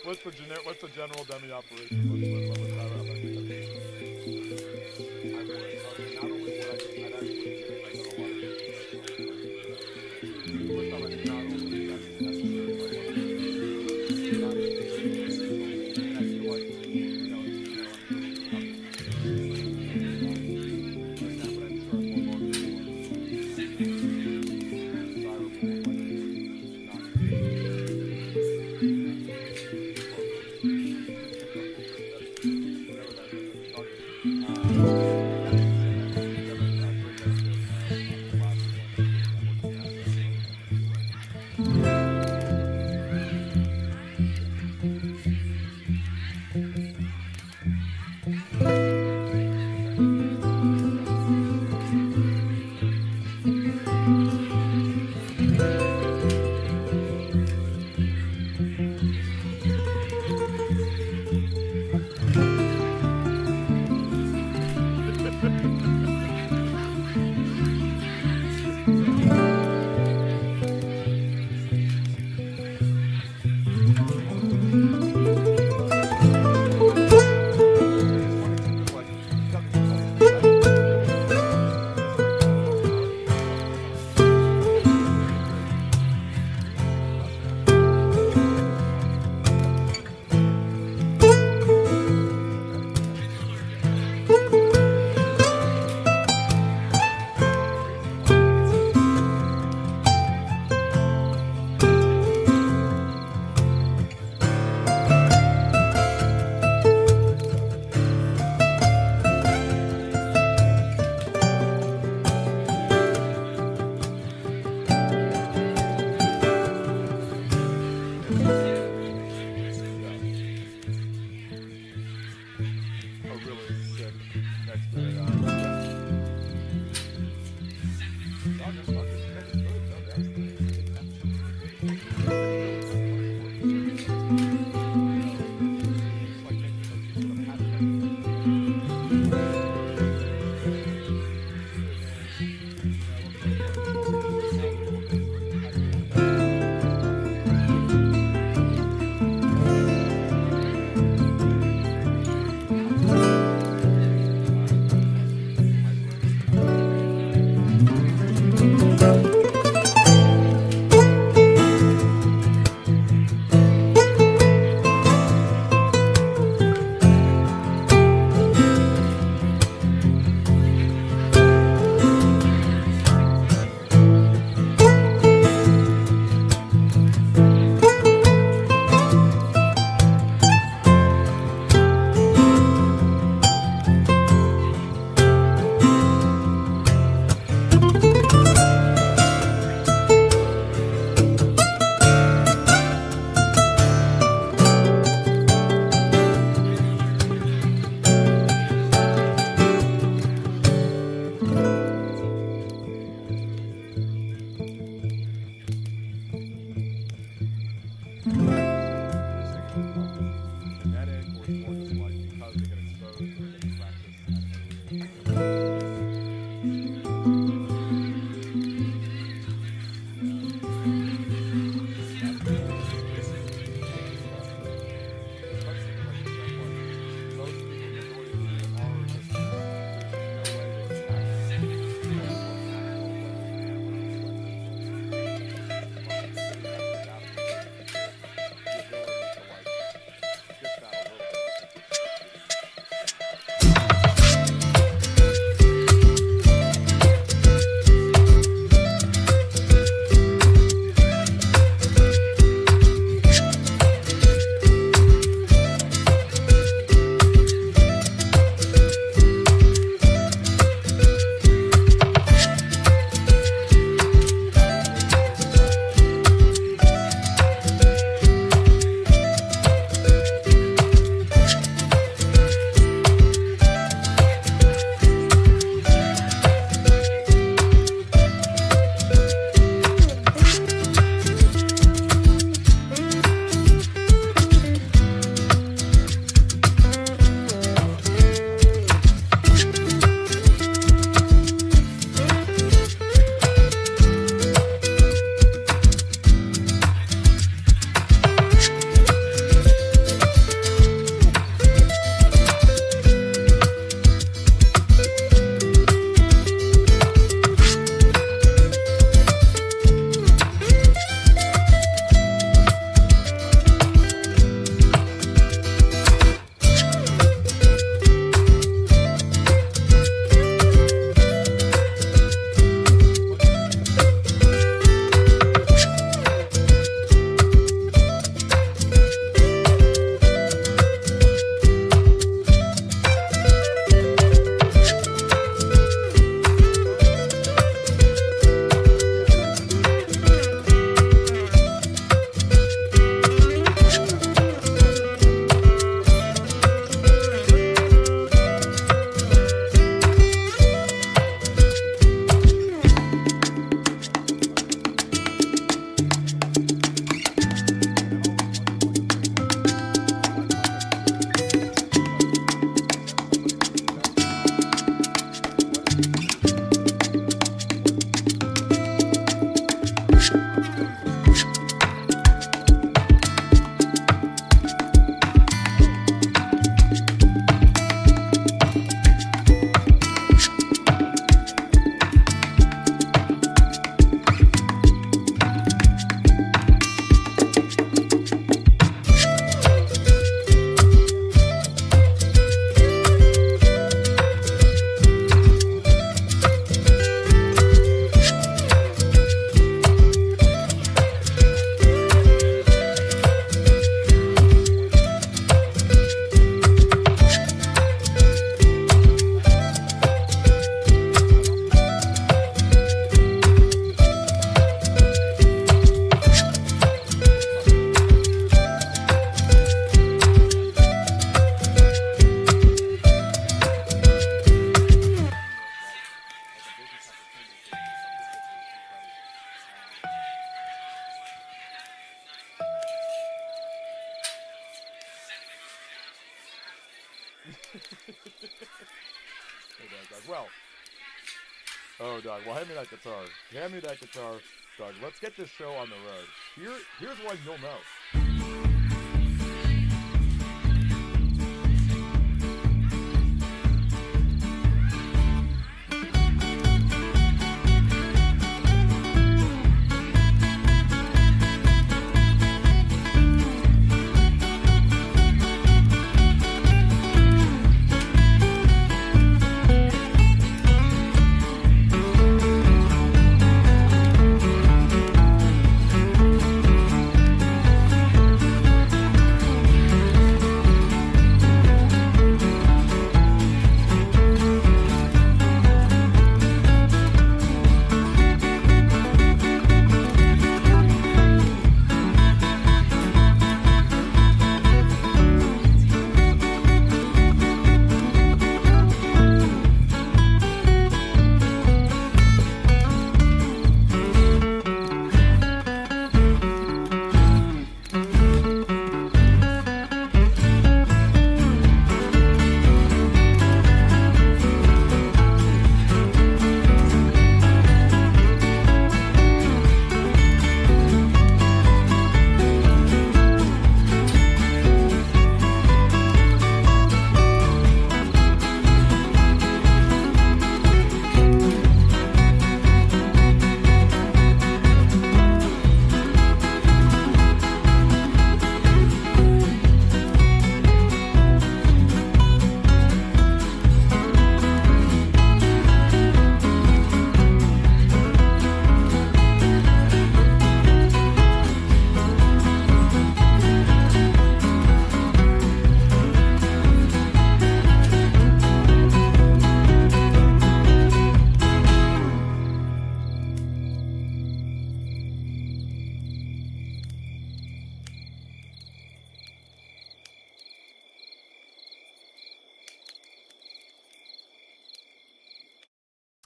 What's the general demi operation? What's that about? I would. Not only would I'd actually I know a lot of people. First time I did not only that's necessary, but not and I feel like Well, oh, Doug, well, hand me that guitar. Hand me that guitar, Doug. Let's get this show on the road. Here's one you'll know.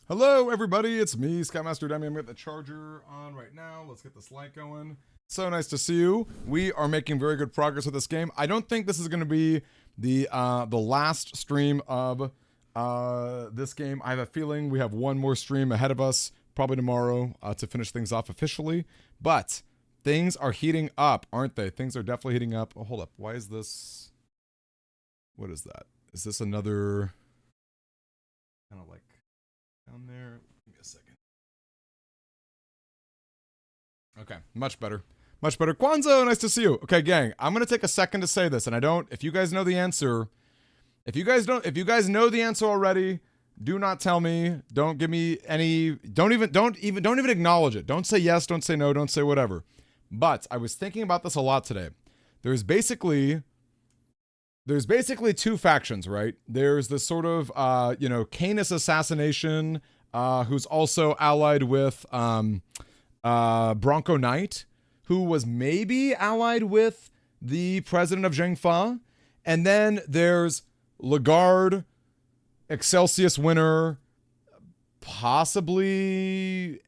Hello, everybody. It's me, Scoutmaster Demi. I'm got the charger on right now. Let's get this light going. So nice to see you. We are making very good progress with this game. I don't think this is going to be the last stream of this game. I have a feeling we have one more stream ahead of us, probably tomorrow, to finish things off officially. But things are heating up, aren't they? Things are definitely heating up. Oh, hold up. Why is this? What is that? Is this another kind of like down there? Give me a second. Okay, much better. Much better. Kwanzaa, nice to see you. Okay, gang, I'm gonna take a second to say this, and I don't, if you guys know the answer, if you guys know the answer already, do not tell me. Don't give me any, don't even acknowledge it. Don't say yes, don't say no, don't say whatever. But I was thinking about this a lot today. There's basically two factions, right? There's this sort of, Canis assassination, who's also allied with Bronco Knight, who was maybe allied with the president of Zhengfa. And then there's Lagarde, Excelsius winner, possibly,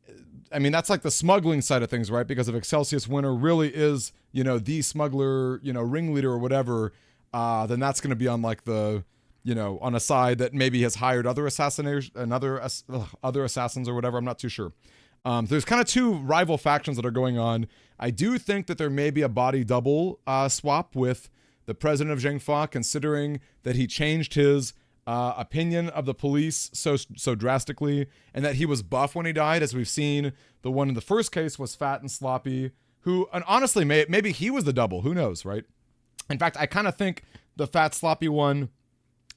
I mean, that's like the smuggling side of things, right? Because if Excelsius winner really is, the smuggler, ringleader or whatever, then that's going to be on like the, on a side that maybe has hired other assassins or whatever. I'm not too sure. There's kind of two rival factions that are going on. I do think that there may be a body double swap with the president of Zhengfa, considering that he changed his opinion of the police so drastically, and that he was buff when he died, as we've seen. The one in the first case was fat and sloppy, and honestly, maybe he was the double. Who knows, right? In fact, I kind of think the fat, sloppy one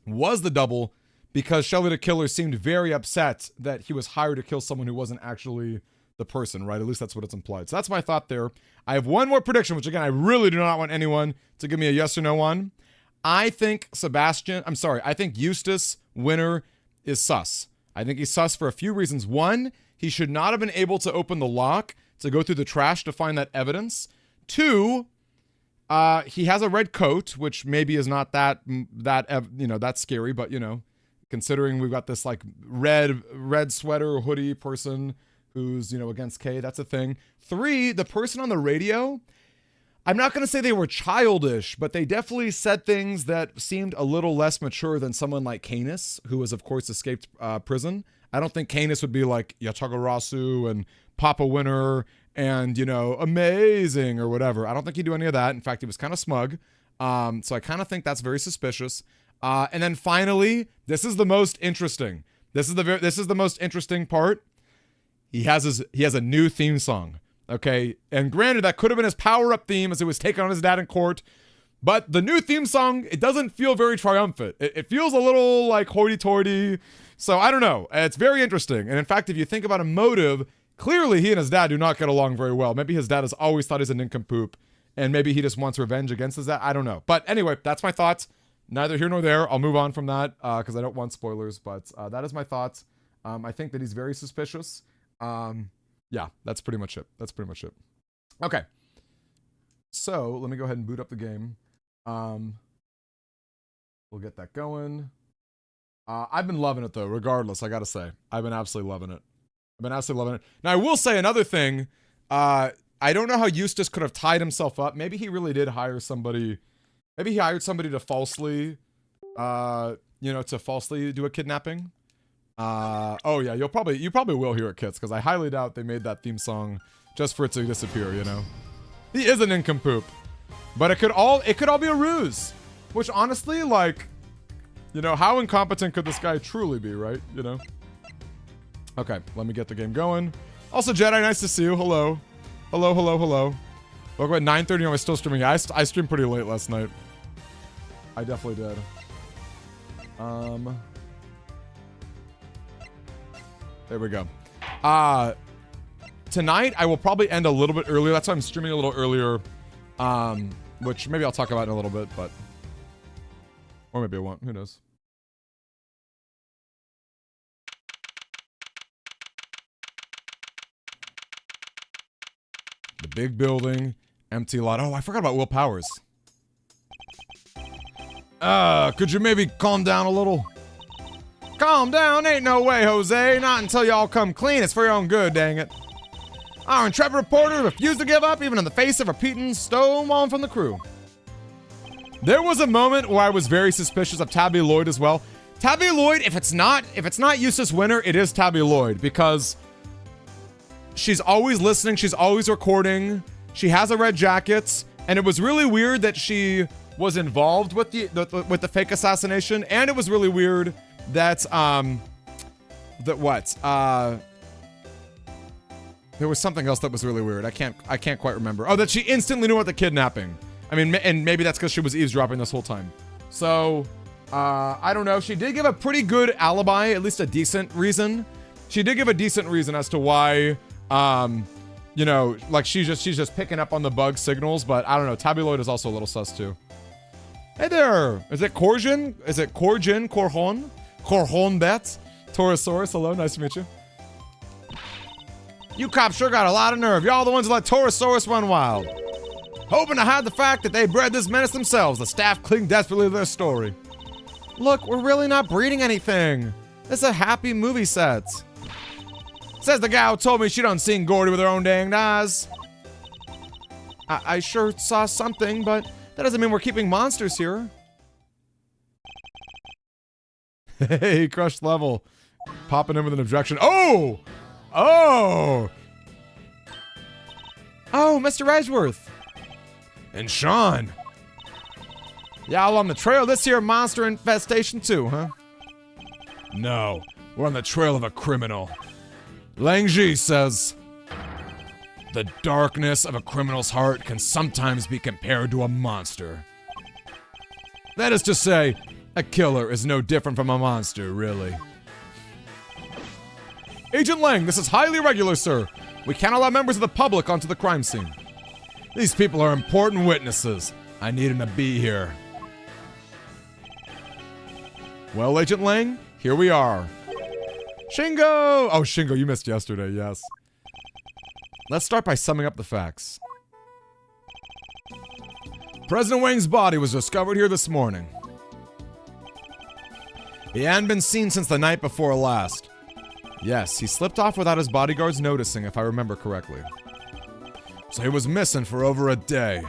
was the double, because Shelley the Killer seemed very upset that he was hired to kill someone who wasn't actually the person, right? At least that's what it's implied. So that's my thought there. I have one more prediction, which again, I really do not want anyone to give me a yes or no on. I think Eustace Winner is sus. I think he's sus for a few reasons. One, he should not have been able to open the lock to go through the trash to find that evidence. Two, he has a red coat, which maybe is not that scary, but considering we've got this like red sweater hoodie person who's against K, that's a thing. Three, the person on the radio, I'm not going to say they were childish, but they definitely said things that seemed a little less mature than someone like Canis, who has of course escaped prison. I don't think Canis would be like Yatagarasu and Papa Winner and amazing or whatever. I don't think he'd do any of that. In fact, he was kind of smug. So I kind of think that's very suspicious. And then finally, this is the most interesting. This is the most interesting part. He has a new theme song. Okay, and granted, that could have been his power-up theme as it was taken on his dad in court, but the new theme song, it doesn't feel very triumphant. It feels a little like hoity-toity, so I don't know. It's very interesting, and in fact, if you think about a motive, clearly he and his dad do not get along very well. Maybe his dad has always thought he's a nincompoop, and maybe he just wants revenge against his dad. I don't know. But anyway, that's my thoughts. Neither here nor there. I'll move on from that because I don't want spoilers, but that is my thoughts. I think that he's very suspicious. Yeah, that's pretty much it. Okay. So, let me go ahead and boot up the game. We'll get that going. I've been loving it, though, regardless, I gotta say. I've been absolutely loving it. Now, I will say another thing. I don't know how Eustace could have tied himself up. Maybe he really did hire somebody. Maybe he hired somebody to falsely, to falsely do a kidnapping. Oh yeah, you probably will hear it, Kits, because I highly doubt they made that theme song just for it to disappear, He is an nincompoop. But it could all be a ruse. Which honestly, like, how incompetent could this guy truly be, right? Okay, let me get the game going. Also, Jedi, nice to see you. Hello. Welcome at 9:30. Am I still streaming? I streamed pretty late last night. I definitely did. There we go. Tonight, I will probably end a little bit earlier. That's why I'm streaming a little earlier. Which maybe I'll talk about in a little bit, but... Or maybe I won't. Who knows? The big building. Empty lot. Oh, I forgot about Will Powers. Could you maybe calm down a little? Calm down, ain't no way, Jose. Not until y'all come clean. It's for your own good, dang it. Our intrepid reporter refused to give up even in the face of repeating stonewalling from the crew. There was a moment where I was very suspicious of Tabby Lloyd as well. Tabby Lloyd, if it's not Eustace Winner, it is Tabby Lloyd, because she's always listening, she's always recording, she has a red jacket, and it was really weird that she was involved with the fake assassination, and it was really weird that there was something else that was really weird. I can't quite remember. Oh, that she instantly knew about the kidnapping. I mean, and maybe that's because she was eavesdropping this whole time. So, I don't know. She did give a pretty good alibi, at least a decent reason. She did give a decent reason as to why, like she's just picking up on the bug signals. But I don't know. Tabby Lloyd is also a little sus too. Hey there. Is it Corjin? Corhon Bet? Taurosaurus, hello, nice to meet you. You cops sure got a lot of nerve. Y'all the ones who let Taurosaurus run wild. Hoping to hide the fact that they bred this menace themselves, the staff cling desperately to their story. Look, we're really not breeding anything. It's a happy movie set. Says the guy who told me she done seen Gordy with her own dang eyes. I sure saw something, but that doesn't mean we're keeping monsters here. Hey, crushed level. Popping in with an objection. Oh! Oh, Mr. Edgeworth. And Sean. Y'all on the trail of this here monster infestation too, huh? No, we're on the trail of a criminal. Lang Ji says, the darkness of a criminal's heart can sometimes be compared to a monster. That is to say, a killer is no different from a monster, really. Agent Lang, this is highly irregular, sir. We can't allow members of the public onto the crime scene. These people are important witnesses. I need them to be here. Well, Agent Lang, here we are. Shingo! Oh, Shingo, you missed yesterday, yes. Let's start by summing up the facts. President Wang's body was discovered here this morning. He hadn't been seen since the night before last. Yes, he slipped off without his bodyguards noticing, if I remember correctly. So he was missing for over a day.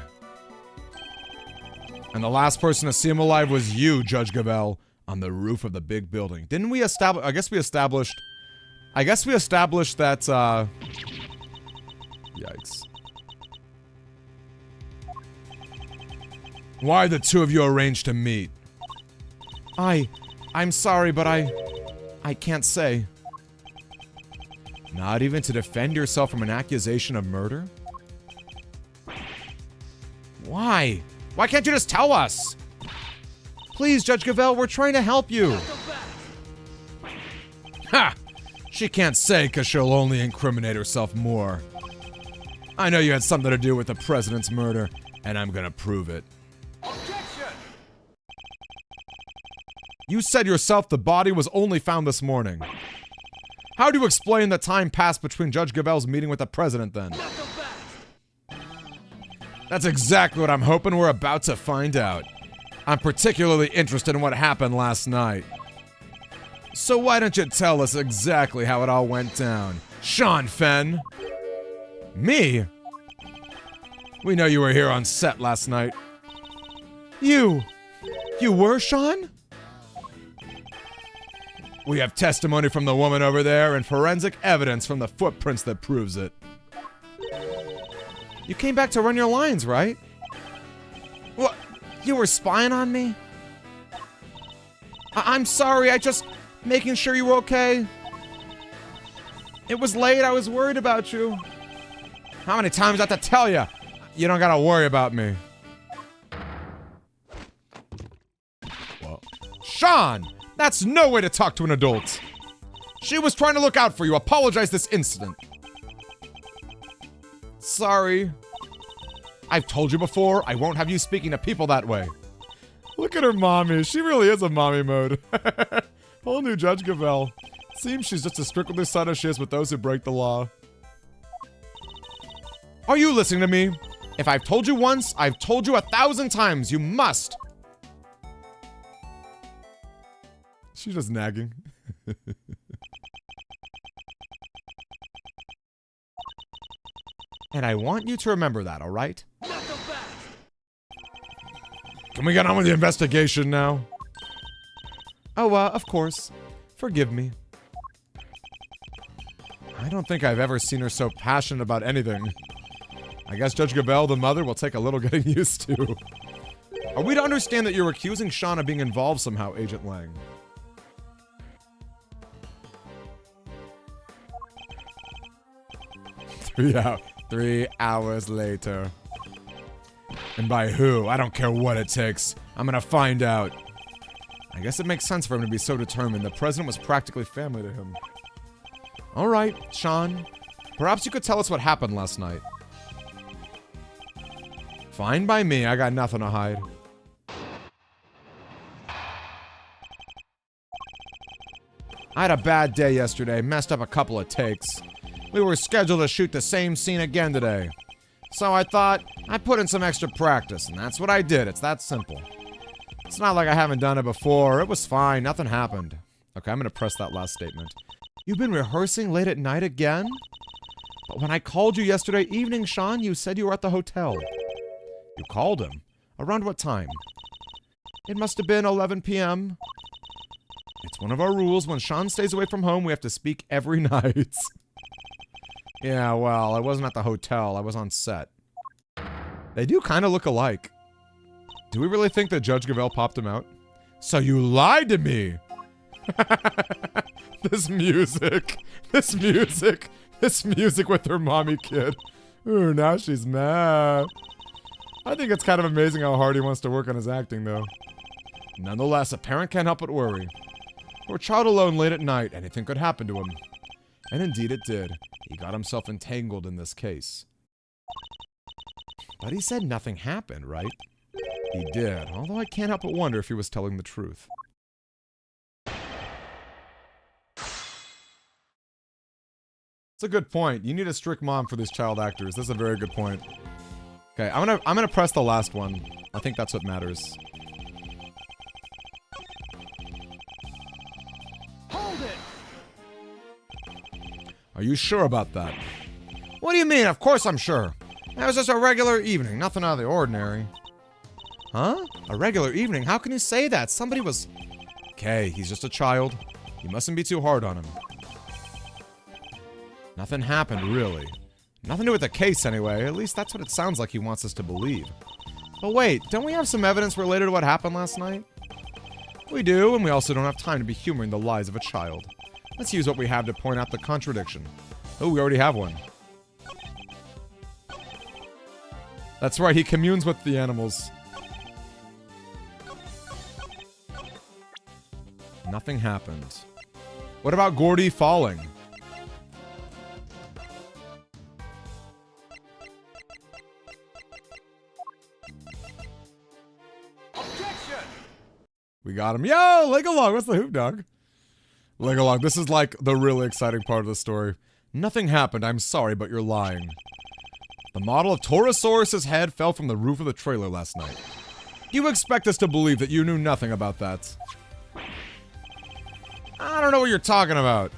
And the last person to see him alive was you, Judge Gavel, on the roof of the big building. Didn't we establish... I guess we established that, Yikes. Why the two of you arranged to meet? I'm sorry, but I can't say. Not even to defend yourself from an accusation of murder? Why? Why can't you just tell us? Please, Judge Gavel, we're trying to help you. Ha! She can't say because she'll only incriminate herself more. I know you had something to do with the president's murder, and I'm gonna prove it. Objection! You said yourself the body was only found this morning. How do you explain the time passed between Judge Gavel's meeting with the president then? That's exactly what I'm hoping we're about to find out. I'm particularly interested in what happened last night. So why don't you tell us exactly how it all went down? Sean Fenn! Me? We know you were here on set last night. You were, Sean? We have testimony from the woman over there and forensic evidence from the footprints that proves it. You came back to run your lines, right? What? You were spying on me? I'm sorry, I just making sure you were okay. It was late, I was worried about you. How many times do I have to tell you? You don't gotta worry about me. Well, Sean! That's no way to talk to an adult. She was trying to look out for you. Apologize this incident. Sorry. I've told you before, I won't have you speaking to people that way. Look at her mommy. She really is a mommy mode. Whole new Judge Gavel. Seems she's just as strict with her son as she is with those who break the law. Are you listening to me? If I've told you once, I've told you 1,000 times. You must. She's just nagging. And I want you to remember that, alright? Can we get on with the investigation now? Oh, of course. Forgive me. I don't think I've ever seen her so passionate about anything. I guess Judge Gabel, the mother, will take a little getting used to. Are we to understand that you're accusing Sean of being involved somehow, Agent Lang? Three hours later. And by who? I don't care what it takes. I'm gonna find out. I guess it makes sense for him to be so determined. The president was practically family to him. Alright, Sean. Perhaps you could tell us what happened last night. Fine by me, I got nothing to hide. I had a bad day yesterday, messed up a couple of takes. We were scheduled to shoot the same scene again today. So I thought, I'd put in some extra practice, and that's what I did. It's that simple. It's not like I haven't done it before. It was fine. Nothing happened. Okay, I'm gonna press that last statement. You've been rehearsing late at night again? But when I called you yesterday evening, Sean, you said you were at the hotel. You called him? Around what time? It must have been 11 p.m. It's one of our rules. When Sean stays away from home, we have to speak every night. Yeah, well, I wasn't at the hotel. I was on set. They do kind of look alike. Do we really think that Judge Gavelle popped him out? So you lied to me! This music. This music. This music with her mommy kid. Ooh, now she's mad. I think it's kind of amazing how hard he wants to work on his acting, though. Nonetheless, a parent can't help but worry. For a child alone late at night, anything could happen to him. And indeed it did. He got himself entangled in this case. But he said nothing happened, right? He did, although I can't help but wonder if he was telling the truth. It's a good point. You need a strict mom for these child actors. That's a very good point. Okay, I'm gonna press the last one. I think that's what matters. Hold it! Are you sure about that? What do you mean? Of course I'm sure. That was just a regular evening, nothing out of the ordinary. Huh? A regular evening? How can you say that? Somebody was... Okay, he's just a child. You mustn't be too hard on him. Nothing happened, really. Nothing to do with the case, anyway. At least that's what it sounds like he wants us to believe. But wait, don't we have some evidence related to what happened last night? We do, and we also don't have time to be humoring the lies of a child. Let's use what we have to point out the contradiction. Oh, we already have one. That's right, he communes with the animals. Nothing happened. What about Gordy falling? Objection! We got him. Yo, Leg-along, what's the hoop, dog? Leg-along, this is like the really exciting part of the story. Nothing happened, I'm sorry, but you're lying. The model of Torosaurus's head fell from the roof of the trailer last night. You expect us to believe that you knew nothing about that? I don't know what you're talking about.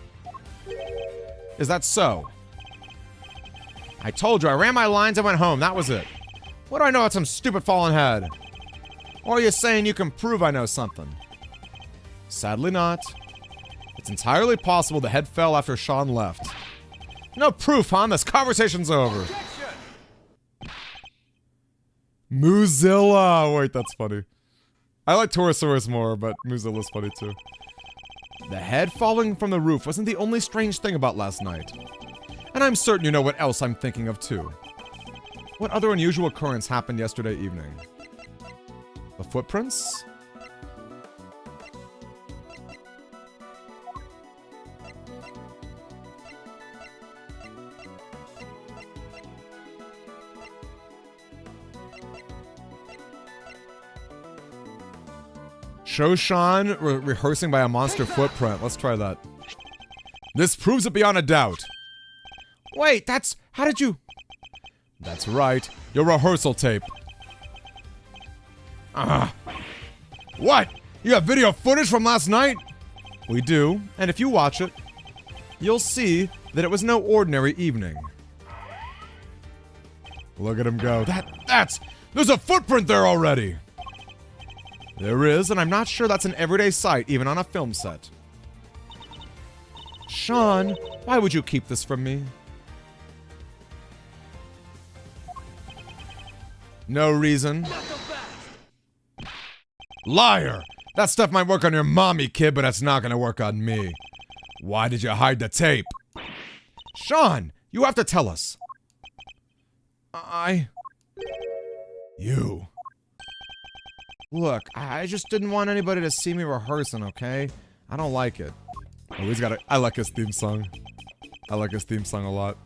Is that so? I told you, I ran my lines and went home, that was it. What do I know about some stupid fallen head? Or are you saying you can prove I know something? Sadly not. It's entirely possible the head fell after Sean left. No proof, huh? This conversation's over. Objection! Moozilla! Wait, that's funny. I like Torosaurus more, but Moozilla's funny too. The head falling from the roof wasn't the only strange thing about last night. And I'm certain you know what else I'm thinking of too. What other unusual occurrence happened yesterday evening? The footprints? Show Sean rehearsing by a monster footprint. Let's try that. This proves it beyond a doubt. Wait, that's... How did you... That's right. Your rehearsal tape. What? You have video footage from last night? We do, and if you watch it, you'll see that it was no ordinary evening. Look at him go. There's a footprint there already! There is, and I'm not sure that's an everyday sight, even on a film set. Sean, why would you keep this from me? No reason. Liar! That stuff might work on your mommy, kid, but it's not gonna work on me. Why did you hide the tape? Sean, you have to tell us. You. Look, I just didn't want anybody to see me rehearsing, okay? I don't like it. Oh, he's got I like his theme song. I like his theme song a lot.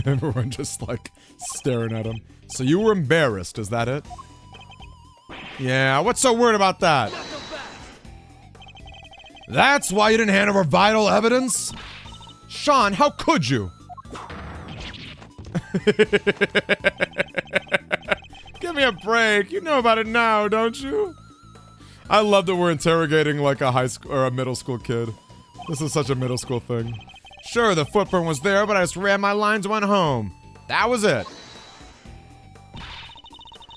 Everyone just, like, staring at him. So you were embarrassed, is that it? Yeah, what's so weird about that? That's why you didn't hand over vital evidence? Sean, how could you? Give me a break. You know about it now, don't you? I love that we're interrogating like a high school or a middle school kid. This is such a middle school thing. Sure, the footprint was there, but I just ran my lines and went home. That was it.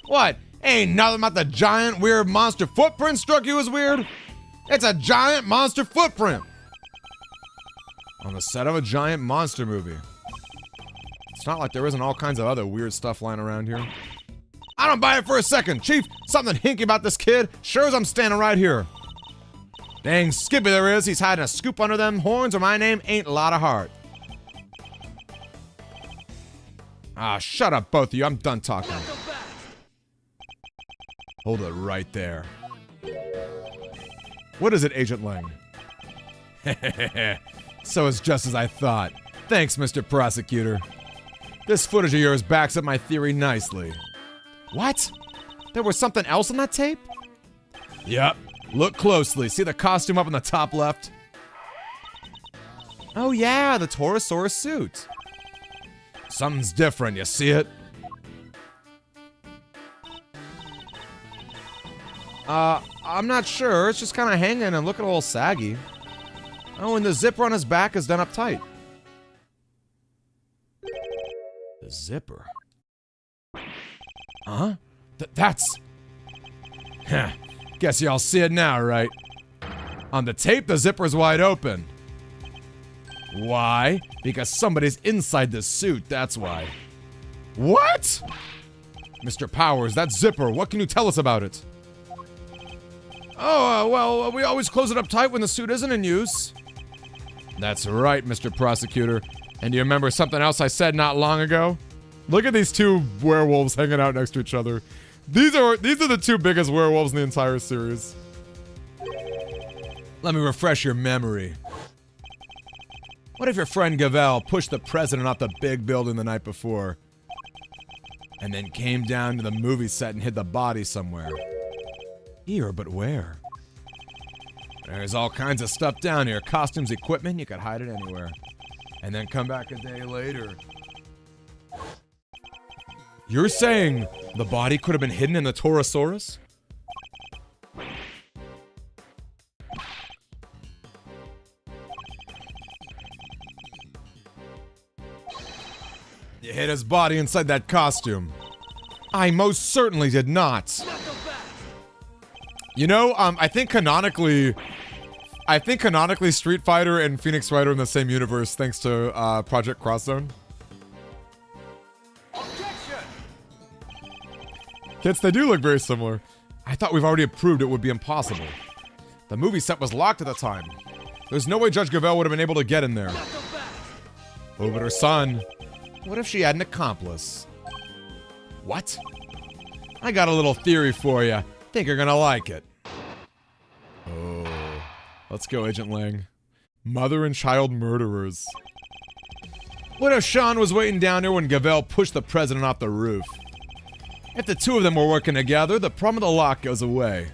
What? Ain't nothing about the giant, weird monster footprint struck you as weird? It's a giant monster footprint! On the set of a giant monster movie. It's not like there isn't all kinds of other weird stuff lying around here. I don't buy it for a second, Chief! Something hinky about this kid? Sure as I'm standing right here. Dang skippy there is, he's hiding a scoop under them horns or my name ain't a lot of heart. Ah, shut up both of you, I'm done talking. Hold it right there. What is it, Agent Lang? So it's just as I thought. Thanks, Mr. Prosecutor. This footage of yours backs up my theory nicely. What? There was something else on that tape? Yep. Look closely. See the costume up in the top left? Oh yeah, the Torosaurus suit. Something's different, you see it? I'm not sure. It's just kind of hanging and looking a little saggy. Oh, and the zipper on his back is done up tight. The zipper? Huh? That's... Heh. Guess y'all see it now, right? On the tape, the zipper's wide open. Why? Because somebody's inside this suit, that's why. What? Mr. Powers, that zipper, what can you tell us about it? Oh, well, we always close it up tight when the suit isn't in use. That's right, Mr. Prosecutor. And do you remember something else I said not long ago? Look at these two werewolves hanging out next to each other. These are the two biggest werewolves in the entire series. Let me refresh your memory. What if your friend Gavel pushed the president off the big building the night before? And then came down to the movie set and hid the body somewhere? Here, but where? There's all kinds of stuff down here. Costumes, equipment, you could hide it anywhere. And then come back a day later. You're saying the body could have been hidden in the Torosaurus? You hid his body inside that costume. I most certainly did not. You know, I think canonically Street Fighter and Phoenix Wright are in the same universe thanks to Project Cross Zone. Kids, they do look very similar. I thought we've already approved it would be impossible. The movie set was locked at the time. There's no way Judge Gavel would have been able to get in there. Oh, but her son. What if she had an accomplice? What? I got a little theory for you. Think you're gonna like it. Oh. Let's go, Agent Lang. Mother and child murderers. What if Sean was waiting down there when Gavel pushed the president off the roof? If the two of them were working together, the problem with the lock goes away.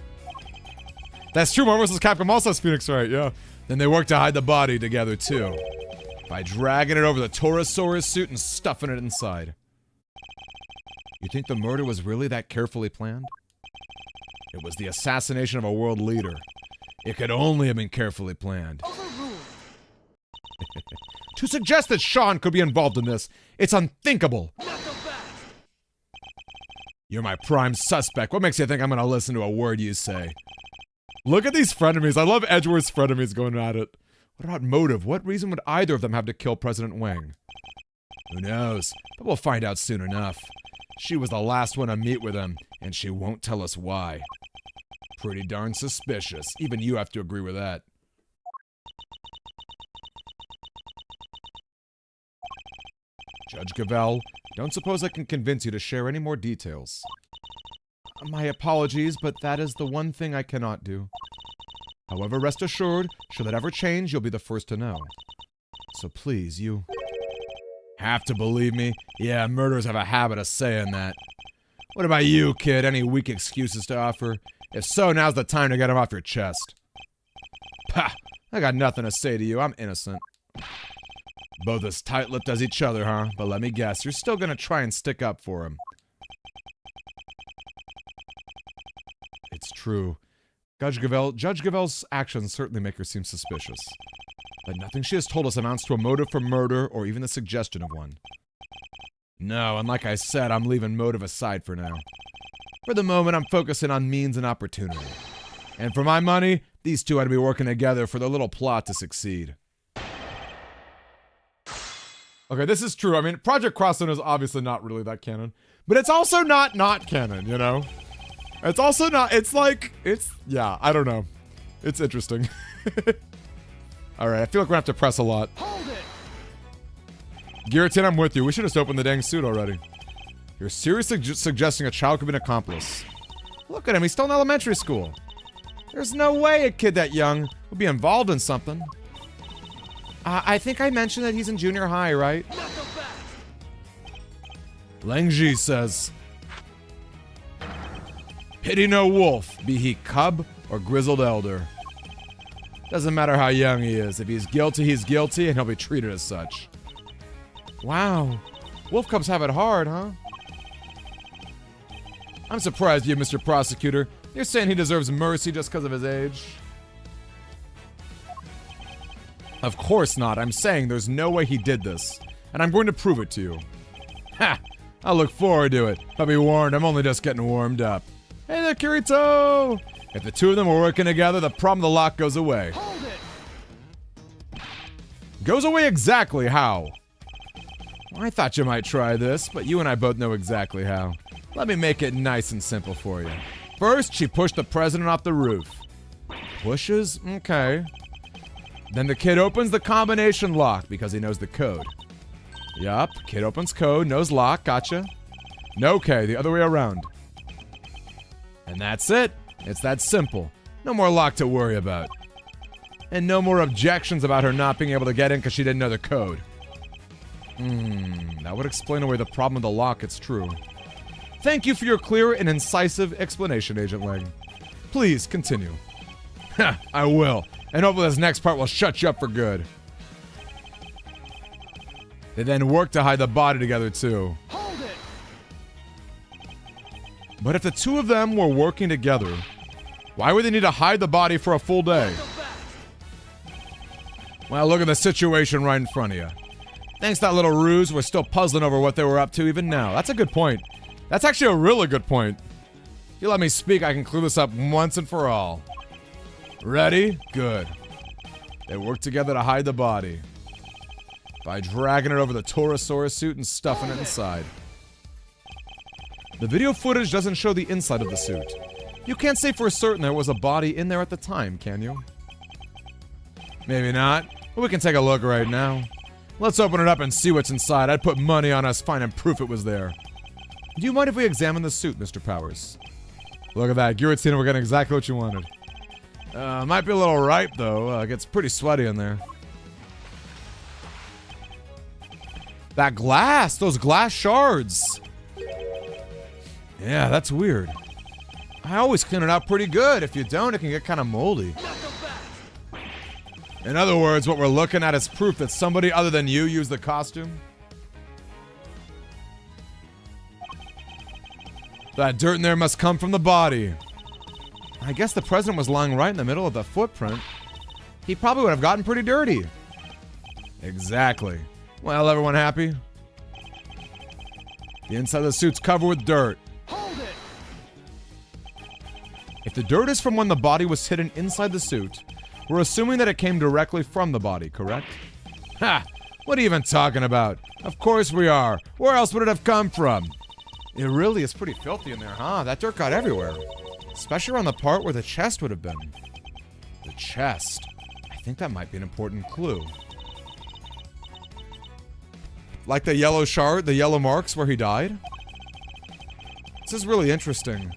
That's true, Marvel vs. Capcom also has Phoenix Wright, yeah. Then they work to hide the body together, too. By dragging it over the Torosaurus suit and stuffing it inside. You think the murder was really that carefully planned? It was the assassination of a world leader. It could only have been carefully planned. To suggest that Sean could be involved in this, it's unthinkable. You're my prime suspect. What makes you think I'm gonna listen to a word you say? Look at these frenemies. I love Edgeworth's frenemies going at it. What about motive? What reason would either of them have to kill President Wang? Who knows? But we'll find out soon enough. She was the last one to meet with him, and she won't tell us why. Pretty darn suspicious. Even you have to agree with that. Judge Gavel, don't suppose I can convince you to share any more details. My apologies, but that is the one thing I cannot do. However, rest assured, should that ever change, you'll be the first to know. So please, you... have to believe me? Yeah, murderers have a habit of saying that. What about you, kid? Any weak excuses to offer? If so, now's the time to get them off your chest. Pah! I got nothing to say to you. I'm innocent. Both as tight-lipped as each other, huh? But let me guess, you're still gonna try and stick up for him. It's true. Judge Gavel's actions certainly make her seem suspicious. But nothing she has told us amounts to a motive for murder or even the suggestion of one. No, and like I said, I'm leaving motive aside for now. For the moment, I'm focusing on means and opportunity. And for my money, these two ought to be working together for their little plot to succeed. Okay, this is true. I mean, Project Crosstone is obviously not really that canon. But it's also not canon, you know? It's also not, it's like, it's, yeah, I don't know. It's interesting. Alright, I feel like we're gonna have to press a lot. Hold it. Guillotine, I'm with you. We should just open the dang suit already. You're seriously suggesting a child could be an accomplice. Look at him, he's still in elementary school. There's no way a kid that young would be involved in something. I think I mentioned that he's in junior high, right? Langji says, pity no wolf, be he cub or grizzled elder. Doesn't matter how young he is. If he's guilty, and he'll be treated as such. Wow. Wolf cubs have it hard, huh? I'm surprised you, Mr. Prosecutor. You're saying he deserves mercy just because of his age? Of course not. I'm saying there's no way he did this. And I'm going to prove it to you. Ha! I'll look forward to it. But be warned, I'm only just getting warmed up. Hey there, Kirito! If the two of them were working together, the problem of the lock goes away. Hold it. Goes away exactly how? Well, I thought you might try this, but you and I both know exactly how. Let me make it nice and simple for you. First, she pushed the president off the roof. Pushes? Okay. Then the kid opens the combination lock because he knows the code. Yup, kid opens code, knows lock, gotcha. Okay, the other way around. And that's it. It's that simple. No more lock to worry about. And no more objections about her not being able to get in because she didn't know the code. That would explain away the problem of the lock, it's true. Thank you for your clear and incisive explanation, Agent Lang. Please, continue. Ha, I will. And hopefully this next part will shut you up for good. They then work to hide the body together, too. Hold it. But if the two of them were working together, why would they need to hide the body for a full day? Well, look at the situation right in front of you. Thanks to that little ruse, we're still puzzling over what they were up to even now. That's a good point. That's actually a really good point. If you let me speak, I can clear this up once and for all. Ready? Good. They work together to hide the body by dragging it over the Torosaurus suit and stuffing it inside. The video footage doesn't show the inside of the suit. You can't say for certain there was a body in there at the time, can you? Maybe not, but we can take a look right now. Let's open it up and see what's inside. I'd put money on us finding proof it was there. Do you mind if we examine the suit, Mr. Powers? Look at that. Giratina, we're getting exactly what you wanted. Might be a little ripe, though. It gets pretty sweaty in there. That glass! Those glass shards! Yeah, that's weird. I always clean it out pretty good. If you don't, it can get kind of moldy. In other words, what we're looking at is proof that somebody other than you used the costume. That dirt in there must come from the body. I guess the president was lying right in the middle of the footprint. He probably would have gotten pretty dirty. Exactly. Well, everyone happy? The inside of the suit's covered with dirt. Hold it. If the dirt is from when the body was hidden inside the suit, we're assuming that it came directly from the body, correct? Ha! What are you even talking about? Of course we are. Where else would it have come from? It really is pretty filthy in there, huh? That dirt got everywhere. Especially around the part where the chest would have been. The chest. I think that might be an important clue. Like the yellow shard, the yellow marks where he died? This is really interesting.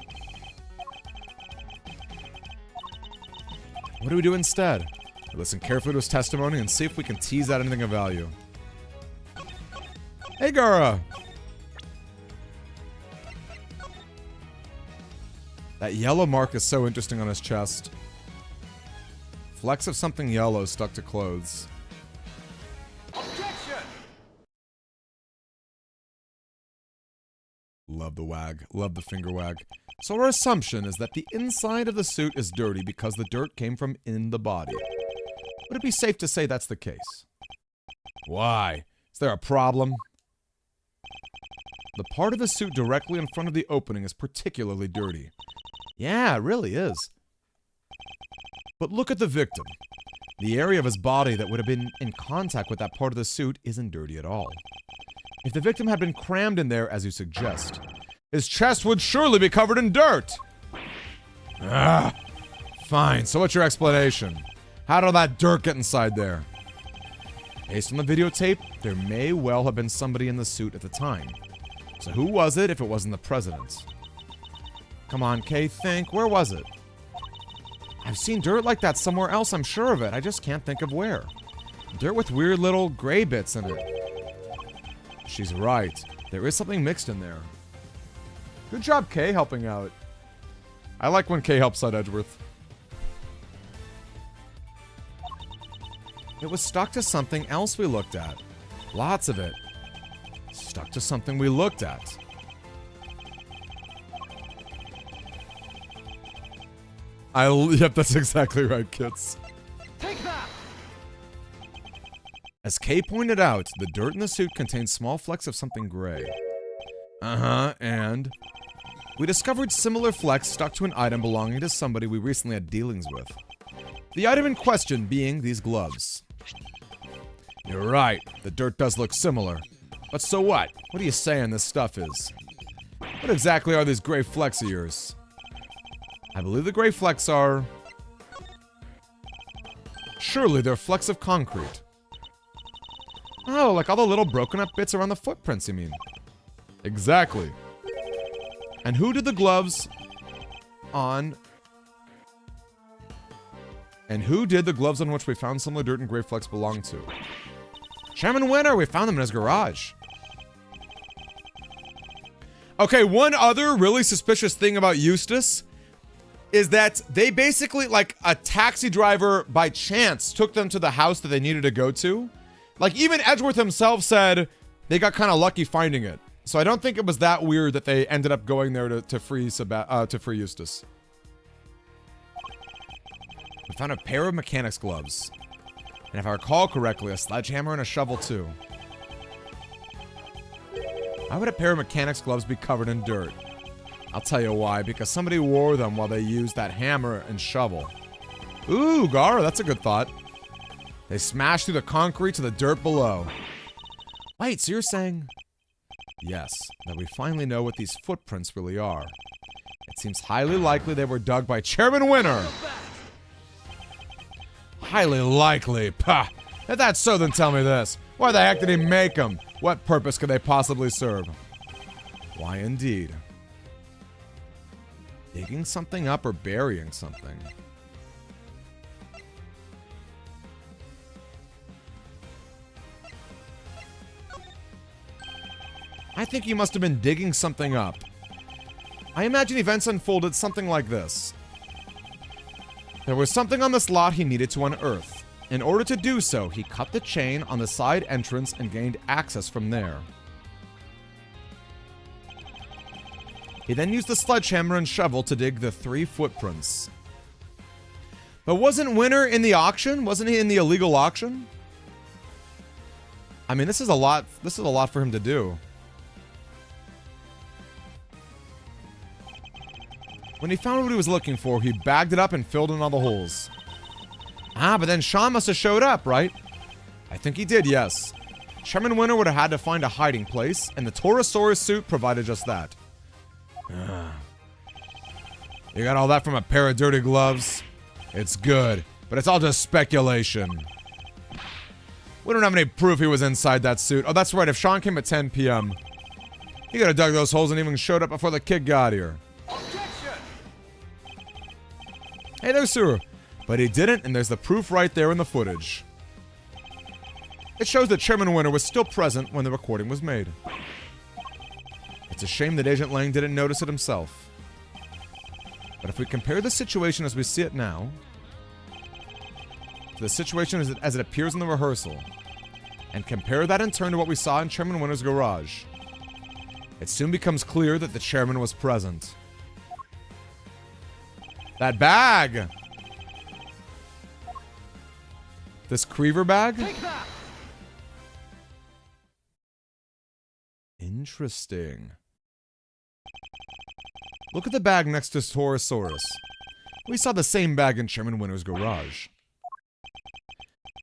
What do we do instead? We listen carefully to his testimony and see if we can tease out anything of value. Hey, Gara! That yellow mark is so interesting on his chest. Flecks of something yellow stuck to clothes. Objection! Love the wag. Love the finger wag. So our assumption is that the inside of the suit is dirty because the dirt came from in the body. Would it be safe to say that's the case? Why? Is there a problem? The part of the suit directly in front of the opening is particularly dirty. Yeah, it really is. But look at the victim. The area of his body that would have been in contact with that part of the suit isn't dirty at all. If the victim had been crammed in there, as you suggest, his chest would surely be covered in dirt. Ah, fine. So what's your explanation? How did all that dirt get inside there? Based on the videotape, there may well have been somebody in the suit at the time. So who was it if it wasn't the president? Come on, Kay, think. Where was it? I've seen dirt like that somewhere else, I'm sure of it. I just can't think of where. Dirt with weird little gray bits in it. She's right. There is something mixed in there. Good job, Kay, helping out. I like when Kay helps out Edgeworth. It was stuck to something else we looked at. Lots of it. Stuck to something we looked at. Yep, that's exactly right, kids. Take that! As Kay pointed out, the dirt in the suit contains small flecks of something gray. And we discovered similar flecks stuck to an item belonging to somebody we recently had dealings with. The item in question being these gloves. You're right, the dirt does look similar. But so what? What are you saying this stuff is? What exactly are these gray flecks of yours? I believe the gray flecks are... Surely they're flecks of concrete. Oh, like all the little broken up bits around the footprints, you mean? Exactly. And who did the gloves on... And who did the gloves on which we found similar dirt and gray flecks belong to? Chairman Winter, we found them in his garage. Okay, one other really suspicious thing about Eustace is that they basically, like, a taxi driver by chance took them to the house that they needed to go to. Like, even Edgeworth himself said they got kind of lucky finding it. So I don't think it was that weird that they ended up going there to free Eustace. We found a pair of mechanics gloves. And if I recall correctly, a sledgehammer and a shovel too. Why would a pair of mechanics gloves be covered in dirt? I'll tell you why, because somebody wore them while they used that hammer and shovel. Ooh, Gara, that's a good thought. They smashed through the concrete to the dirt below. Wait, so you're saying... Yes, that we finally know what these footprints really are. It seems highly likely they were dug by Chairman Winter. Highly likely. Pah! If that's so, then tell me this. Why the heck did he make them? What purpose could they possibly serve? Why indeed. Digging something up or burying something? I think he must have been digging something up. I imagine events unfolded something like this. There was something on this lot he needed to unearth. In order to do so, he cut the chain on the side entrance and gained access from there. He then used the sledgehammer and shovel to dig the 3 footprints. But wasn't Winter in the auction? Wasn't he in the illegal auction? I mean, this is a lot for him to do. When he found what he was looking for, he bagged it up and filled in all the holes. Ah, but then Sean must have showed up, right? I think he did, yes. Chairman Winter would have had to find a hiding place, and the Torosaurus suit provided just that. You got all that from a pair of dirty gloves? It's good, but it's all just speculation. We don't have any proof he was inside that suit. Oh, that's right, if Sean came at 10 p.m., he could have dug those holes and even showed up before the kid got here. Hey there, sir. But he didn't, and there's the proof right there in the footage. It shows that Chairman Winter was still present when the recording was made. It's a shame that Agent Lang didn't notice it himself. But if we compare the situation as we see it now to the situation as it appears in the rehearsal, and compare that in turn to what we saw in Chairman Winter's garage, it soon becomes clear that the chairman was present. That bag! This Creever bag? Take that! Interesting. Look at the bag next to Torosaurus. We saw the same bag in Chairman Winter's garage.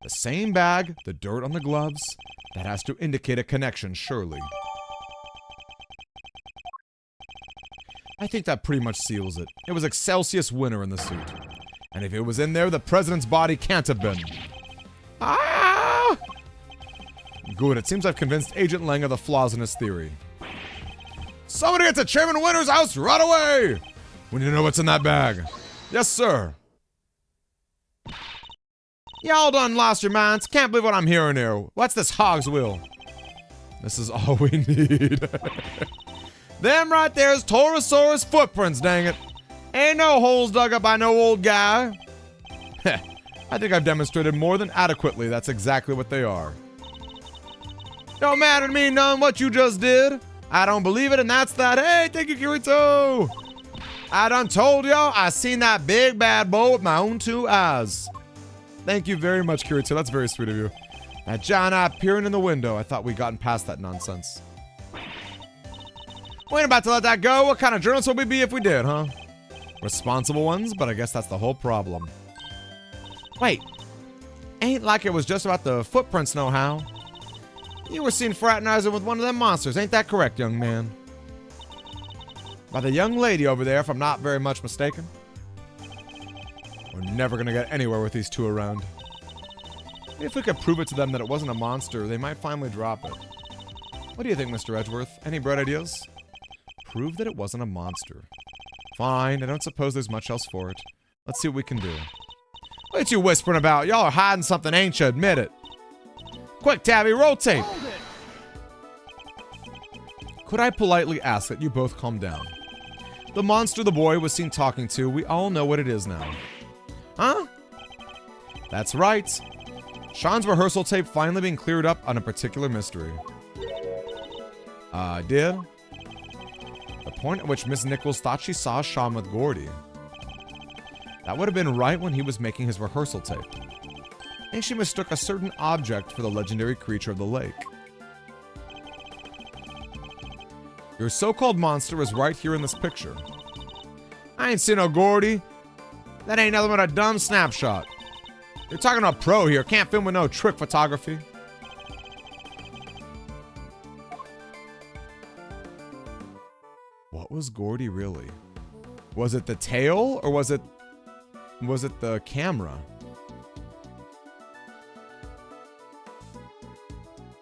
The same bag, the dirt on the gloves. That has to indicate a connection, surely. I think that pretty much seals it. It was Excelsius Winter in the suit. And if it was in there, the president's body can't have been. Ah! Good, it seems I've convinced Agent Lang of the flaws in his theory. Somebody get to Chairman Winter's house right away! We need to know what's in that bag. Yes, sir. Y'all done lost your minds. Can't believe what I'm hearing here. What's this hog's will? This is all we need. Them right there is Torosaurus footprints, dang it. Ain't no holes dug up by no old guy. I think I've demonstrated more than adequately that's exactly what they are. Don't matter to me none what you just did. I don't believe it, and that's that. Hey, thank you, Kirito. I done told y'all I seen that big bad boy with my own two eyes. Thank you very much, Kirito. That's very sweet of you. That giant eye peering in the window. I thought we'd gotten past that nonsense. We ain't about to let that go. What kind of journalists would we be if we did, huh? Responsible ones, but I guess that's the whole problem. Wait. Ain't like it was just about the footprints, no how. You were seen fraternizing with one of them monsters. Ain't that correct, young man? By the young lady over there, if I'm not very much mistaken. We're never gonna get anywhere with these two around. If we could prove it to them that it wasn't a monster, they might finally drop it. What do you think, Mr. Edgeworth? Any bright ideas? Prove that it wasn't a monster. Fine, I don't suppose there's much else for it. Let's see what we can do. What you whispering about? Y'all are hiding something, ain't you? Admit it. Quick, Tabby, rotate. Could I politely ask that you both calm down? The monster the boy was seen talking to, we all know what it is now. Huh? That's right. Sean's rehearsal tape finally being cleared up on a particular mystery. Did? The point at which Miss Nichols thought she saw Sean with Gordy. That would have been right when he was making his rehearsal tape. And she mistook a certain object for the legendary creature of the lake. Your so-called monster is right here in this picture. I ain't seen no Gordy. That ain't nothing but a dumb snapshot. You're talking to a pro here. Can't film with no trick photography. What was Gordy really? Was it the tail or was it the camera?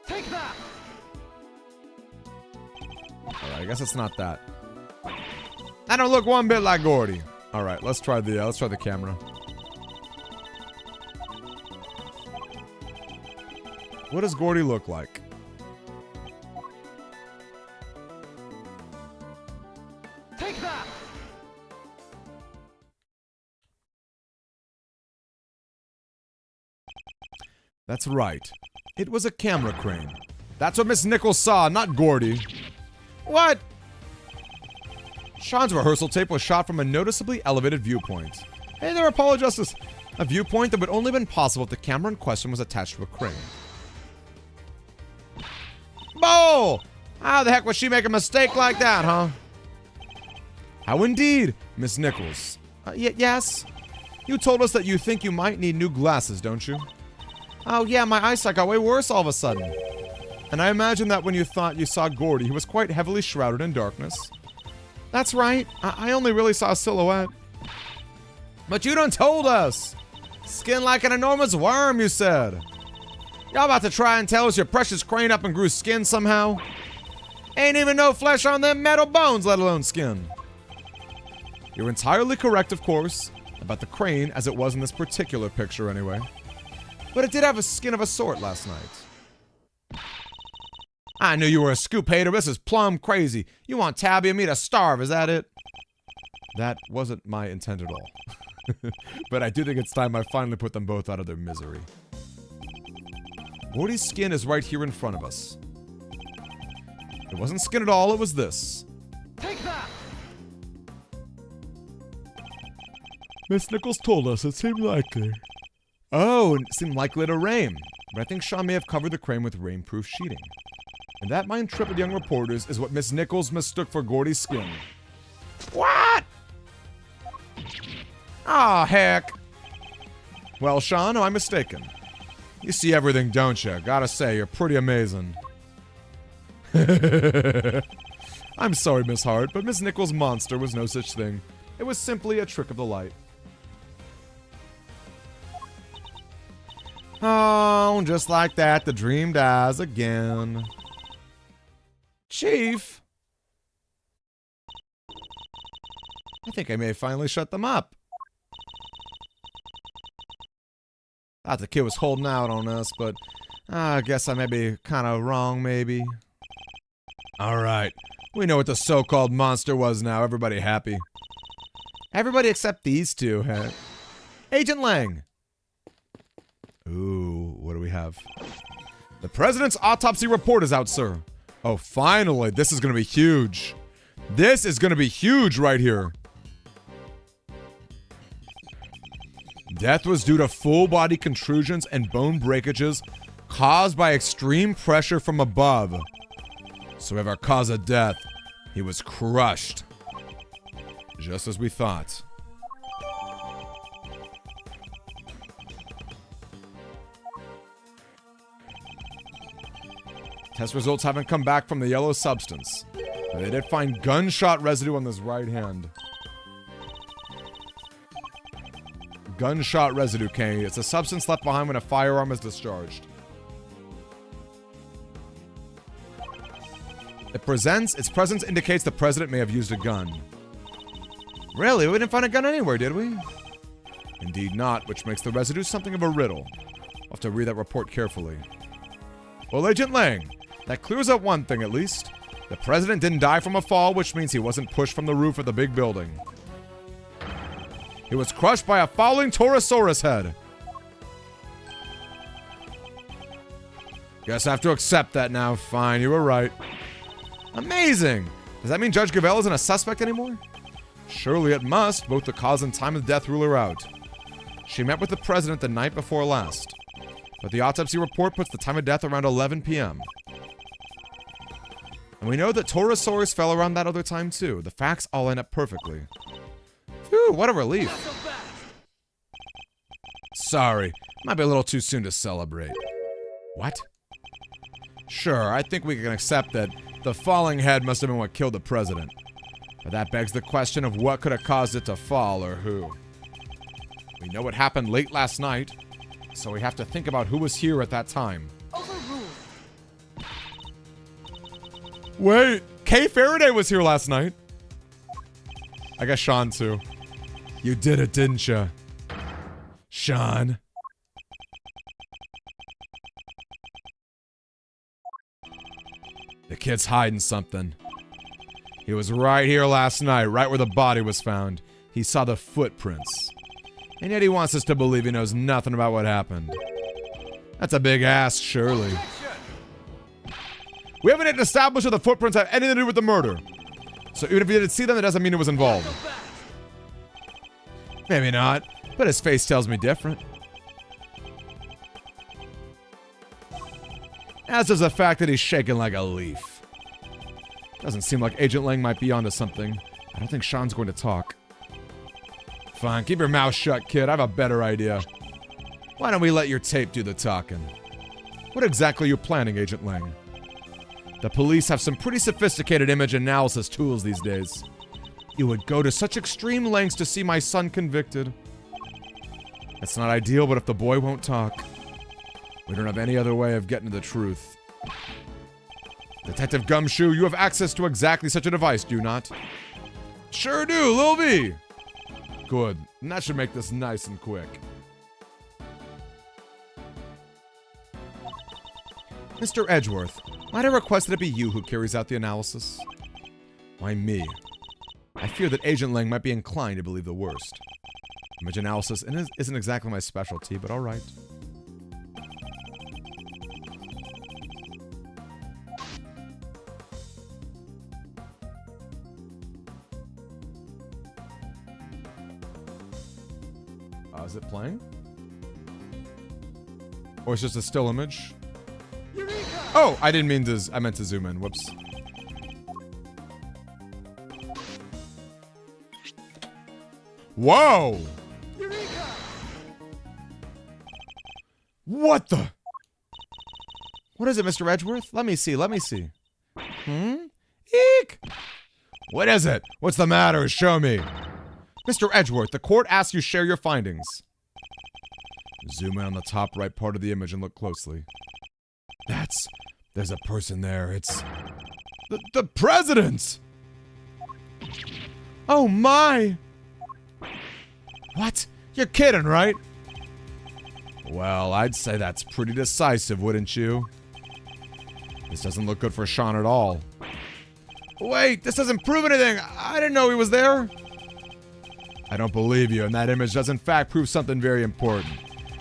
Take that. Alright, I guess it's not that. I don't look one bit like Gordy. Alright, let's try the camera. What does Gordy look like? Take that. That's right. It was a camera crane. That's what Miss Nichols saw, not Gordy. What? Sean's rehearsal tape was shot from a noticeably elevated viewpoint. Hey there, Apollo Justice. A viewpoint that would only have been possible if the camera in question was attached to a crane. Bo! How the heck would she make a mistake like that, huh? How indeed, Miss Nichols. Yes? You told us that you think you might need new glasses, don't you? Oh yeah, my eyesight got way worse all of a sudden. And I imagine that when you thought you saw Gordy, he was quite heavily shrouded in darkness. That's right. I only really saw a silhouette. But you done told us. Skin like an enormous worm, you said. Y'all about to try and tell us your precious crane up and grew skin somehow? Ain't even no flesh on them metal bones, let alone skin. You're entirely correct, of course, about the crane as it was in this particular picture anyway. But it did have a skin of a sort last night. I knew you were a scoop hater. This is plumb crazy. You want Tabby and me to starve, is that it? That wasn't my intent at all. But I do think it's time I finally put them both out of their misery. Gordy's skin is right here in front of us. It wasn't skin at all, it was this. Take that. Miss Nichols told us it seemed likely. Oh, it seemed likely to rain. But I think Sean may have covered the crane with rainproof sheeting. And that, my intrepid young reporters, is what Miss Nichols mistook for Gordy's skin. What? Ah, heck. Well, Sean, am I mistaken? You see everything, don't you? Gotta say, you're pretty amazing. I'm sorry, Miss Hart, but Miss Nichols' monster was no such thing. It was simply a trick of the light. Oh, just like that, the dream dies again. Chief? I think I may finally shut them up. Thought the kid was holding out on us, but I guess I may be kind of wrong, maybe. Alright, we know what the so-called monster was now. Everybody happy. Everybody except these two, huh? Agent Lang! Ooh, what do we have? The President's autopsy report is out, sir. Oh, finally. This is going to be huge. This is going to be huge right here. Death was due to full-body contusions and bone breakages caused by extreme pressure from above. So we have our cause of death. He was crushed. Just as we thought. Test results haven't come back from the yellow substance, but they did find gunshot residue on this right hand. Gunshot residue, Kenny. It's a substance left behind when a firearm is discharged. Its presence indicates the president may have used a gun. Really? We didn't find a gun anywhere, did we? Indeed not, which makes the residue something of a riddle. I'll have to read that report carefully. Well, Agent Lang, that clears up one thing at least. The president didn't die from a fall, which means he wasn't pushed from the roof of the big building. He was crushed by a falling Torosaurus head. Guess I have to accept that now. Fine, you were right. Amazing! Does that mean Judge Gavelle isn't a suspect anymore? Surely it must. Both the cause and time of death rule her out. She met with the president the night before last, but the autopsy report puts the time of death around 11 p.m. And we know that Torosaurus fell around that other time too. The facts all line up perfectly. Phew, what a relief. Sorry, might be a little too soon to celebrate. What? Sure, I think we can accept that the falling head must have been what killed the president. But that begs the question of what could have caused it to fall or who. We know what happened late last night, so we have to think about who was here at that time. Overruled. Wait, Kay Faraday was here last night. I guess Sean too. You did it, didn't you? Sean. The kid's hiding something. He was right here last night, right where the body was found. He saw the footprints. And yet he wants us to believe he knows nothing about what happened. That's a big ask, surely. We haven't yet established that the footprints have anything to do with the murder. So even if you didn't see them, that doesn't mean it was involved. Maybe not, but his face tells me different. As does the fact that he's shaking like a leaf. Doesn't seem like Agent Lang might be onto something. I don't think Sean's going to talk. Fine, keep your mouth shut, kid. I have a better idea. Why don't we let your tape do the talking? What exactly are you planning, Agent Lang? The police have some pretty sophisticated image analysis tools these days. You would go to such extreme lengths to see my son convicted. It's not ideal, but if the boy won't talk, we don't have any other way of getting to the truth. Detective Gumshoe, you have access to exactly such a device, do you not? Sure do, Lil B! Good. And that should make this nice and quick. Mr. Edgeworth, might I request that it be you who carries out the analysis? Why me? I fear that Agent Lang might be inclined to believe the worst. Image analysis isn't exactly my specialty, but alright. Is it playing? Or it's just a still image? Oh, I didn't mean to, I meant to zoom in, whoops. Whoa! What the? What is it, Mr. Edgeworth? Let me see. Eek! What is it? What's the matter? Show me. Mr. Edgeworth, the court asks you share your findings. Zoom in on the top right part of the image and look closely. There's a person there. It's the president! Oh my! What? You're kidding, right? Well, I'd say that's pretty decisive, wouldn't you? This doesn't look good for Sean at all. Wait, this doesn't prove anything! I didn't know he was there! I don't believe you, and that image does in fact prove something very important.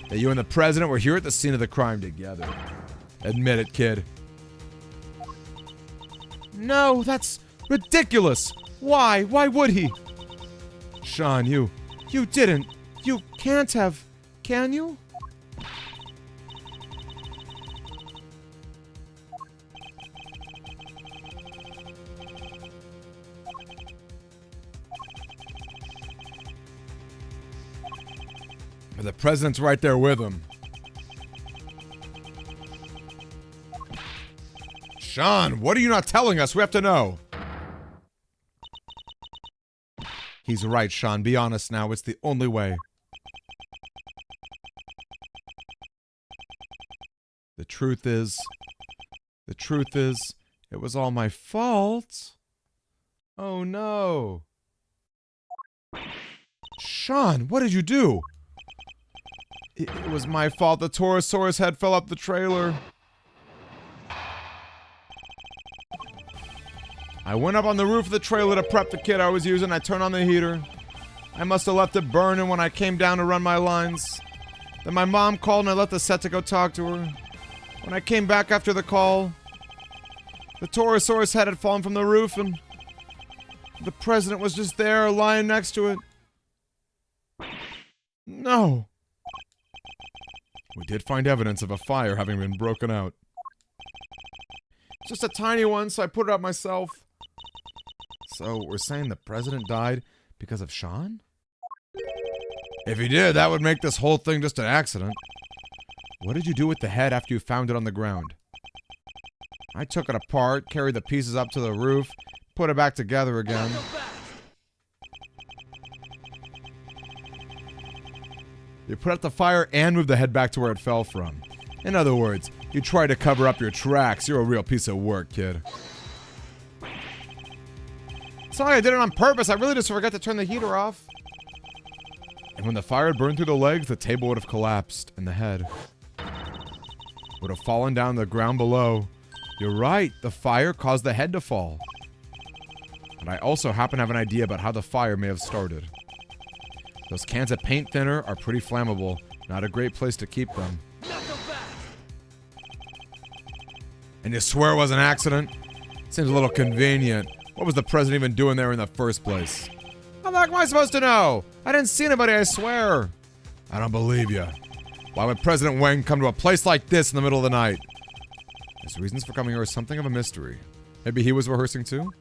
That you and the president were here at the scene of the crime together. Admit it, kid. No, that's ridiculous! Why? Why would he? Sean, you didn't. You can't have. Can you? But the president's right there with him. Sean, what are you not telling us? We have to know. He's right, Sean. Be honest now. It's the only way. The truth is, it was all my fault. Oh no. Sean, what did you do? It was my fault. The Torosaurus head fell up the trailer. I went up on the roof of the trailer to prep the kit I was using. I turned on the heater. I must have left it burning when I came down to run my lines. Then my mom called and I left the set to go talk to her. When I came back after the call, the Torosaurus head had fallen from the roof and the president was just there lying next to it. No. We did find evidence of a fire having been broken out. Just a tiny one, so I put it out myself. So, we're saying the president died because of Sean? If he did, that would make this whole thing just an accident. What did you do with the head after you found it on the ground? I took it apart, carried the pieces up to the roof, put it back together again. You put out the fire and moved the head back to where it fell from. In other words, you tried to cover up your tracks. You're a real piece of work, kid. It's not like I did it on purpose. I really just forgot to turn the heater off. And when the fire had burned through the legs, the table would have collapsed, and the head would have fallen down the ground below. You're right. The fire caused the head to fall. But I also happen to have an idea about how the fire may have started. Those cans of paint thinner are pretty flammable. Not a great place to keep them. And you swear it was an accident? Seems a little convenient. What was the president even doing there in the first place? How the heck am I supposed to know? I didn't see anybody, I swear. I don't believe you. Why would President Wang come to a place like this in the middle of the night? His reasons for coming here are something of a mystery. Maybe he was rehearsing too?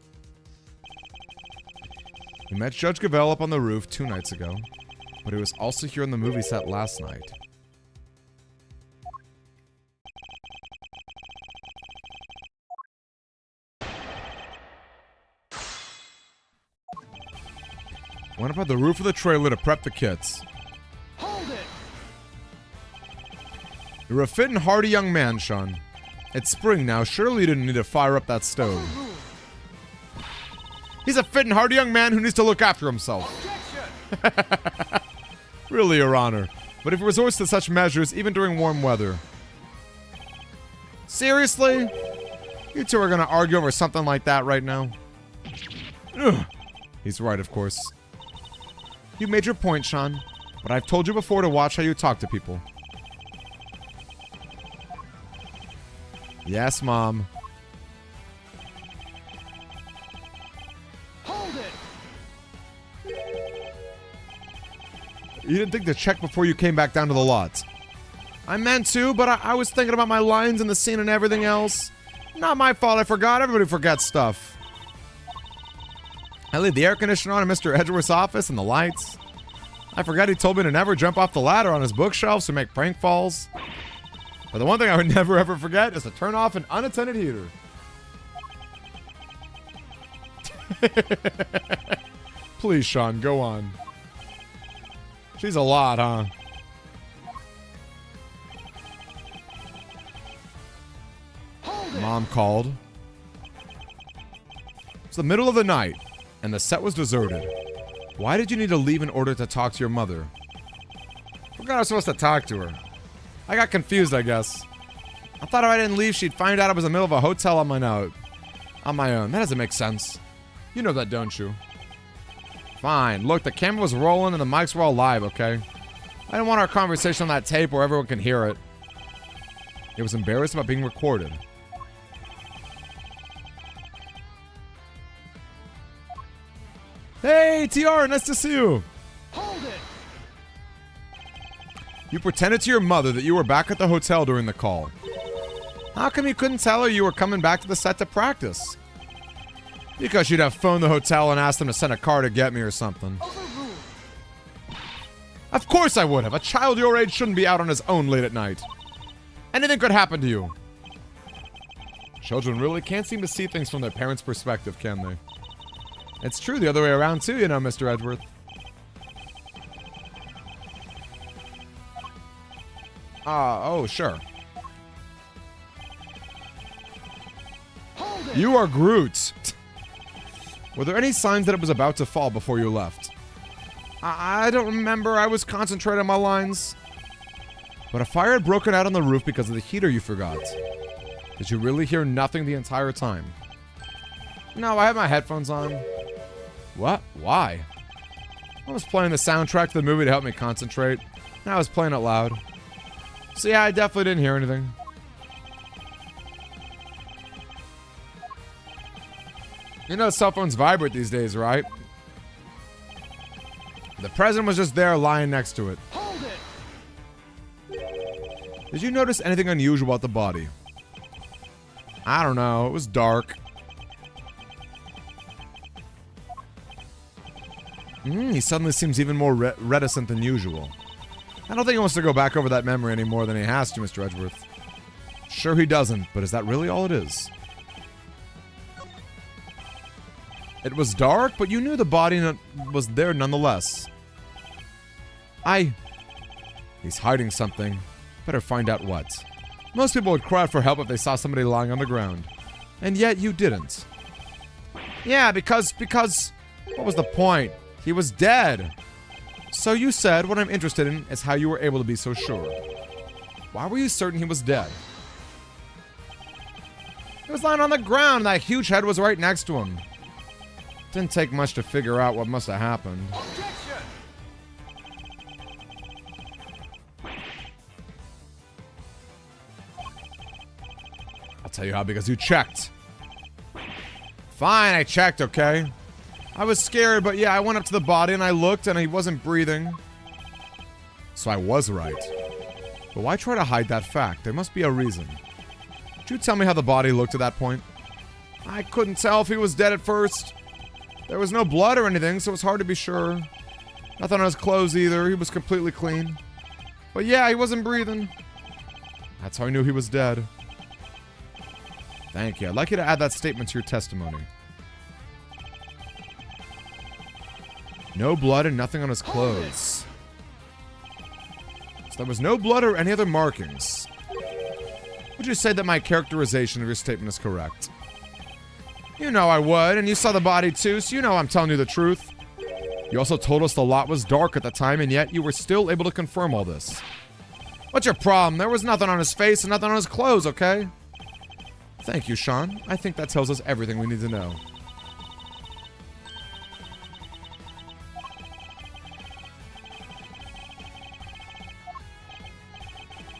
We met Judge Gavell up on the roof 2 nights ago, but he was also here on the movie set last night. Went up on the roof of the trailer to prep the kits. Hold it! You're a fit and hearty young man, Sean. It's spring now. Surely you didn't need to fire up that stove. He's a fit and hearty young man who needs to look after himself. Really, Your Honor. But if he resorts to such measures, even during warm weather. Seriously? You two are gonna argue over something like that right now? Ugh. He's right, of course. You made your point, Sean. But I've told you before to watch how you talk to people. Yes, Mom. Hold it! You didn't think to check before you came back down to the lot. I meant to, but I was thinking about my lines and the scene and everything else. Not my fault, I forgot. Everybody forgets stuff. I leave the air conditioner on in Mr. Edgeworth's office and the lights. I forgot he told me to never jump off the ladder on his bookshelves to make prank falls. But the one thing I would never ever forget is to turn off an unattended heater. Please, Sean, go on. She's a lot, huh? Mom called. It's the middle of the night, and the set was deserted. Why did you need to leave in order to talk to your mother? I forgot I was supposed to talk to her. I got confused, I guess. I thought if I didn't leave, she'd find out I was in the middle of a hotel on my own. That doesn't make sense. You know that, don't you? Fine. Look, the camera was rolling and the mics were all live, okay? I didn't want our conversation on that tape where everyone can hear it. It was embarrassed about being recorded. Hey, TR, nice to see you. Hold it! You pretended to your mother that you were back at the hotel during the call. How come you couldn't tell her you were coming back to the set to practice? Because you'd have phoned the hotel and asked them to send a car to get me or something. Overruled. Of course I would have. A child your age shouldn't be out on his own late at night. Anything could happen to you. Children really can't seem to see things from their parents' perspective, can they? It's true the other way around too, you know, Mr. Edgeworth. Oh, sure. Hold it! You are Groot. Were there any signs that it was about to fall before you left? I don't remember. I was concentrating on my lines. But a fire had broken out on the roof because of the heater you forgot. Did you really hear nothing the entire time? No, I had my headphones on. What? Why? I was playing the soundtrack to the movie to help me concentrate, and I was playing it loud. So yeah, I definitely didn't hear anything. You know cell phones vibrate these days, right? The president was just there lying next to it. Hold it! Did you notice anything unusual about the body? I don't know. It was dark. He suddenly seems even more reticent than usual. I don't think he wants to go back over that memory any more than he has to, Mr. Edgeworth. Sure he doesn't, but is that really all it is? It was dark, but you knew the body was there nonetheless. He's hiding something. Better find out what. Most people would cry for help if they saw somebody lying on the ground. And yet you didn't. Yeah, because... What was the point? He was dead. So you said, what I'm interested in is how you were able to be so sure. Why were you certain he was dead? He was lying on the ground and that huge head was right next to him. Didn't take much to figure out what must have happened. Objection! I'll tell you how, because you checked. Fine, I checked, okay? I was scared, but yeah, I went up to the body and I looked and he wasn't breathing. So I was right. But why try to hide that fact? There must be a reason. Could you tell me how the body looked at that point? I couldn't tell if he was dead at first. There was no blood or anything, so it's hard to be sure. Nothing on his clothes either. He was completely clean. But yeah, he wasn't breathing. That's how I knew he was dead. Thank you. I'd like you to add that statement to your testimony. No blood and nothing on his clothes. So there was no blood or any other markings. Would you say that my characterization of your statement is correct? You know I would, and you saw the body too, so you know I'm telling you the truth. You also told us the lot was dark at the time, and yet you were still able to confirm all this. What's your problem? There was nothing on his face and nothing on his clothes, okay? Thank you, Sean. I think that tells us everything we need to know.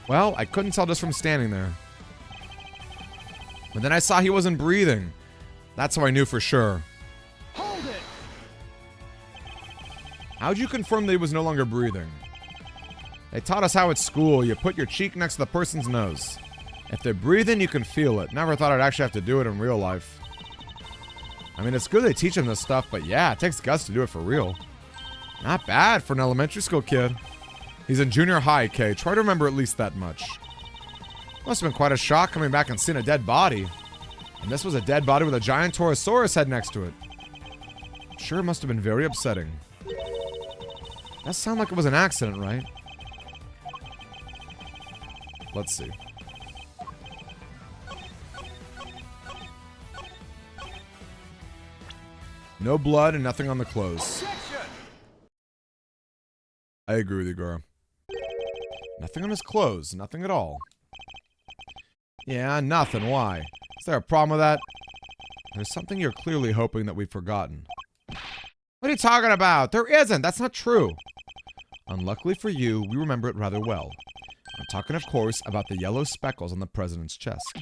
Well, I couldn't tell just from standing there. But then I saw he wasn't breathing. That's how I knew for sure. Hold it! How'd you confirm that he was no longer breathing? They taught us how at school you put your cheek next to the person's nose. If they're breathing, you can feel it. Never thought I'd actually have to do it in real life. I mean, it's good they teach them this stuff, but yeah, it takes guts to do it for real. Not bad for an elementary school kid. He's in junior high, Kay. Try to remember at least that much. Must have been quite a shock coming back and seeing a dead body. And this was a dead body with a giant Torosaurus head next to it. I'm sure it must have been very upsetting. That sounded like it was an accident, right? Let's see. No blood and nothing on the clothes. I agree with you, Gora. Nothing on his clothes. Nothing at all. Yeah, nothing. Why? Is there a problem with that? There's something you're clearly hoping that we've forgotten. What are you talking about? There isn't. That's not true. Unluckily for you, we remember it rather well. I'm talking, of course, about the yellow speckles on the president's chest.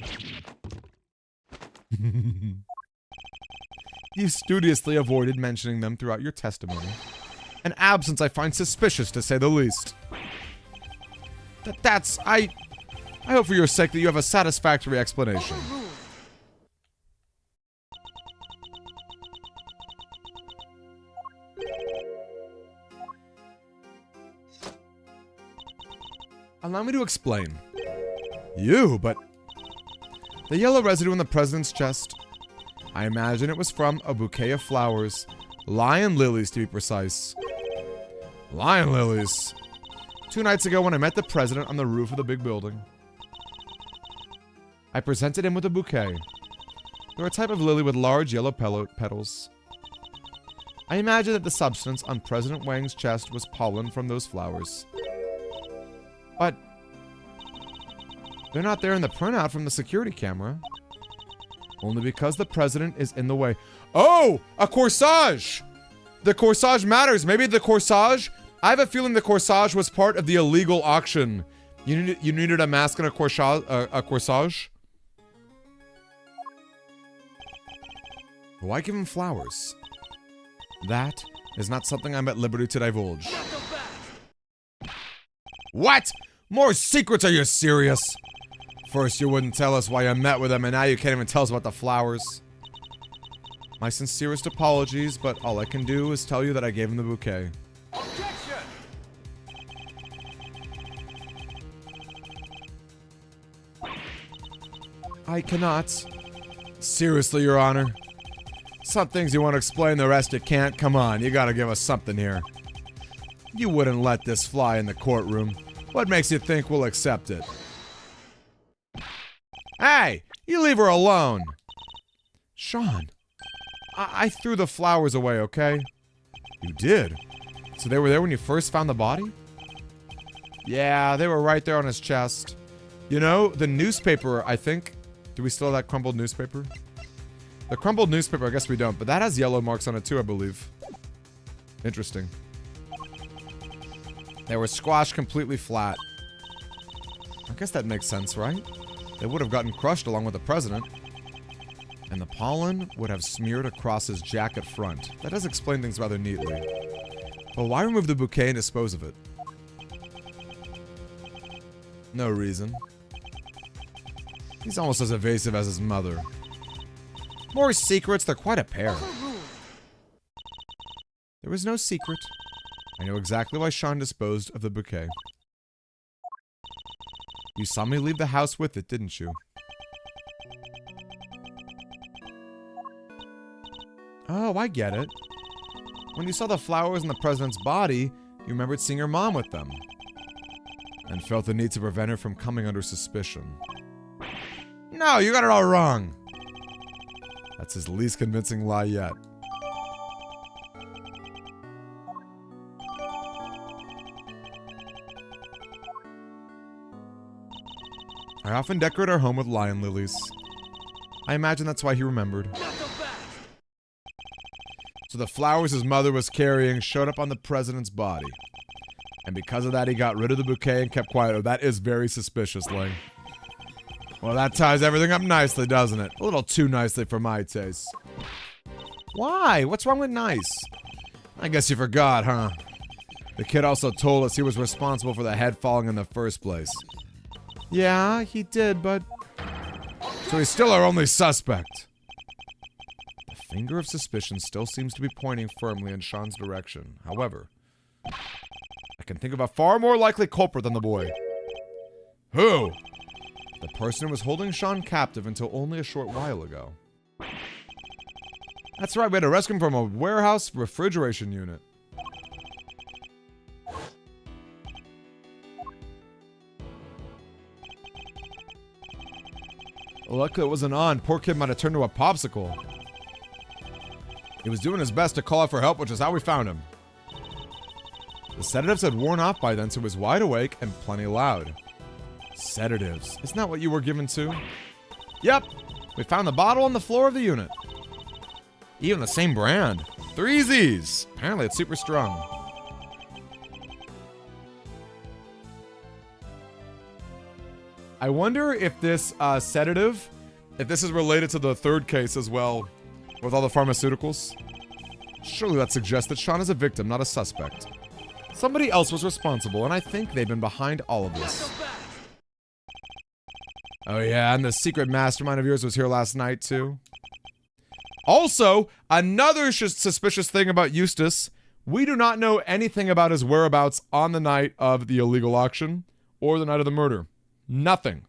You studiously avoided mentioning them throughout your testimony. An absence I find suspicious, to say the least. I hope for your sake that you have a satisfactory explanation. Allow me to explain. But... The yellow residue in the president's chest. I imagine it was from a bouquet of flowers. Lion lilies, to be precise. Lion lilies. 2 nights ago when I met the president on the roof of the big building. I presented him with a bouquet. They're a type of lily with large yellow petals. I imagine that the substance on President Wang's chest was pollen from those flowers. But they're not there in the printout from the security camera. Only because the president is in the way. Oh! A corsage! The corsage matters. Maybe the corsage... I have a feeling the corsage was part of the illegal auction. You needed a mask and a corsage? Why give him flowers? That is not something I'm at liberty to divulge. What? More secrets? Are you serious? First you wouldn't tell us why you met with him, and now you can't even tell us about the flowers. My sincerest apologies, but all I can do is tell you that I gave him the bouquet. I cannot. Seriously, Your Honor. Some things you want to explain, the rest you can't. Come on, you gotta give us something here. You wouldn't let this fly in the courtroom. What makes you think we'll accept it? Hey! You leave her alone! Sean, I threw the flowers away, okay? You did? So they were there when you first found the body? Yeah, they were right there on his chest. You know, the newspaper, I think... Do we still have that crumbled newspaper? The crumbled newspaper, I guess we don't, but that has yellow marks on it too, I believe. Interesting. They were squashed completely flat. I guess that makes sense, right? They would have gotten crushed along with the president. And the pollen would have smeared across his jacket front. That does explain things rather neatly. But why remove the bouquet and dispose of it? No reason. He's almost as evasive as his mother. More secrets, they're quite a pair. There was no secret. I know exactly why Sean disposed of the bouquet. You saw me leave the house with it, didn't you? Oh, I get it. When you saw the flowers in the president's body, you remembered seeing your mom with them. And felt the need to prevent her from coming under suspicion. No, you got it all wrong. That's his least convincing lie yet. I often decorate our home with lion lilies. I imagine that's why he remembered. So the flowers his mother was carrying showed up on the president's body. And because of that, he got rid of the bouquet and kept quiet. Oh, that is very suspicious, Ling. Well, that ties everything up nicely, doesn't it? A little too nicely for my taste. Why? What's wrong with nice? I guess you forgot, huh? The kid also told us he was responsible for the head falling in the first place. Yeah, he did, but... So he's still our only suspect. The finger of suspicion still seems to be pointing firmly in Sean's direction. However, I can think of a far more likely culprit than the boy. Who? The person who was holding Sean captive until only a short while ago. That's right, we had to rescue him from a warehouse refrigeration unit. Luckily it wasn't on. Poor kid might have turned to a popsicle. He was doing his best to call out for help, which is how we found him. The sedatives had worn off by then, so he was wide awake and plenty loud. Sedatives. Isn't that what you were given to? Yep. We found the bottle on the floor of the unit. Even the same brand. Threesies. Apparently it's super strong. I wonder if this sedative, if this is related to the third case as well, with all the pharmaceuticals. Surely that suggests that Sean is a victim, not a suspect. Somebody else was responsible, and I think they've been behind all of this. Oh yeah, and the secret mastermind of yours was here last night too. Also, another suspicious thing about Eustace, we do not know anything about his whereabouts on the night of the illegal auction or the night of the murder. Nothing.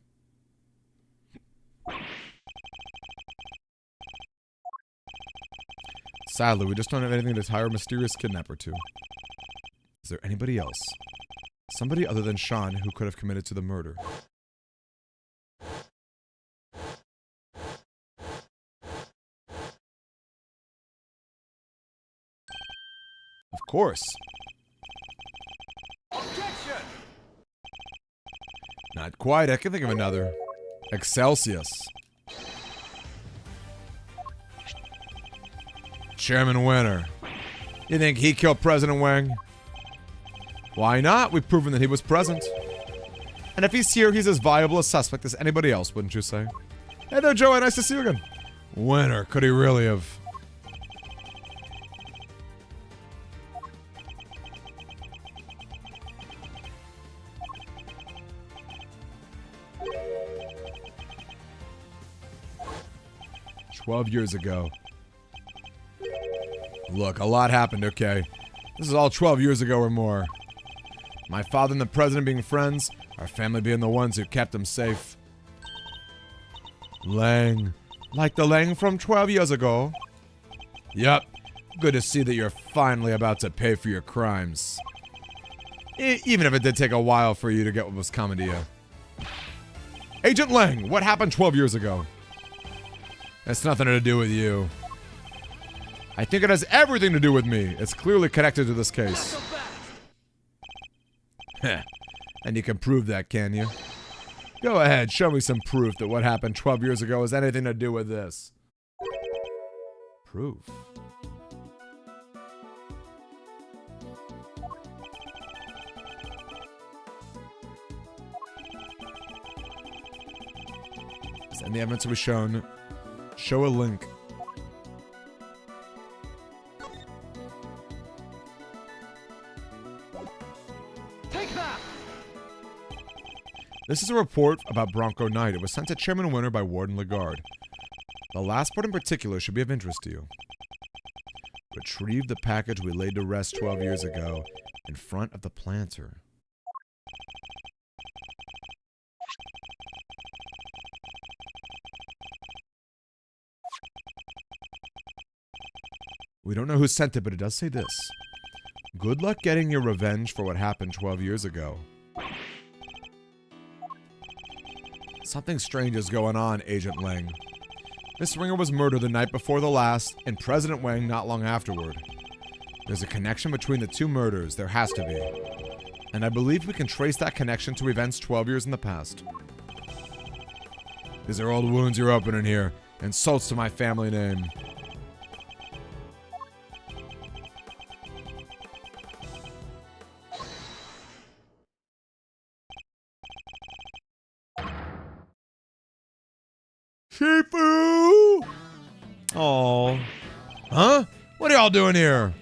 Sadly, we just don't have anything to tie our mysterious kidnapper to. Is there anybody else? Somebody other than Sean who could have committed to the murder? Of course. Objection! Not quite. I can think of another. Excelsius. Chairman Winner. You think he killed President Wang? Why not? We've proven that he was present. And if he's here, he's as viable a suspect as anybody else, wouldn't you say? Hey there, Joey. Nice to see you again. Winner. Could he really have? "12 years ago. Look, a lot happened, okay? This is all 12 years ago or more. My father and the president being friends, our family being the ones who kept him safe. Lang. Like the Lang from 12 years ago? Yup. Good to see that you're finally about to pay for your crimes. Even if it did take a while for you to get what was coming to you. Agent Lang, what happened 12 years ago? It's nothing to do with you. I think it has everything to do with me. It's clearly connected to this case. Heh. And you can prove that, can you? Go ahead, show me some proof that what happened 12 years ago has anything to do with this. Proof? And the evidence was shown. Show a link. Take that! This is a report about Bronco Knight. It was sent to Chairman Winner by Warden Lagarde. The last part in particular should be of interest to you. Retrieve the package we laid to rest 12 years ago in front of the planter. We don't know who sent it, but it does say this. Good luck getting your revenge for what happened 12 years ago. Something strange is going on, Agent Lang. Miss Ringer was murdered the night before the last, and President Wang not long afterward. There's a connection between the two murders, there has to be. And I believe we can trace that connection to events 12 years in the past. These are old wounds you're opening here. Insults to my family name. Shifu! Oh. Huh? What are y'all doing here?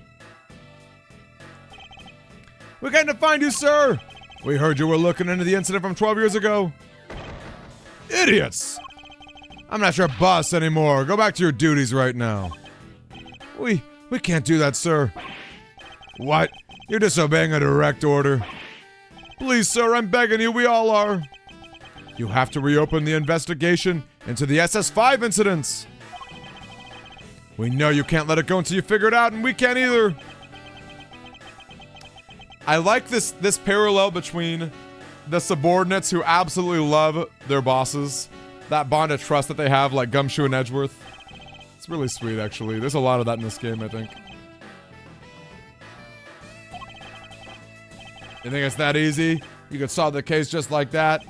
We came to find you, sir! We heard you were looking into the incident from 12 years ago. Idiots! I'm not your boss anymore. Go back to your duties right now. We can't do that, sir. What? You're disobeying a direct order. Please, sir, I'm begging you. We all are. You have to reopen the investigation into the SS5 incidents. We know you can't let it go until you figure it out, and we can't either. I like this parallel between the subordinates who absolutely love their bosses. That bond of trust that they have, like Gumshoe and Edgeworth. It's really sweet, actually. There's a lot of that in this game, I think. You think it's that easy? You could solve the case just like that?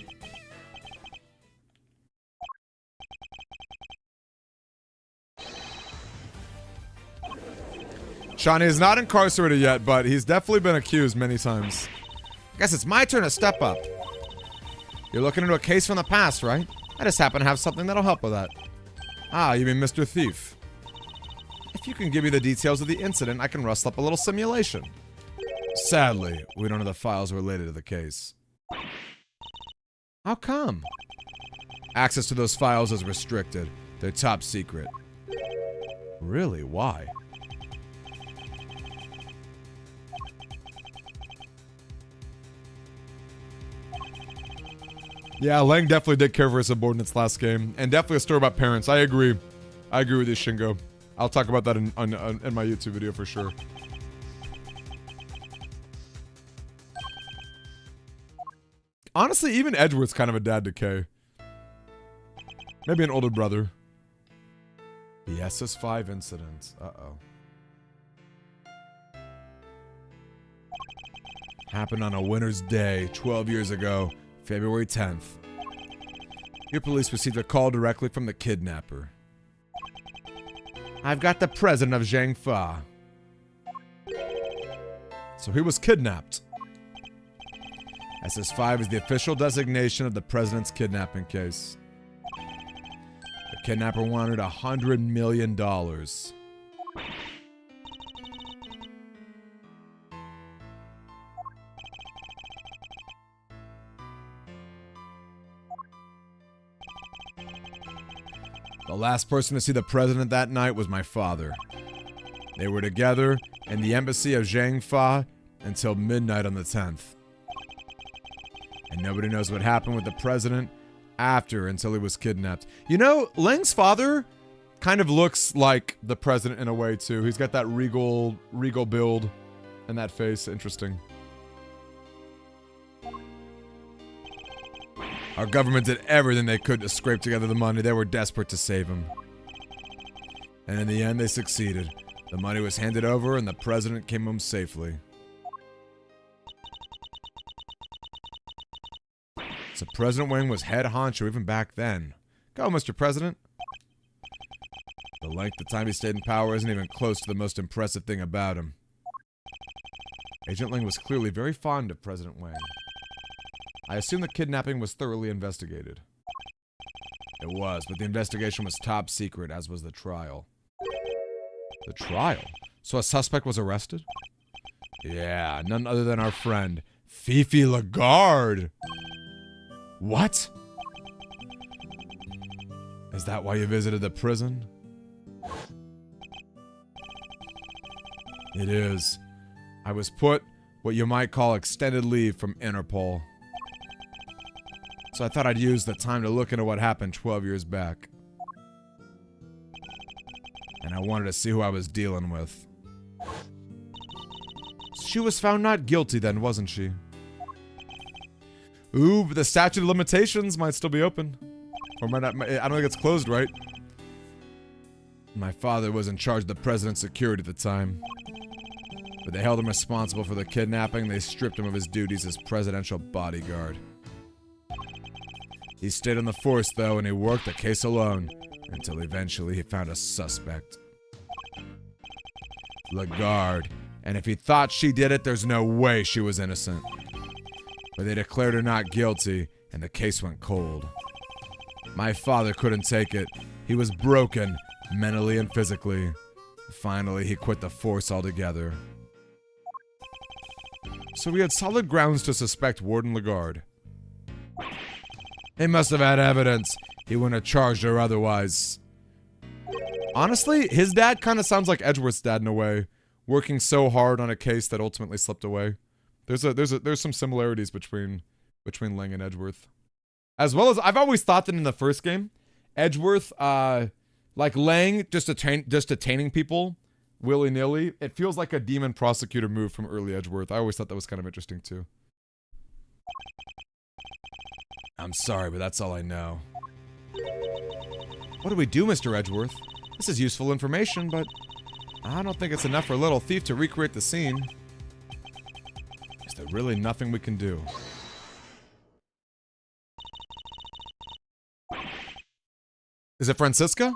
Shawnee is not incarcerated yet, but he's definitely been accused many times. I guess it's my turn to step up. You're looking into a case from the past, right? I just happen to have something that'll help with that. Ah, you mean Mr. Thief. If you can give me the details of the incident, I can rustle up a little simulation. Sadly, we don't have the files related to the case. How come? Access to those files is restricted. They're top secret. Really? Why? Yeah, Lang definitely did care for his subordinates last game. And definitely a story about parents. I agree. I agree with you, Shingo. I'll talk about that in my YouTube video for sure. Honestly, even Edgeworth's kind of a dad to Kay. Maybe an older brother. The SS5 incident. Uh-oh. Happened on a winter's day 12 years ago, February 10th. Your police received a call directly from the kidnapper. I've got the president of Zhang Fa. So he was kidnapped. SS5 is the official designation of the president's kidnapping case. The kidnapper wanted $100 million. The last person to see the president that night was my father. They were together in the embassy of Zhang Fa until midnight on the 10th. And nobody knows what happened with the president after until he was kidnapped. You know, Lang's father kind of looks like the president in a way too. He's got that regal build and that face. Interesting. Our government did everything they could to scrape together the money. They were desperate to save him. And in the end, they succeeded. The money was handed over and the president came home safely. So President Wang was head honcho even back then. Go, Mr. President. The length of time he stayed in power isn't even close to the most impressive thing about him. Agent Ling was clearly very fond of President Wang. I assume the kidnapping was thoroughly investigated. It was, but the investigation was top secret, as was the trial. The trial? So a suspect was arrested? Yeah, none other than our friend, Fifi Lagarde. What? Is that why you visited the prison? It is. I was put what you might call extended leave from Interpol. So I thought I'd use the time to look into what happened 12 years back. And I wanted to see who I was dealing with. She was found not guilty then, wasn't she? Ooh, but the statute of limitations might still be open. Or might not, I don't think it's closed, right? My father was in charge of the president's security at the time. But they held him responsible for the kidnapping. They stripped him of his duties as presidential bodyguard. He stayed on the force, though, and he worked the case alone, until eventually he found a suspect. Lagarde. And if he thought she did it, there's no way she was innocent. But they declared her not guilty, and the case went cold. My father couldn't take it. He was broken, mentally and physically. Finally, he quit the force altogether. So we had solid grounds to suspect Warden Lagarde. He must have had evidence. He wouldn't have charged her otherwise. Honestly, his dad kind of sounds like Edgeworth's dad in a way, working so hard on a case that ultimately slipped away. There's some similarities between Lang and Edgeworth. As well as, I've always thought that in the first game, Edgeworth, like Lang just detaining people willy-nilly, it feels like a demon prosecutor move from early Edgeworth. I always thought that was kind of interesting too. I'm sorry, but that's all I know. What do we do, Mr. Edgeworth? This is useful information, but I don't think it's enough for a little thief to recreate the scene. Is there really nothing we can do? Is it Francisca?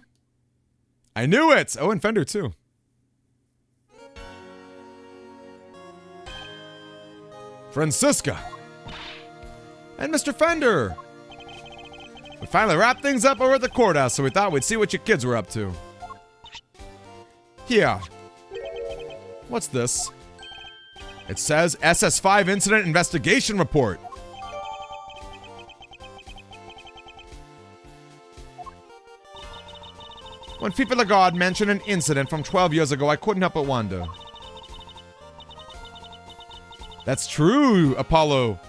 I knew it! Oh, and Fender, too. Francisca! And Mr. Fender! We finally wrapped things up over at the courthouse, so we thought we'd see what you kids were up to. Here. What's this? It says SS5 Incident Investigation Report. When Fifa Lagarde mentioned an incident from 12 years ago, I couldn't help but wonder. That's true, Apollo.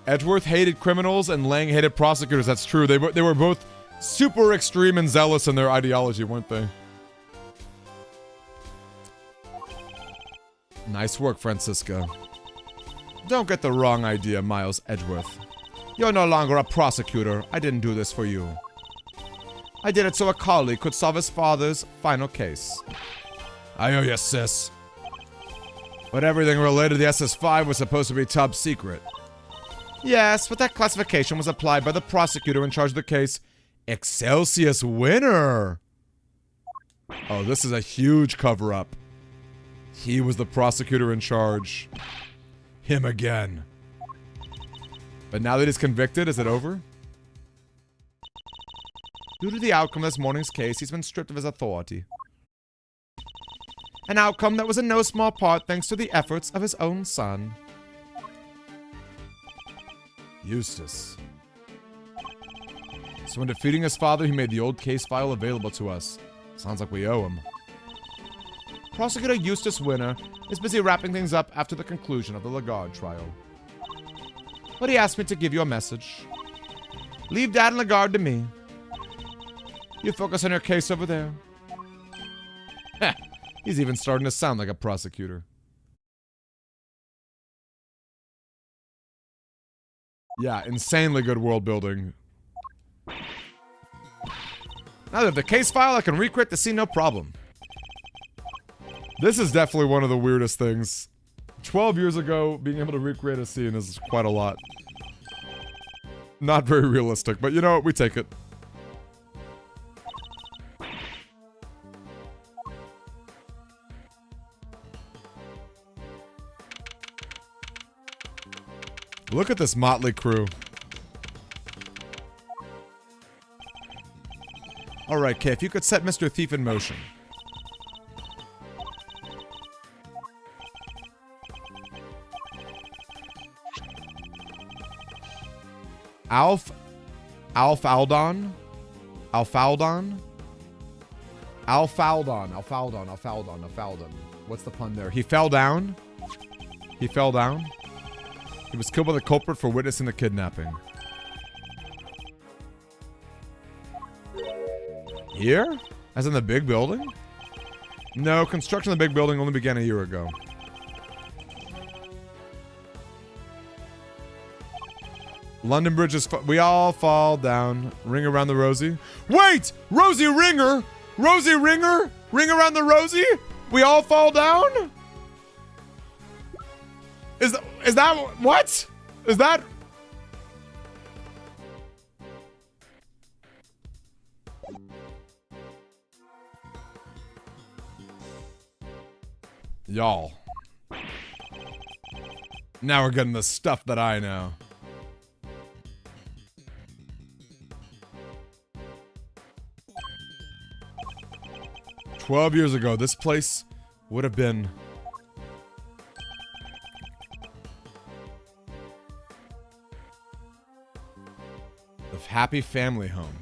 Edgeworth hated criminals and Lang hated prosecutors. That's true. They were both super extreme and zealous in their ideology, weren't they? Nice work, Francisco. Don't get the wrong idea, Miles Edgeworth. You're no longer a prosecutor. I didn't do this for you. I did it so a colleague could solve his father's final case. I owe you, sis. But everything related to the SS5 was supposed to be top secret. Yes, but that classification was applied by the prosecutor in charge of the case. Excelsius Winner! Oh, this is a huge cover-up. He was the prosecutor in charge. Him again. But now that he's convicted, is it over? Due to the outcome of this morning's case, he's been stripped of his authority. An outcome that was in no small part thanks to the efforts of his own son. Eustace. So in defeating his father, he made the old case file available to us. Sounds like we owe him. Prosecutor Eustace Winner is busy wrapping things up after the conclusion of the Lagarde trial. But he asked me to give you a message. Leave Dad and Lagarde to me. You focus on your case over there. Heh, he's even starting to sound like a prosecutor. Yeah, insanely good world building. Now that I have the case file, I can recreate the scene no problem. This is definitely one of the weirdest things. 12 years ago, being able to recreate a scene is quite a lot. Not very realistic, but you know what? We take it. Look at this motley crew. Alright, Kay, if you could set Mr. Thief in motion. Alfaldon. What's the pun there? He fell down. He fell down. He was killed by the culprit for witnessing the kidnapping. Here? As in the big building? No, construction of the big building only began a year ago. London Bridge is... We all fall down. Ring around the Rosie. Wait! Rosie Ringer! Rosie Ringer? Ring around the Rosie? We all fall down? Is that... What? Is that... Y'all. Now we're getting the stuff that I know. "12 years ago, this place would have been the happy family home.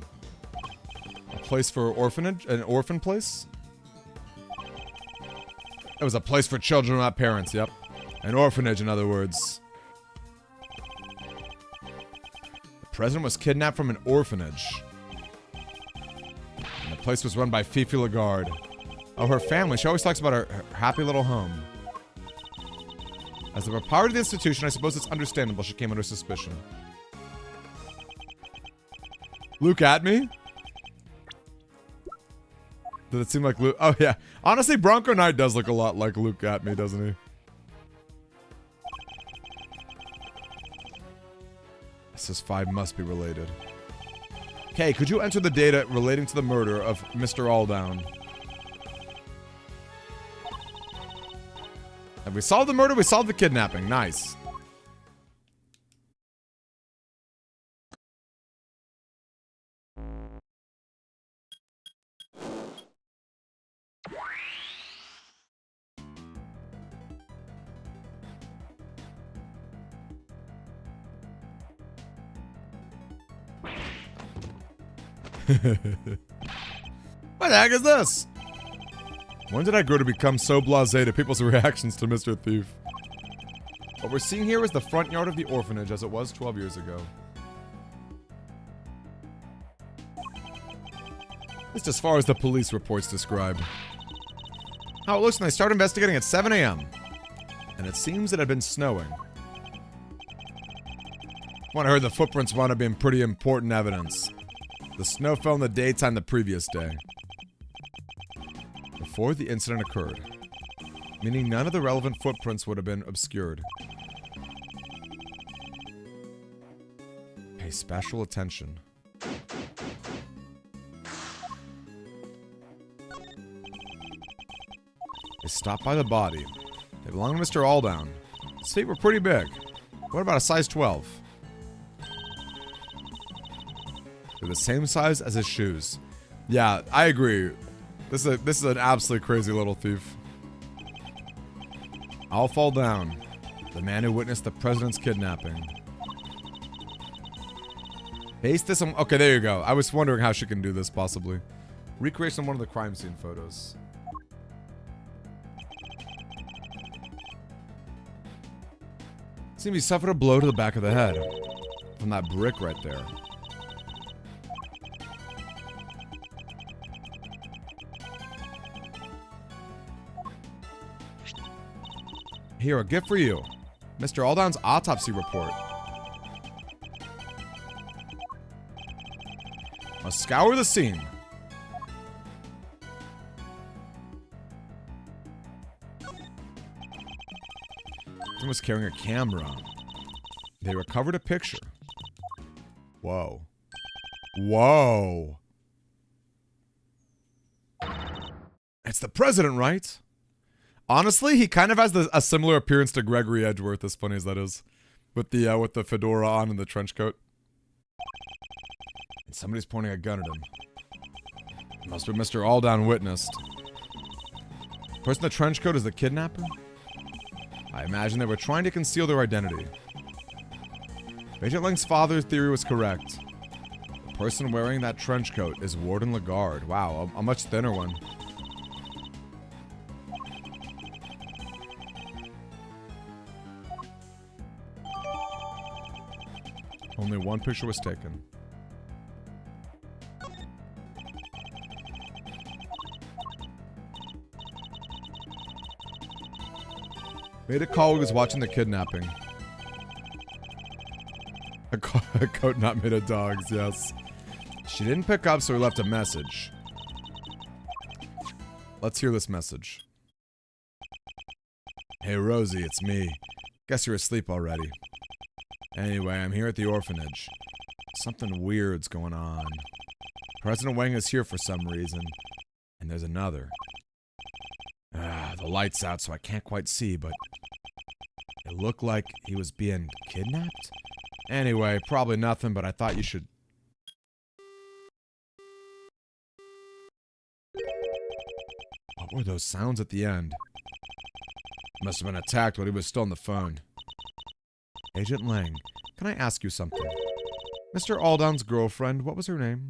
A place for orphanage, an orphan place? It was a place for children without parents, yep. An orphanage, in other words. A president was kidnapped from an orphanage. And the place was run by Fifi Lagarde. Oh, her family. She always talks about her happy little home. As the proprietor of the institution, I suppose it's understandable she came under suspicion. Luke at me? Did it seem like Luke? Oh, yeah. Honestly, Bronco Knight does look a lot like Luke at me, doesn't he? SS5 must be related. Okay, could you enter the data relating to the murder of Mr. Alldown? Have we solved the murder? We solved the kidnapping. Nice. What the heck is this? When did I grow to become so blasé to people's reactions to Mr. Thief? What we're seeing here is the front yard of the orphanage as it was 12 years ago. At least as far as the police reports describe. How it looks when they start investigating at 7 a.m. And it seems it had been snowing. When I heard the footprints wound up being pretty important evidence. The snow fell in the daytime the previous day. Before the incident occurred. Meaning none of the relevant footprints would have been obscured. Pay special attention. They stopped by the body. They belonged to Mr. Alldown. His feet were pretty big. What about a size 12? They're the same size as his shoes. Yeah, I agree. This is an absolutely crazy little thief. I'll fall down. The man who witnessed the president's kidnapping. Base this on... Okay, there you go. I was wondering how she can do this, possibly. Recreation of one of the crime scene photos. Seems he suffered a blow to the back of the head. From that brick right there. Here, a gift for you. Mr. Alldown's autopsy report. Must scour the scene. Someone was carrying a camera. They recovered a picture. Whoa. Whoa. It's the president, right? Honestly, he kind of has a similar appearance to Gregory Edgeworth, as funny as that is. With the fedora on and the trench coat. And somebody's pointing a gun at him. Must be Mr. Alldown witnessed. The person in the trench coat is the kidnapper? I imagine they were trying to conceal their identity. Agent Lang's father's theory was correct. The person wearing that trench coat is Warden Lagarde. Wow, a much thinner one. Only one picture was taken. Made a call who was watching the kidnapping. A coat not made of dogs, yes. She didn't pick up, so we left a message. Let's hear this message. Hey Rosie, it's me. Guess you're asleep already. Anyway, I'm here at the orphanage. Something weird's going on. President Wang is here for some reason. And there's another. The light's out, so I can't quite see, but... It looked like he was being kidnapped? Anyway, probably nothing, but I thought you should... What were those sounds at the end? Must have been attacked when he was still on the phone. Agent Lang, can I ask you something? Mr. Alldown's girlfriend, what was her name?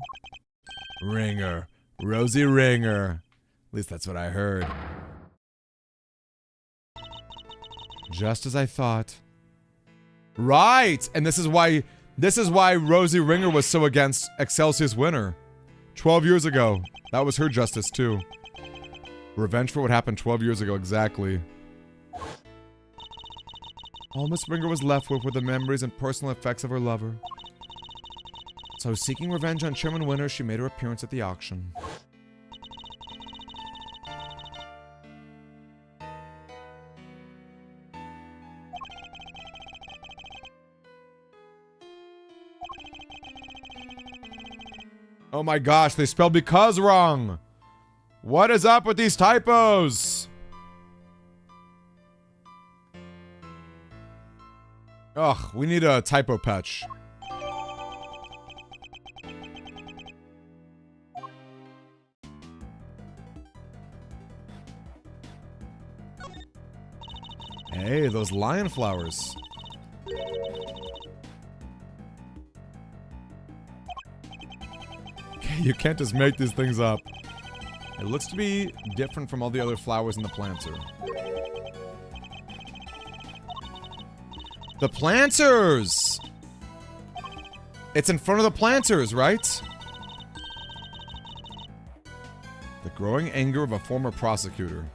Ringer. Rosie Ringer. At least that's what I heard. Just as I thought. Right! And this is why This is why Rosie Ringer was so against Excelsius Winter. 12 years ago. That was her justice, too. Revenge for what happened 12 years ago, exactly. All Miss Ringer was left with were the memories and personal effects of her lover. So, seeking revenge on Chairman Winter, she made her appearance at the auction. Oh my gosh, they spelled because wrong. What is up with these typos? Ugh, we need a typo patch. Hey, those lion flowers. You can't just make these things up. It looks to be different from all the other flowers in the planter. The planters! It's in front of the planters, right? The growing anger of a former prosecutor.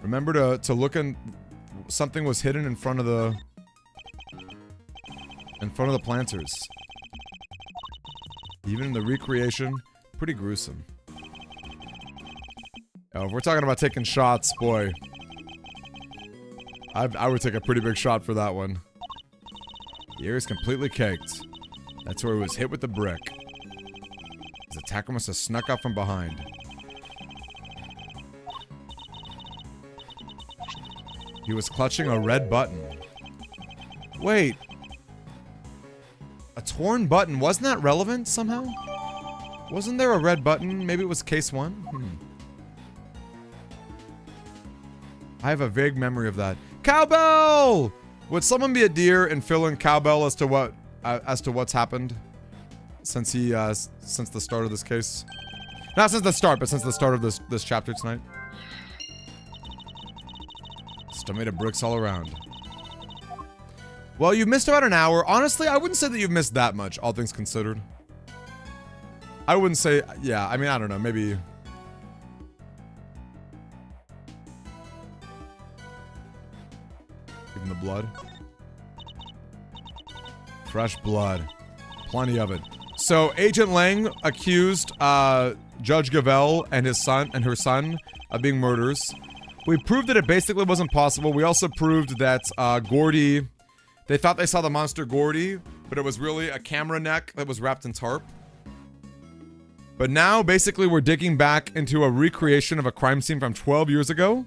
Remember to look in... Something was hidden in front of the... In front of the planters. Even in the recreation, pretty gruesome. Oh, if we're talking about taking shots, boy. I would take a pretty big shot for that one. The ear is completely caked. That's where he was hit with the brick. His attacker must have snuck up from behind. He was clutching a red button. Wait. A torn button, wasn't that relevant somehow? Wasn't there a red button? Maybe it was case 1? I have a vague memory of that. Cowbell! Would someone be a deer and fill in cowbell as to what's happened since since the start of this case? Not since the start, but since the start of this chapter tonight. Still made of bricks all around. Well, you've missed about an hour. Honestly, I wouldn't say that you've missed that much, all things considered. I wouldn't say... Yeah, I mean, I don't know. Maybe... Even the blood. Fresh blood. Plenty of it. So, Agent Lang accused Judge Gavelle and his son and her son of being murderers. We proved that it basically wasn't possible. We also proved that Gordy... They thought they saw the monster Gordy, but it was really a camera neck that was wrapped in tarp. But now, basically, we're digging back into a recreation of a crime scene from 12 years ago,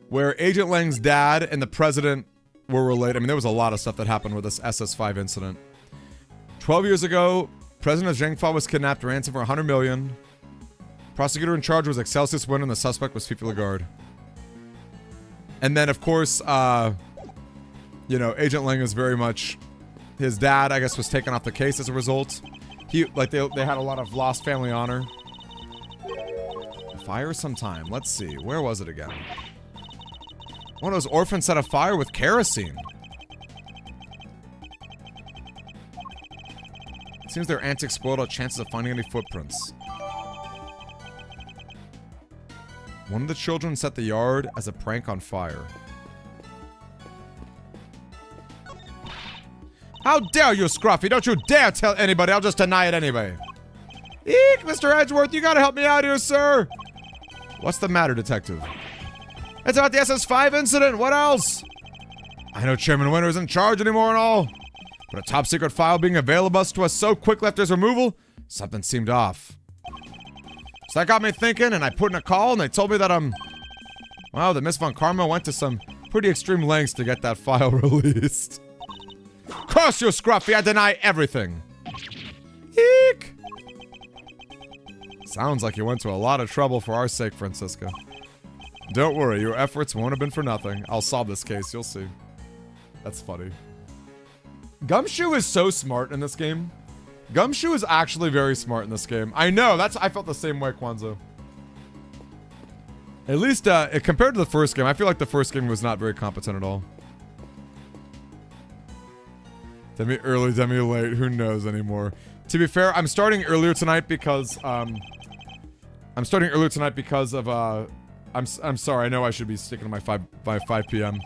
where Agent Lang's dad and the president were related. I mean, there was a lot of stuff that happened with this SS5 incident. 12 years ago, President Zhengfa was kidnapped, ransom for 100 million. Prosecutor in charge was Excelsius Winter, and the suspect was Fifi Lagarde. And then, of course, you know, Agent Lang is very much... His dad, I guess, was taken off the case as a result. They had a lot of lost family honor. Fire sometime. Let's see. Where was it again? One of those orphans set a fire with kerosene. It seems their antics spoiled our chances of finding any footprints. One of the children set the yard as a prank on fire. How dare you, Scruffy! Don't you dare tell anybody! I'll just deny it anyway. Eek, Mr. Edgeworth, you gotta help me out here, sir! What's the matter, detective? It's about the SS5 incident, what else? I know Chairman Winter isn't in charge anymore and all, but a top secret file being available to us so quickly after his removal, something seemed off. So that got me thinking, and I put in a call, and they told me that, well, that Miss Von Karma went to some pretty extreme lengths to get that file released. Curse you, Scruffy! I deny everything! Eek! Sounds like you went to a lot of trouble for our sake, Francisca. Don't worry, your efforts won't have been for nothing. I'll solve this case, you'll see. That's funny. Gumshoe is so smart in this game. Gumshoe is actually very smart in this game. I know, I felt the same way, Kwanzaa. At least, compared to the first game, I feel like the first game was not very competent at all. Demi early, demi late. Who knows anymore? To be fair, I'm starting earlier tonight because of I'm sorry. I know I should be sticking to my 5 p.m.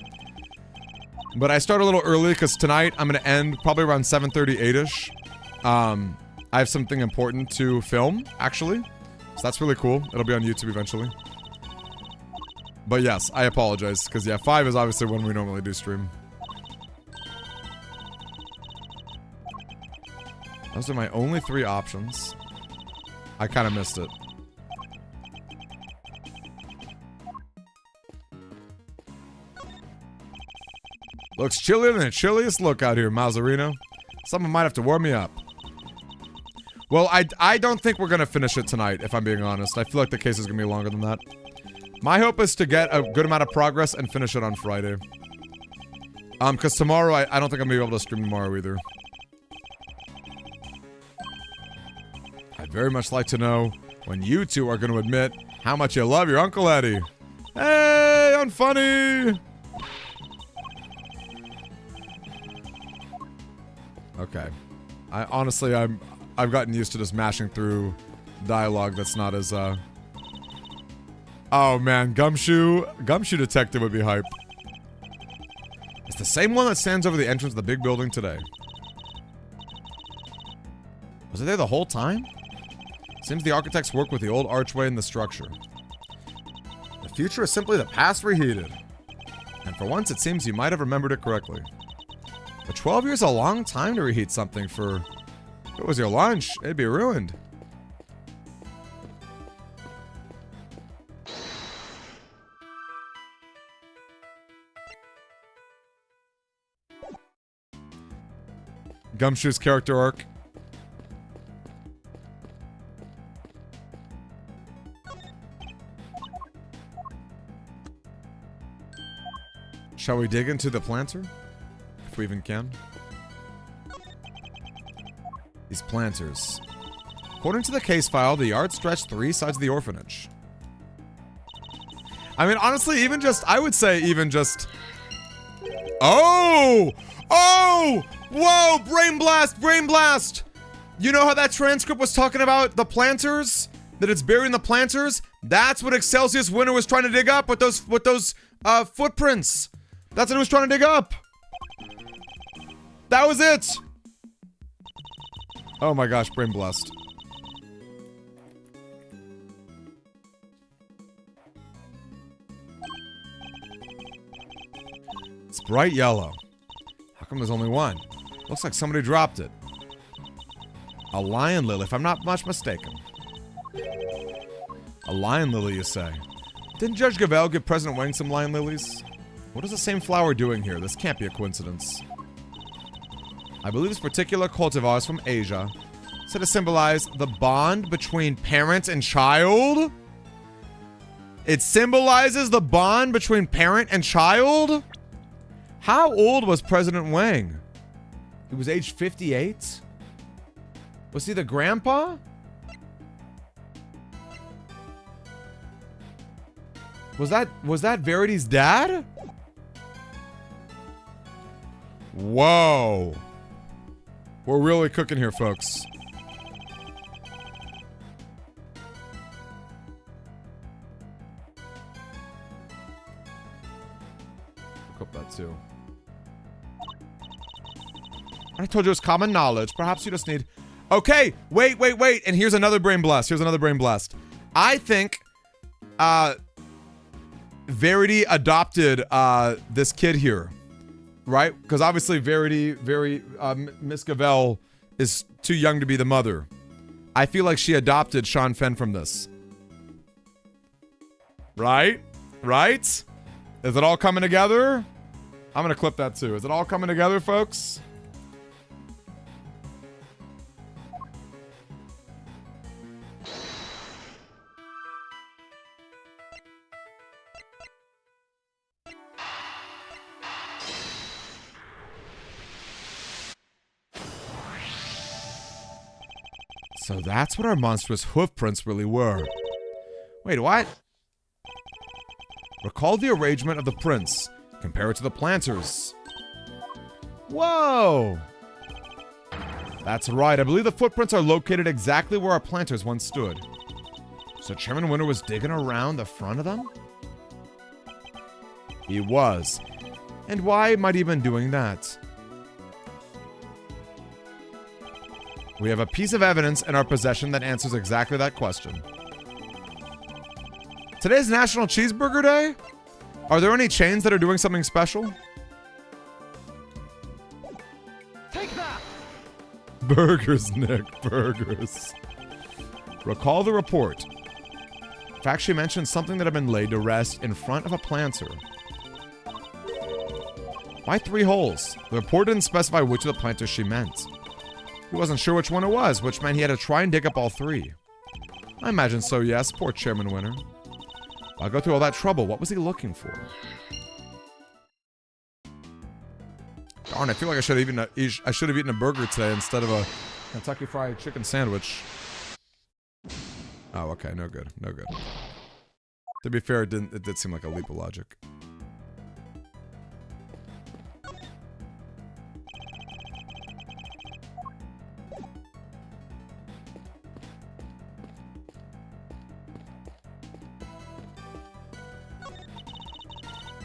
But I start a little early because tonight I'm gonna end probably around 7:30, 8ish. I have something important to film actually, so that's really cool. It'll be on YouTube eventually. But yes, I apologize because yeah, 5 is obviously when we normally do stream. Those are my only 3 options. I kind of missed it. Looks chillier than the chilliest look out here, Mazzarino. Someone might have to warm me up. Well, I don't think we're going to finish it tonight, if I'm being honest. I feel like the case is going to be longer than that. My hope is to get a good amount of progress and finish it on Friday. Because tomorrow, I don't think I'm going to be able to stream tomorrow either. I'd very much like to know when you two are going to admit how much you love your Uncle Eddie. Hey, unfunny! Okay. Honestly, I've gotten used to just mashing through dialogue that's not as, Oh man, Gumshoe Detective would be hype. It's the same one that stands over the entrance of the big building today. Was it there the whole time? Seems the architects work with the old archway in the structure. The future is simply the past reheated. And for once, it seems you might have remembered it correctly. But 12 years is a long time to reheat something for... If it was your lunch, it'd be ruined. Gumshoe's character arc. Shall we dig into the planter? If we even can. These planters. According to the case file, the yard stretched 3 sides of the orphanage. I mean, honestly, even just... I would say even just... Oh! Oh! Whoa! Brain blast! Brain blast! You know how that transcript was talking about the planters? That it's burying the planters? That's what Excelsius Winter was trying to dig up with those footprints. That's what he was trying to dig up. That was it. Oh my gosh, brain blast. It's bright yellow. How come there's only one? Looks like somebody dropped it. A lion lily, if I'm not much mistaken. A lion lily, you say? Didn't Judge Gavel give President Wang some lion lilies? What is the same flower doing here? This can't be a coincidence. I believe this particular cultivar is from Asia. Said to symbolize the bond between parent and child? It symbolizes the bond between parent and child? How old was President Wang? He was age 58? Was he the grandpa? Was that Verity's dad? Whoa. We're really cooking here, folks. Look up that too. I told you it was common knowledge. Perhaps you just need... Okay, wait. And here's another brain blast. I think, Verity adopted, this kid here. Right? Because obviously Miss Gavel is too young to be the mother. I feel like she adopted Sean Fenn from this. Right? Is it all coming together? I'm gonna clip that too. Is it all coming together, folks? So that's what our monstrous hoof prints really were. Wait, what? Recall the arrangement of the prints. Compare it to the planters. Whoa! That's right. I believe the footprints are located exactly where our planters once stood. So Chairman Winter was digging around the front of them? He was. And why might he have been doing that? We have a piece of evidence in our possession that answers exactly that question. Today's National Cheeseburger Day? Are there any chains that are doing something special? Take that! Burgers, Nick. Burgers. Recall the report. In fact, she mentioned something that had been laid to rest in front of a planter. Why 3 holes? The report didn't specify which of the planters she meant. He wasn't sure which one it was, which meant he had to try and dig up all 3. I imagine so, yes. Poor Chairman Winter. I'll go through all that trouble. What was he looking for? Darn, I feel like I should have eaten a burger today instead of a Kentucky Fried Chicken sandwich. Oh, okay. No good. No good. To be fair, it did seem like a leap of logic.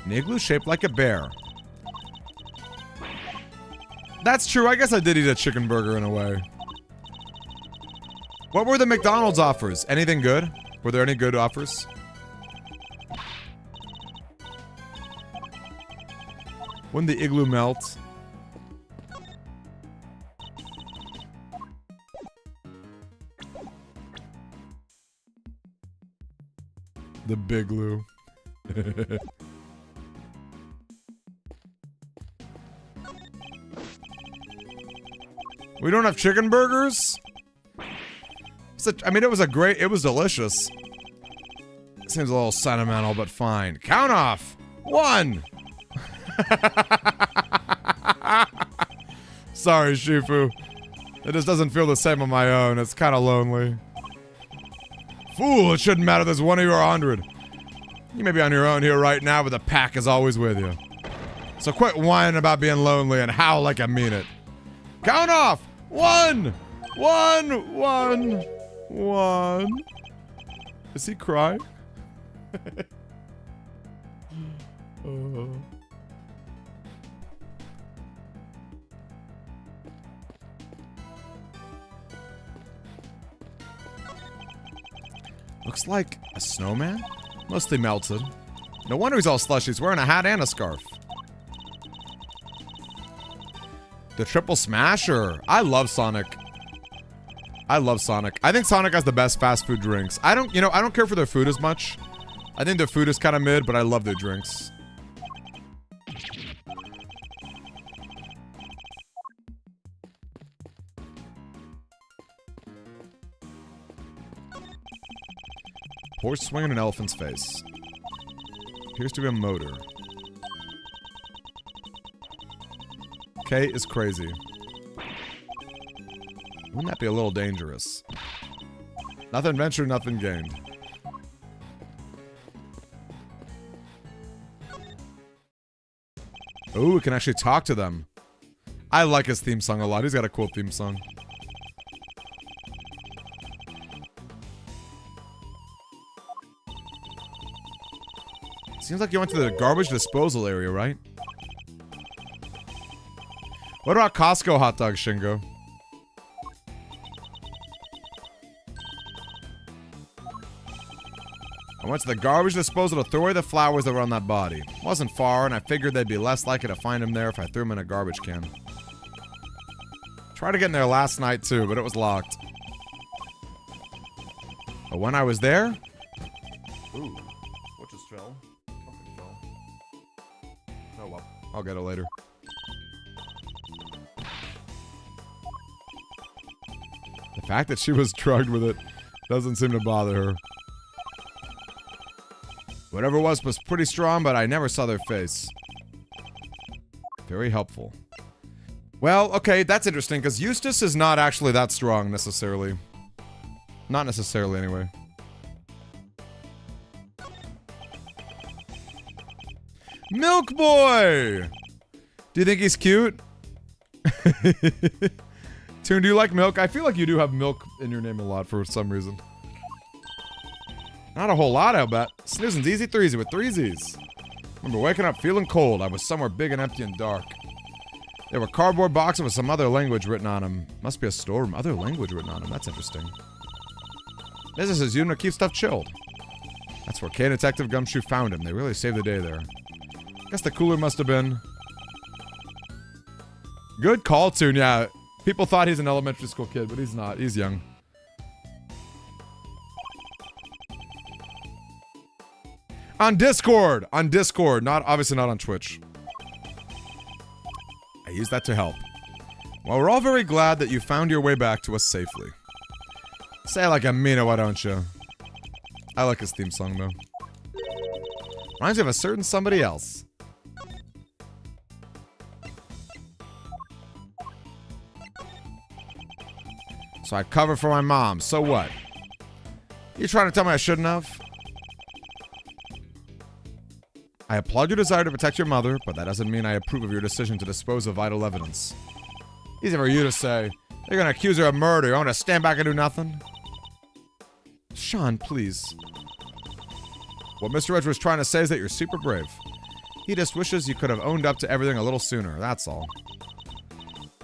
An igloo shaped like a bear. That's true. I guess I did eat a chicken burger in a way. What were the McDonald's offers? Anything good? Were there any good offers? Wouldn't the igloo melt? The big glue. We don't have chicken burgers? I mean, it was delicious. Seems a little sentimental, but fine. Count off. 1. Sorry, Shifu. It just doesn't feel the same on my own. It's kind of lonely. Fool, it shouldn't matter. There's 1 of your 100. You may be on your own here right now, but the pack is always with you. So quit whining about being lonely and howl like I mean it. Count off. 1. 1. 1. 1. Is he crying? Looks like a snowman? Mostly melted. No wonder he's all slushy. He's wearing a hat and a scarf. The triple smasher. I love Sonic. I love Sonic. I think Sonic has the best fast food drinks. I don't care for their food as much. I think their food is kind of mid, but I love their drinks. Horse swinging an elephant's face. Appears to be a motor. K is crazy. Wouldn't that be a little dangerous? Nothing ventured, nothing gained. Ooh, we can actually talk to them. I like his theme song a lot. He's got a cool theme song. Seems like you went to the garbage disposal area, right? What about Costco hot dogs, Shingo? I went to the garbage disposal to throw away the flowers that were on that body. Wasn't far, and I figured they'd be less likely to find him there if I threw him in a garbage can. Tried to get in there last night too, but it was locked. But when I was there... Ooh, what just fell? Something fell. Oh well, I'll get it later. The fact that she was drugged with it doesn't seem to bother her. Whatever it was pretty strong, but I never saw their face. Very helpful. Well, okay, that's interesting, because Eustace is not actually that strong, necessarily. Not necessarily, anyway. Milk Boy! Do you think he's cute? Toon, do you like milk? I feel like you do have milk in your name a lot for some reason. Not a whole lot, I'll bet. Snoozing's easy threezy with 3 Z's. Remember waking up feeling cold. I was somewhere big and empty and dark. There were cardboard boxes with some other language written on them. Must be a storeroom. Other language written on them. That's interesting. Business as usual, keep stuff chilled. That's where K Detective Gumshoe found him. They really saved the day there. Guess the cooler must have been... Good call, Toon. Yeah, people thought he's an elementary school kid, but he's not. He's young. On Discord! On Discord. Obviously not on Twitch. I use that to help. Well, we're all very glad that you found your way back to us safely. Say it like a Mina, why don't you? I like his theme song, though. Reminds me of a certain somebody else. So I cover for my mom. So what? You trying to tell me I shouldn't have? I applaud your desire to protect your mother, but that doesn't mean I approve of your decision to dispose of vital evidence. Easy for you to say. You're gonna accuse her of murder. You want to stand back and do nothing? Sean, please. What Mr. Edgeworth was trying to say is that you're super brave. He just wishes you could have owned up to everything a little sooner, that's all.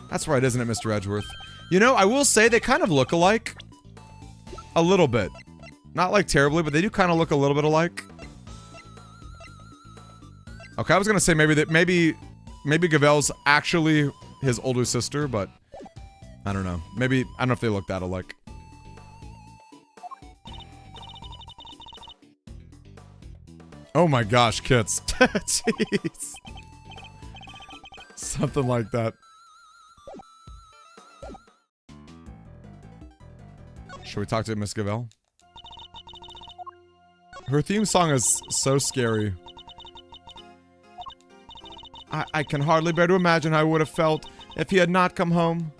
That's right, isn't it, Mr. Edgeworth? You know, I will say they kind of look alike. A little bit. Not like terribly, but they do kind of look a little bit alike. Okay, I was gonna say maybe Gavel's actually his older sister, but I don't know. Maybe, I don't know if they look that alike. Oh my gosh, kits. Jeez. Something like that. Should we talk to Miss Gavel? Her theme song is so scary. I can hardly bear to imagine how I would have felt if he had not come home.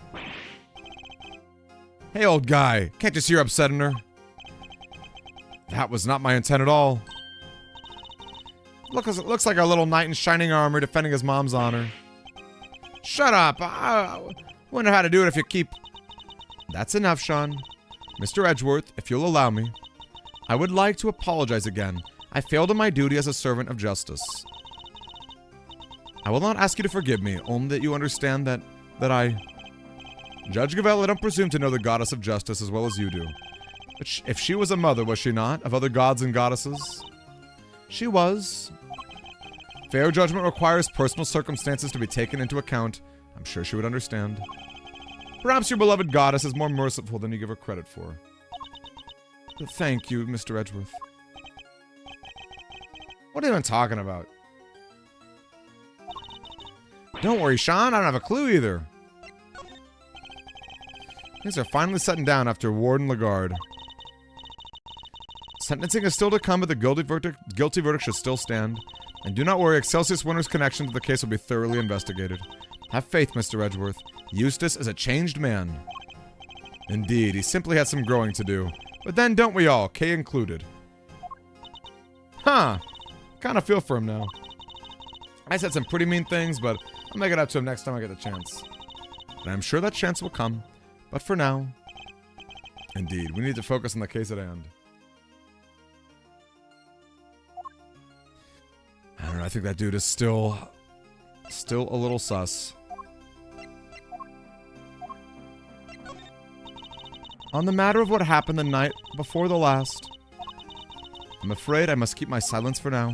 Hey, old guy. Can't you see you're upsetting her? That was not my intent at all. Looks like a little knight in shining armor defending his mom's honor. Shut up. I wonder how to do it if you keep... That's enough, Sean. Mr. Edgeworth, if you'll allow me. I would like to apologize again. I failed in my duty as a servant of justice. I will not ask you to forgive me, only that you understand that I... Judge Gavel, I don't presume to know the goddess of justice as well as you do. But if she was a mother, was she not, of other gods and goddesses? She was. Fair judgment requires personal circumstances to be taken into account. I'm sure she would understand. Perhaps your beloved goddess is more merciful than you give her credit for. But thank you, Mr. Edgeworth. What are you even talking about? Don't worry, Sean. I don't have a clue either. Things are finally setting down after Warden Lagarde. Sentencing is still to come, but the guilty verdict should still stand. And do not worry, Excelsius Winter's connection to the case will be thoroughly investigated. Have faith, Mr. Edgeworth. Eustace is a changed man. Indeed, he simply had some growing to do. But then, don't we all, Kay included? Huh. Kinda feel for him now. I said some pretty mean things, but I'll make it up to him next time I get the chance. And I'm sure that chance will come. But for now... Indeed, we need to focus on the case at hand. I don't know, I think that dude is still a little sus. On the matter of what happened the night before the last, I'm afraid I must keep my silence for now.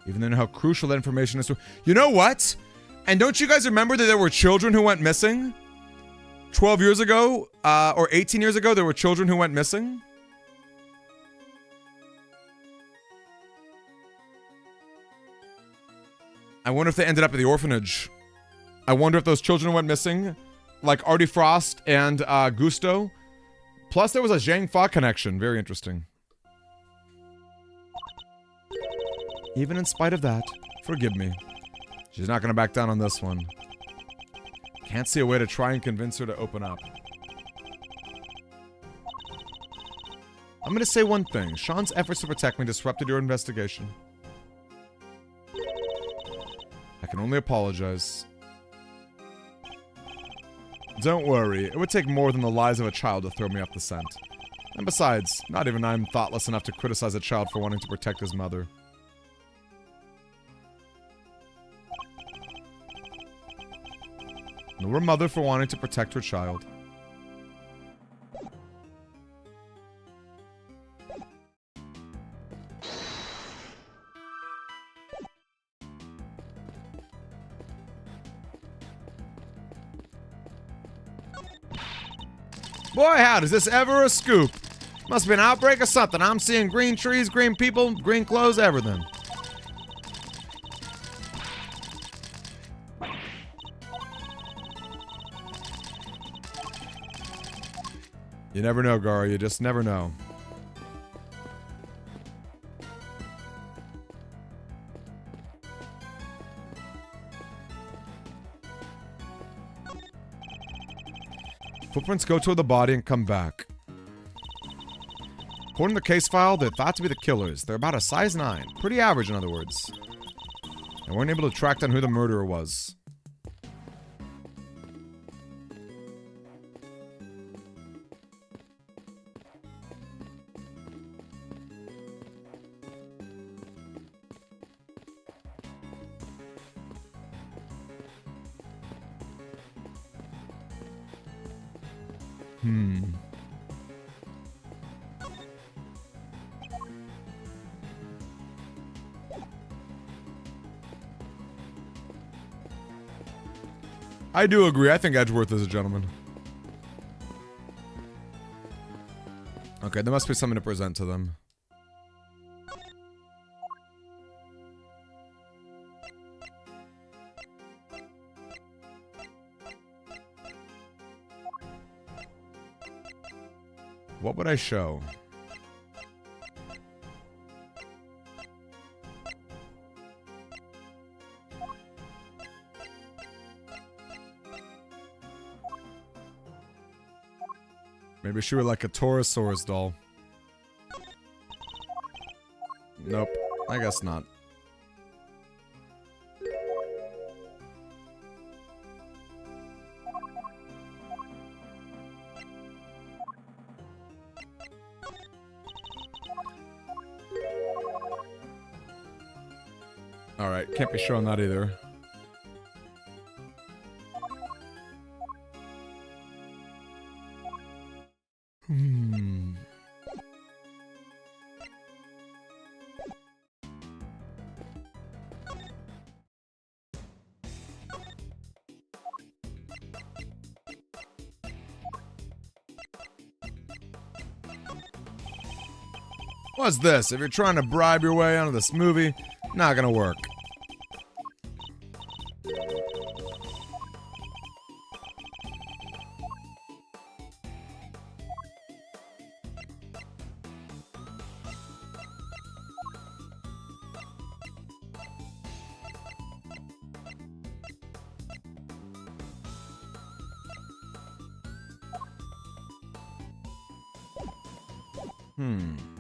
Even though how crucial that information is to... You know what? And don't you guys remember that there were children who went missing? 12 years ago, or 18 years ago, there were children who went missing? I wonder if they ended up at the orphanage. I wonder if those children went missing, like Artie Frost and Gusto. Plus, there was a Zhang Fa connection. Very interesting. Even in spite of that, forgive me. She's not going to back down on this one. Can't see a way to try and convince her to open up. I'm going to say one thing. Sean's efforts to protect me disrupted your investigation. I can only apologize. Don't worry, it would take more than the lies of a child to throw me off the scent. And besides, not even I'm thoughtless enough to criticize a child for wanting to protect his mother. Nor a mother for wanting to protect her child. Boy, how does this ever a scoop? Must be an outbreak or something. I'm seeing green trees, green people, green clothes, everything. You never know, Gar. You just never know. Footprints go toward the body and come back. According to the case file, they're thought to be the killers. They're about a size 9. Pretty average, in other words. They weren't able to track down who the murderer was. I do agree. I think Edgeworth is a gentleman. Okay, there must be something to present to them. What would I show? Maybe she would like a Taurosaurus doll. Nope. I guess not. Alright, can't be showing that either. What's this? If you're trying to bribe your way out of this movie, not gonna work.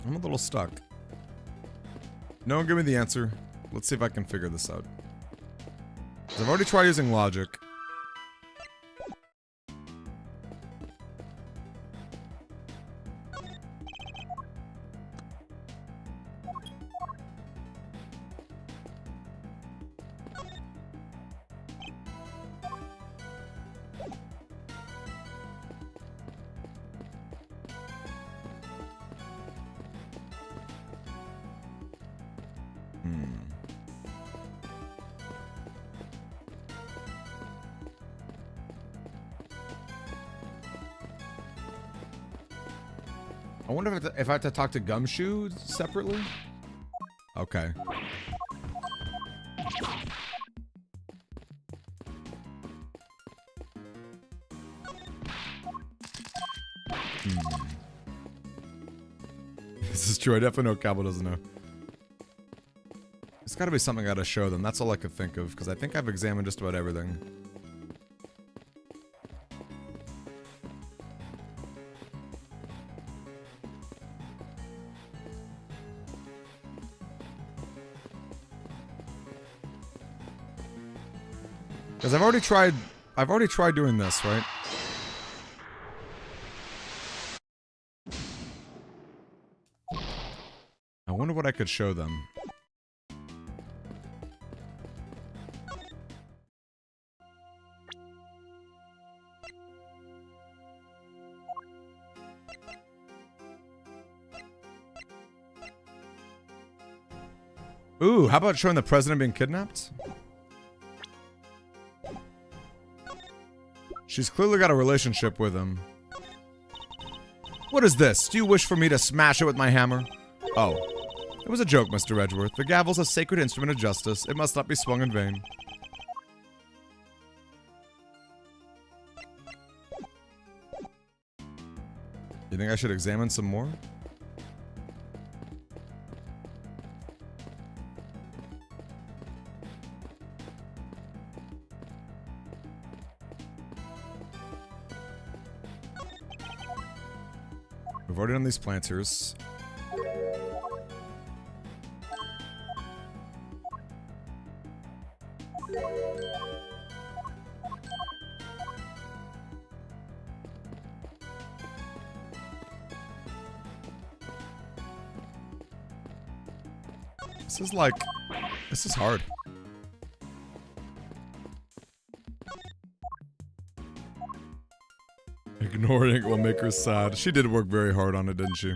I'm a little stuck. No one give me the answer. Let's see if I can figure this out. 'Cause I've already tried using logic. I wonder if I have to talk to Gumshoe separately? Okay. This is true. I definitely know Cabo doesn't know. There's gotta be something I gotta show them. That's all I could think of, because I think I've examined just about everything. Because I've already tried doing this, right? wonder what I could show them. Ooh, how about showing the president being kidnapped? She's clearly got a relationship with him. What is this? Do you wish for me to smash it with my hammer? Oh. It was a joke, Mr. Edgeworth. The gavel's a sacred instrument of justice. It must not be swung in vain. You think I should examine some more? We've already done these planters. This is hard. Ignoring it will make her sad. She did work very hard on it, didn't she?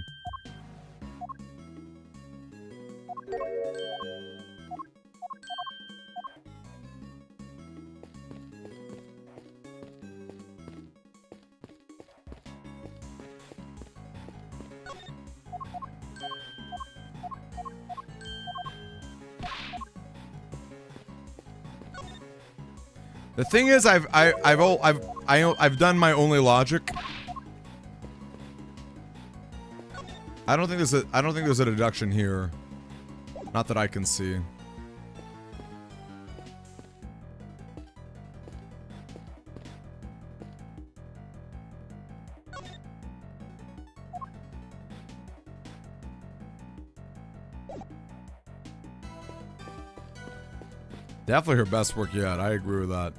The thing is, I've done my only logic. I don't think there's a deduction here. Not that I can see. Definitely her best work yet. I agree with that.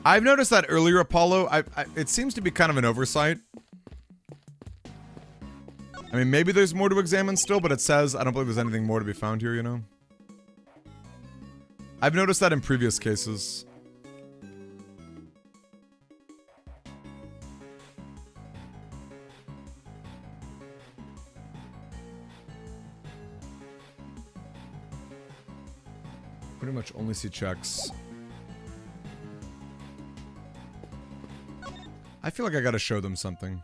I've noticed that earlier, Apollo, it seems to be kind of an oversight. I mean, maybe there's more to examine still, but it says, I don't believe there's anything more to be found here, you know? I've noticed that in previous cases. Pretty much only see checks. I feel like I gotta show them something.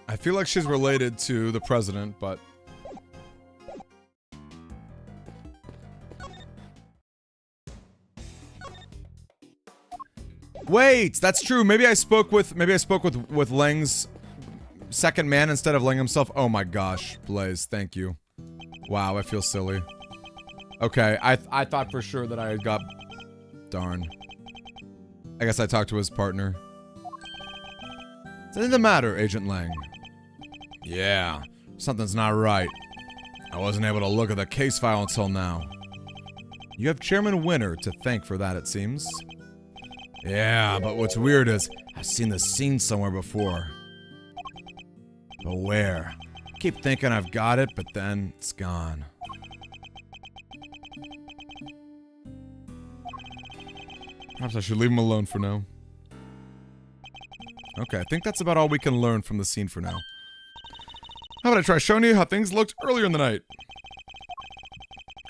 I feel like she's related to the president, but... Wait, that's true. Maybe I spoke with Lang's second man instead of Lang himself. Oh my gosh, Blaze, thank you. Wow, I feel silly. Okay, I thought for sure that I had got... Darn. I guess I talked to his partner. Is anything the matter, Agent Lang? Yeah, something's not right. I wasn't able to look at the case file until now. You have Chairman Winter to thank for that, it seems. Yeah, but what's weird is, I've seen this scene somewhere before. But where? Keep thinking I've got it, but then it's gone. Perhaps I should leave him alone for now. Okay, I think that's about all we can learn from the scene for now. How about I try showing you how things looked earlier in the night?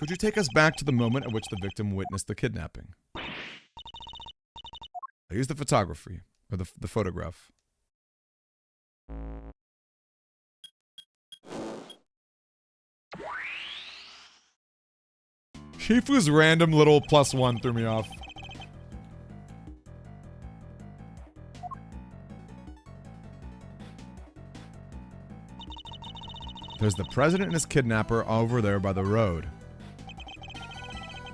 Could you take us back to the moment at which the victim witnessed the kidnapping? I use the photography, or the photograph. Shifu's random little +1 threw me off. There's the president and his kidnapper over there by the road.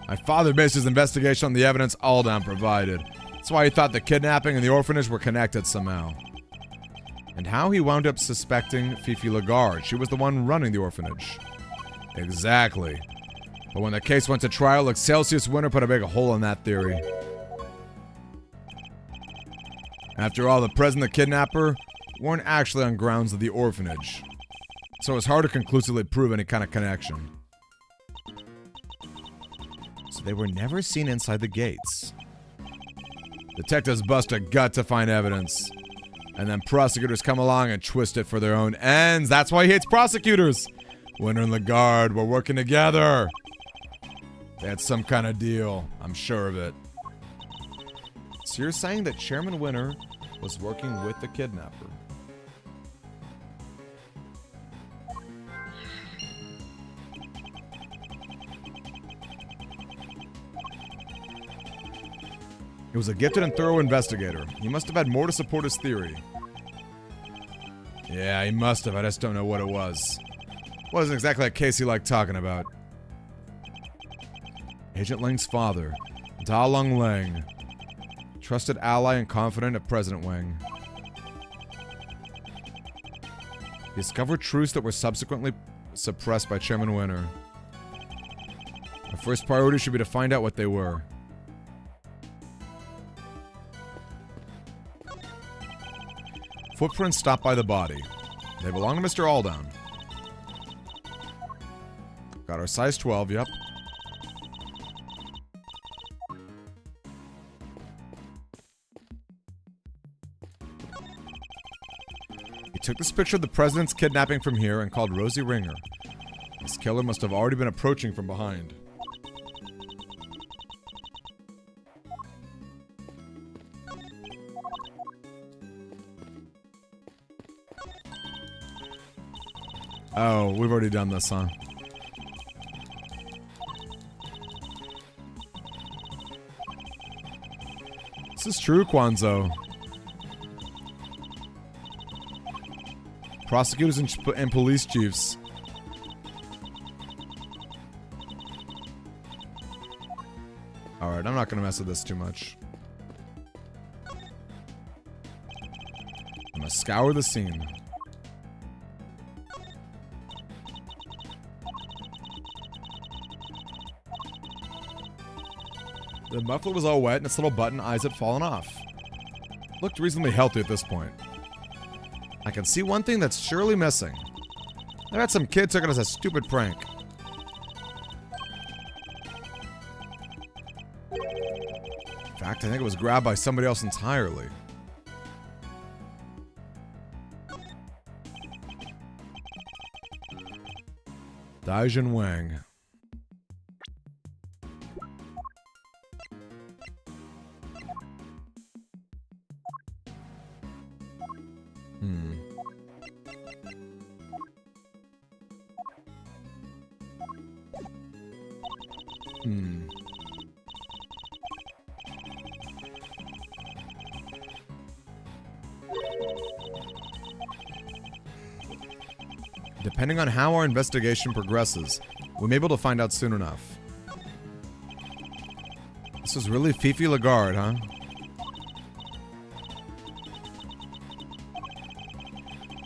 My father based his investigation on the evidence Aldan provided. That's why he thought the kidnapping and the orphanage were connected somehow. And how he wound up suspecting Fifi Lagarde. She was the one running the orphanage. Exactly. But when the case went to trial, Excelsius Winter put a big hole in that theory. After all, the president and the kidnapper weren't actually on grounds of the orphanage. So it's hard to conclusively prove any kind of connection. So they were never seen inside the gates. Detectives bust a gut to find evidence. And then prosecutors come along and twist it for their own ends. That's why he hates prosecutors. Winter and Lagarde were working together. They had some kind of deal. I'm sure of it. So you're saying that Chairman Winter was working with the kidnapper? He was a gifted and thorough investigator. He must have had more to support his theory. Yeah, he must have. I just don't know what it was. Wasn't exactly a case he liked talking about. Agent Lang's father, Da Long Lang. Trusted ally and confidant of President Wang. He discovered truths that were subsequently suppressed by Chairman Winter. Our first priority should be to find out what they were. Footprints stopped by the body. They belong to Mr. Aldan. Got our size 12, yep. He took this picture of the president's kidnapping from here and called Rosie Ringer. This killer must have already been approaching from behind. Oh, we've already done this, huh? This is true, Kwanzo. Prosecutors and police chiefs. Alright, I'm not gonna mess with this too much. I'm gonna scour the scene. The muffler was all wet and its little button eyes had fallen off. Looked reasonably healthy at this point. I can see one thing that's surely missing. I bet some kid took it as a stupid prank. In fact, I think it was grabbed by somebody else entirely. Daijin Wang. Depending on how our investigation progresses, we may be able to find out soon enough. This was really Fifi Lagarde, huh?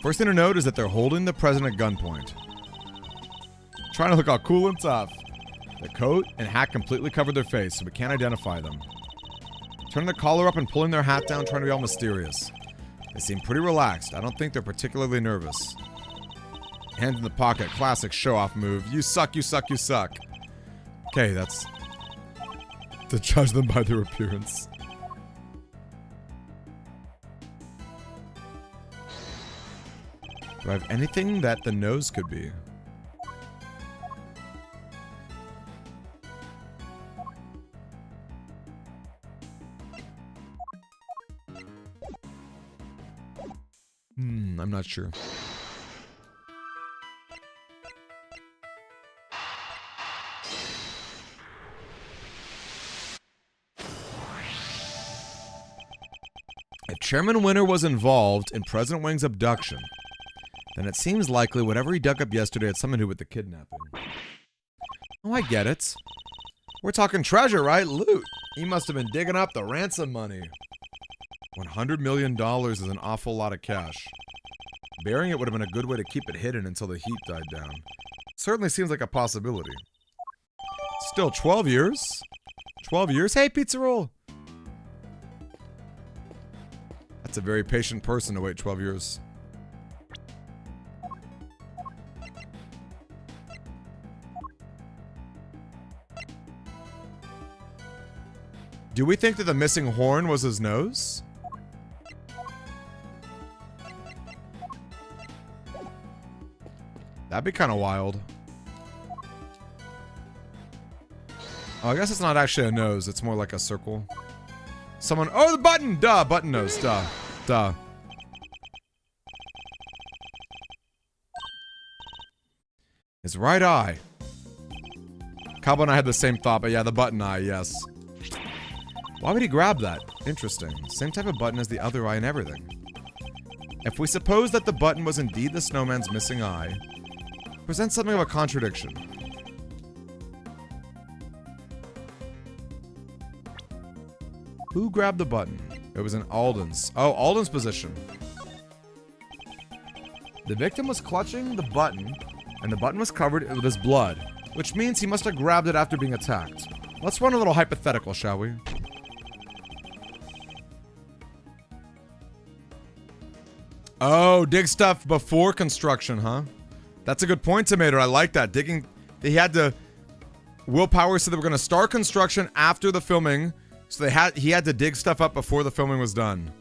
First thing to note is that they're holding the president at gunpoint. Trying to look all cool and tough. The coat and hat completely covered their face, so we can't identify them. Turning the collar up and pulling their hat down, trying to be all mysterious. They seem pretty relaxed. I don't think they're particularly nervous. Hands in the pocket, classic show-off move. You suck, you suck, you suck. Okay, that's to judge them by their appearance. Do I have anything that the nose could be? I'm not sure. If Chairman Winter was involved in President Wang's abduction, then it seems likely whatever he dug up yesterday had something to do with the kidnapping. Oh, I get it. We're talking treasure, right? Loot. He must have been digging up the ransom money. $100 million is an awful lot of cash. Burying it would have been a good way to keep it hidden until the heat died down. Certainly seems like a possibility. Still, 12 years? 12 years? Hey, pizza roll! That's a very patient person to wait 12 years. Do we think that the missing horn was his nose? That'd be kind of wild. Oh, I guess it's not actually a nose. It's more like a circle. Someone... Oh, the button! Duh! Button nose. Duh. Duh. His right eye. Cabo and I had the same thought, but yeah, the button eye, yes. Why would he grab that? Interesting. Same type of button as the other eye and everything. If we suppose that the button was indeed the snowman's missing eye, it presents something of a contradiction. Who grabbed the button? It was in Alden's. Oh, Alden's position. The victim was clutching the button, and the button was covered with his blood, which means he must have grabbed it after being attacked. Let's run a little hypothetical, shall we? Oh, dig stuff before construction, huh? That's a good point, Tomato. I like that. Digging... He had to... Willpower said they were going to start construction after the filming, so he had to dig stuff up before the filming was done.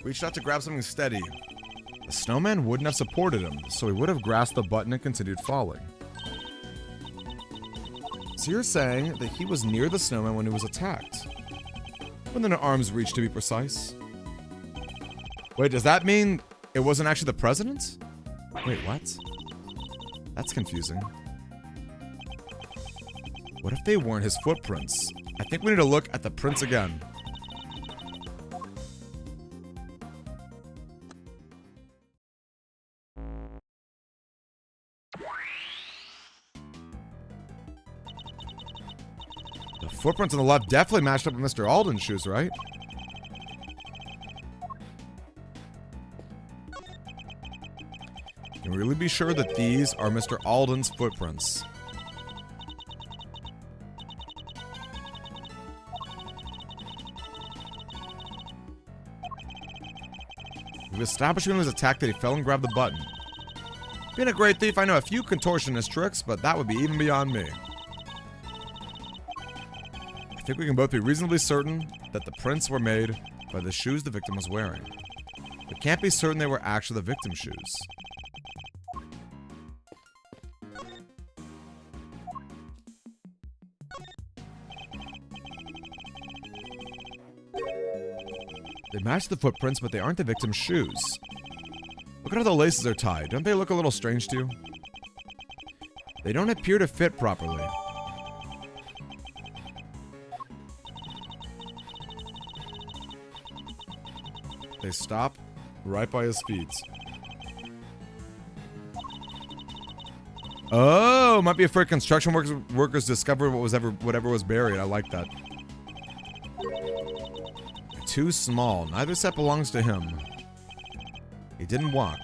Reached out to grab something steady. The snowman wouldn't have supported him, so he would have grasped the button and continued falling. So you're saying that he was near the snowman when he was attacked? Within an arm's reach, to be precise. Wait, does that mean it wasn't actually the president? Wait, what? That's confusing. What if they weren't his footprints? I think we need to look at the prints again. The footprints on the left definitely matched up with Mr. Alden's shoes, right? Can we really be sure that these are Mr. Alden's footprints? We've established when he was attacked that he fell and grabbed the button. Being a great thief, I know a few contortionist tricks, but that would be even beyond me. I think we can both be reasonably certain that the prints were made by the shoes the victim was wearing. We can't be certain they were actually the victim's shoes. They match the footprints, but they aren't the victim's shoes. Look at how the laces are tied. Don't they look a little strange to you? They don't appear to fit properly. They stop right by his feet. Oh, might be afraid construction workers discovered whatever was buried. I like that. Too small. Neither set belongs to him. He didn't walk.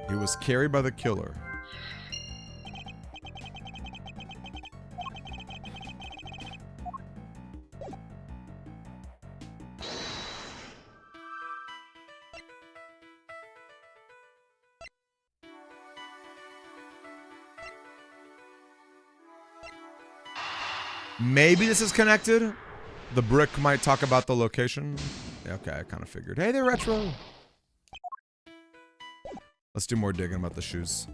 He was carried by the killer. Maybe this is connected. The brick might talk about the location. Yeah, okay, I kind of figured. Hey, they're retro. Let's do more digging about the shoes.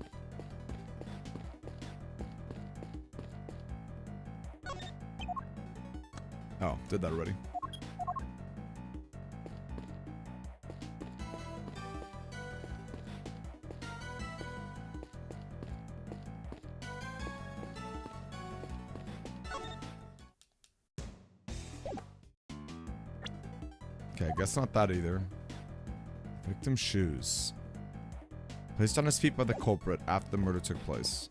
Oh, did that already. Okay, I guess not that either. Victim's shoes. Placed on his feet by the culprit after the murder took place.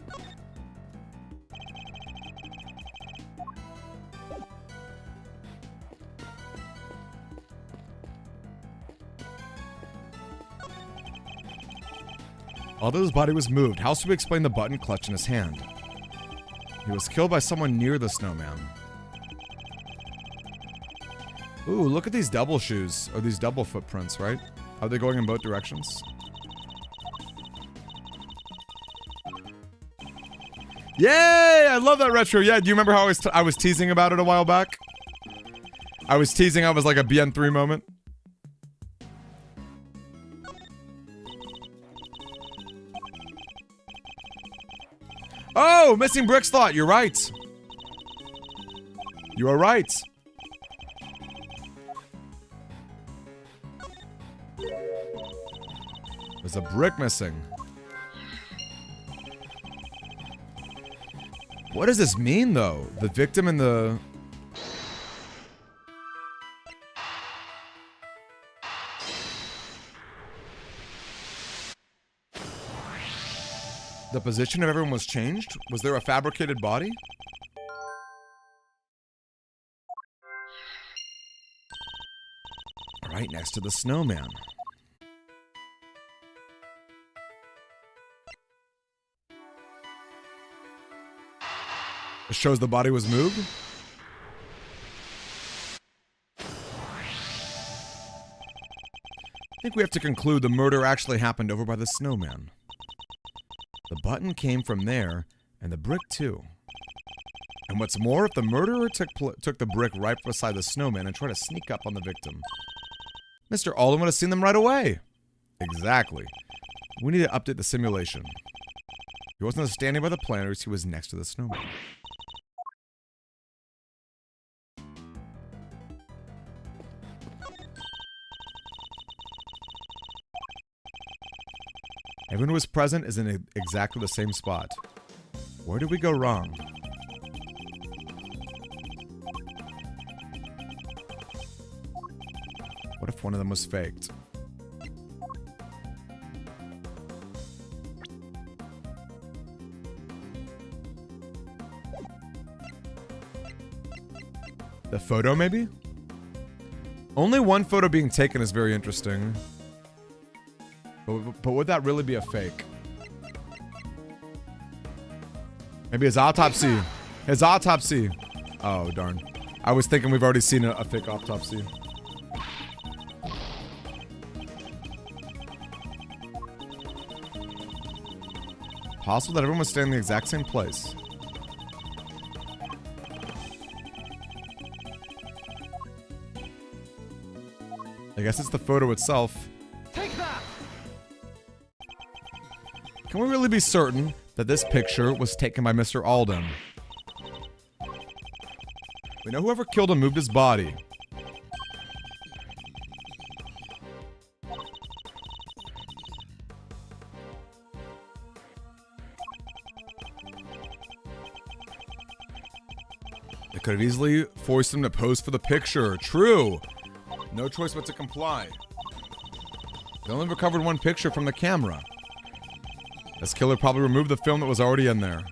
Although his body was moved, how should we explain the button clutch in his hand? He was killed by someone near the snowman. Ooh, look at these double shoes, or these double footprints, right? Are they going in both directions? Yay! I love that retro. Yeah, do you remember how I was teasing about it a while back? I was teasing, I was like a BN3 moment. Oh, missing brick slot. You're right. You are right. There's a brick missing. What does this mean, though? The victim and the... The position of everyone was changed? Was there a fabricated body? Right next to the snowman. It shows the body was moved? I think we have to conclude the murder actually happened over by the snowman. The button came from there, and the brick too. And what's more, if the murderer took the brick right beside the snowman and tried to sneak up on the victim, Mr. Alden would have seen them right away. Exactly. We need to update the simulation. He wasn't standing by the planners, he was next to the snowman. Everyone who was present is in exactly the same spot. Where did we go wrong? What if one of them was faked? The photo, maybe? Only one photo being taken is very interesting. But would that really be a fake? Maybe his autopsy. His autopsy. Oh, darn. I was thinking we've already seen a fake autopsy. Possible that everyone was staying in the exact same place. I guess it's the photo itself. Take that! Can we really be certain that this picture was taken by Mr. Alden? We know whoever killed him moved his body. They could have easily forced him to pose for the picture. True. No choice but to comply. They only recovered one picture from the camera. This killer probably removed the film that was already in there.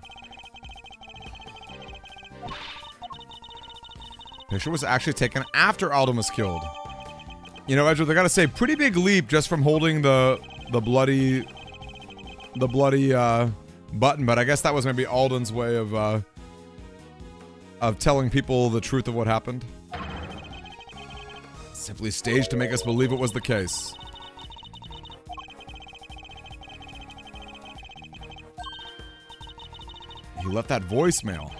Picture was actually taken after Alden was killed. You know, Edgeworth, I gotta say, pretty big leap just from holding the bloody button, but I guess that was maybe Alden's way of telling people the truth of what happened. Simply staged to make us believe it was the case. He left that voicemail.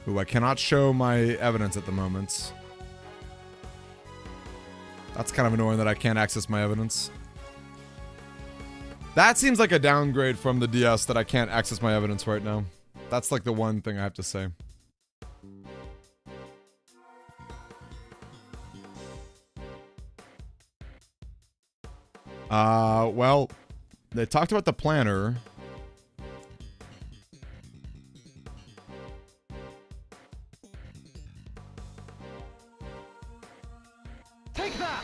Ooh, I cannot show my evidence at the moment. That's kind of annoying that I can't access my evidence. That seems like a downgrade from the DS that I can't access my evidence right now. That's like the one thing I have to say. Well, they talked about the planner. Take that!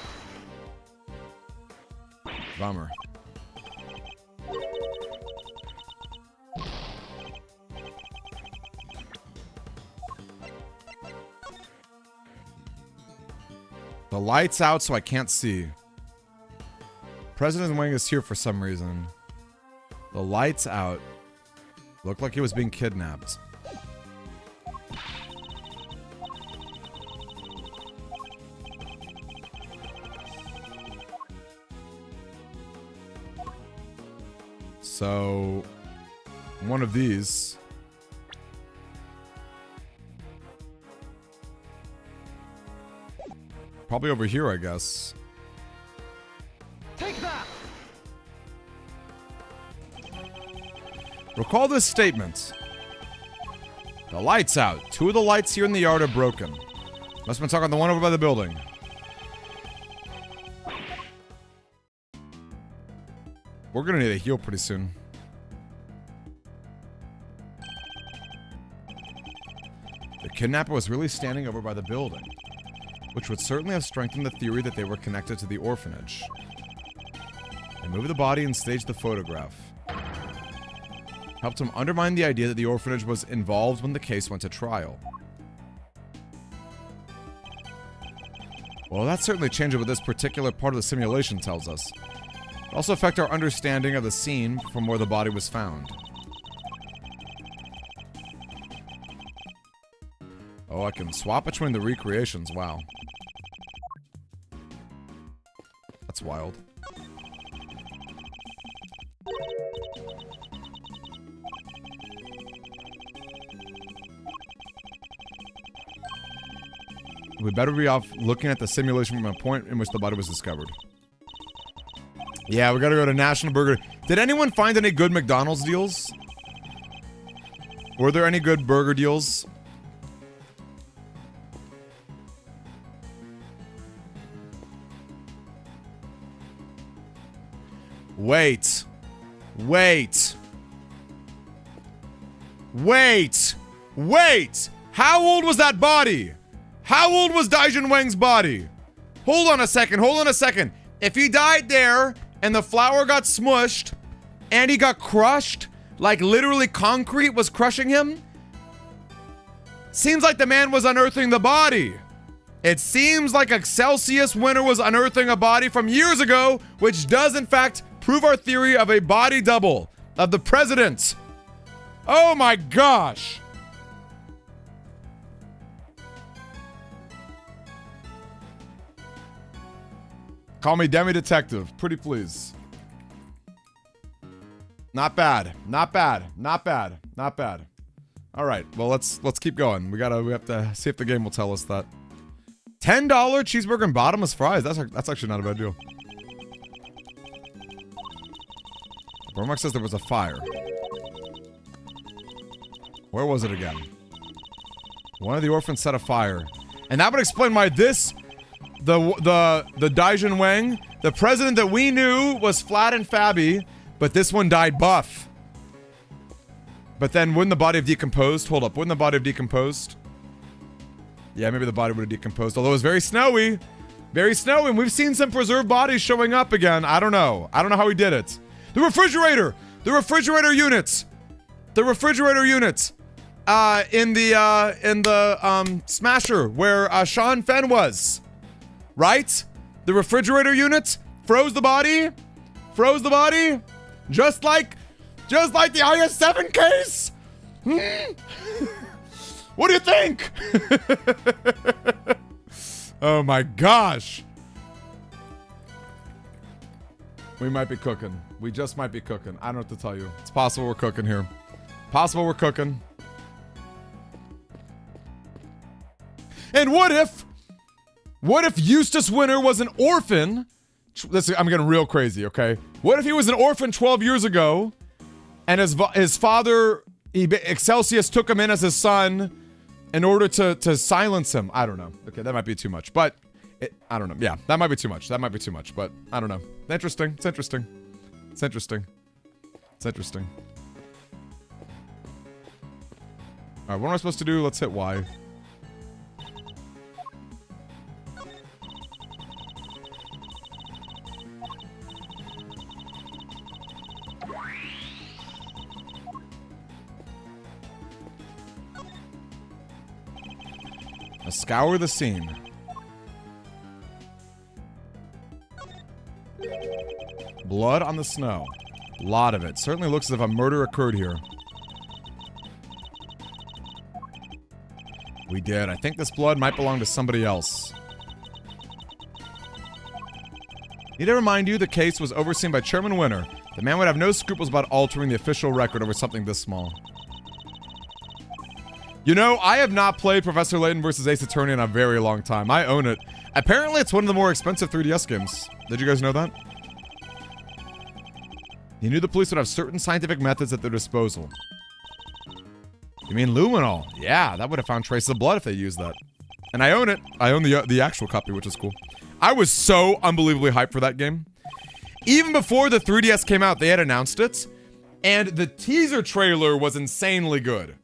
Bummer. The light's out, so I can't see. President Wang is here for some reason. The light's out. Looked like he was being kidnapped. So, one of these. Probably over here, I guess. Take that! Recall this statement. The light's out. 2 of the lights here in the yard are broken. Must have been talking the one over by the building. We're gonna need a heal pretty soon. The kidnapper was really standing over by the building, which would certainly have strengthened the theory that they were connected to the orphanage. They moved the body and staged the photograph. Helped him undermine the idea that the orphanage was involved when the case went to trial. Well, that certainly changes what this particular part of the simulation tells us. It also affects our understanding of the scene from where the body was found. Oh, I can swap between the recreations. Wow. That's wild. We better be off looking at the simulation from a point in which the body was discovered. Yeah, we gotta go to National Burger. Did anyone find any good McDonald's deals? Were there any good burger deals? Wait. Wait. Wait. Wait. How old was that body? How old was Daijin Wang's body? Hold on a second. Hold on a second. If he died there and the flower got smushed and he got crushed, like literally concrete was crushing him, seems like the man was unearthing the body. It seems like a Celsius winner was unearthing a body from years ago, which does in fact prove our theory of a body double of the president. Oh my gosh. Call me Demi Detective, pretty please. Not bad, not bad, not bad, not bad. All right, well let's keep going. We have to see if the game will tell us that. $10 cheeseburger and bottomless fries. That's actually not a bad deal. Bormark says there was a fire. Where was it again? One of the orphans set a fire, and that would explain why this. The Daijin Wang, the president that we knew was flat and fabby, but this one died buff. But then wouldn't the body have decomposed? Hold up, wouldn't the body have decomposed? Yeah, maybe the body would have decomposed, although it was very snowy. Very snowy, and we've seen some preserved bodies showing up again. I don't know. I don't know how he did it. The refrigerator! The refrigerator units! The refrigerator units! In the Smasher, where Sean Fenn was. Right? The refrigerator unit froze the body. Froze the body. Just like the IS-7 case. What do you think? Oh my gosh. We might be cooking. We just might be cooking. I don't know what to tell you. It's possible we're cooking here. Possible we're cooking. And what if Eustace Winter was an orphan? I'm getting real crazy, okay? What if he was an orphan 12 years ago, and his father, Excelsius, took him in as his son in order to silence him? I don't know. Okay, that might be too much, but I don't know. Yeah, that might be too much. That might be too much, but I don't know. Interesting. It's interesting. It's interesting. It's interesting. All right, what am I supposed to do? Let's hit Y. Now scour the scene. Blood on the snow. A lot of it. Certainly looks as if a murder occurred here. We did. I think this blood might belong to somebody else. Need to remind you the case was overseen by Chairman Winter. The man would have no scruples about altering the official record over something this small. You know, I have not played Professor Layton vs. Ace Attorney in a very long time. I own it. Apparently, it's one of the more expensive 3DS games. Did you guys know that? You knew the police would have certain scientific methods at their disposal. You mean luminol? Yeah, that would have found traces of blood if they used that. And I own it. I own the actual copy, which is cool. I was so unbelievably hyped for that game. Even before the 3DS came out, they had announced it. And the teaser trailer was insanely good.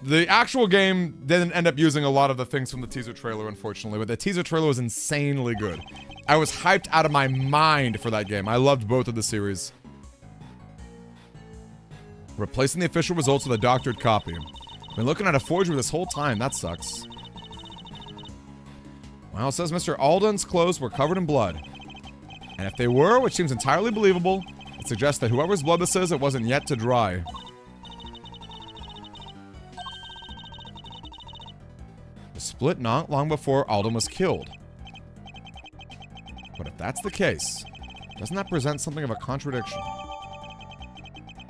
The actual game didn't end up using a lot of the things from the teaser trailer, unfortunately. But the teaser trailer was insanely good. I was hyped out of my mind for that game. I loved both of the series. Replacing the official results with a doctored copy. Been looking at a forgery this whole time. That sucks. Well, it says Mr. Alden's clothes were covered in blood. And if they were, which seems entirely believable, it suggests that whoever's blood this is, it wasn't yet to dry. The split not long before Alden was killed. But if that's the case, doesn't that present something of a contradiction?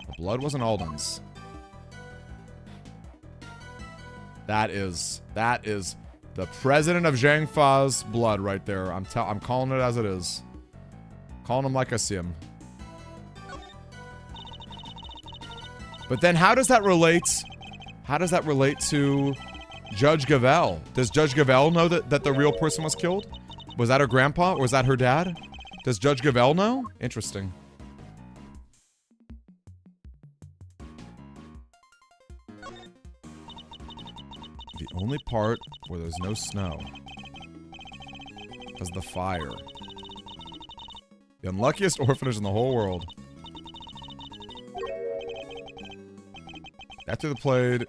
The blood wasn't Alden's. That is the president of Zhangfa's blood right there. I'm calling it as it is. Calling him like I see him. But then how does that relate? How does that relate to Judge Gavelle? Does Judge Gavelle know that the real person was killed? Was that her grandpa or was that her dad? Does Judge Gavelle know? Interesting. The only part where there's no snow is the fire. The unluckiest orphanage in the whole world. After the played,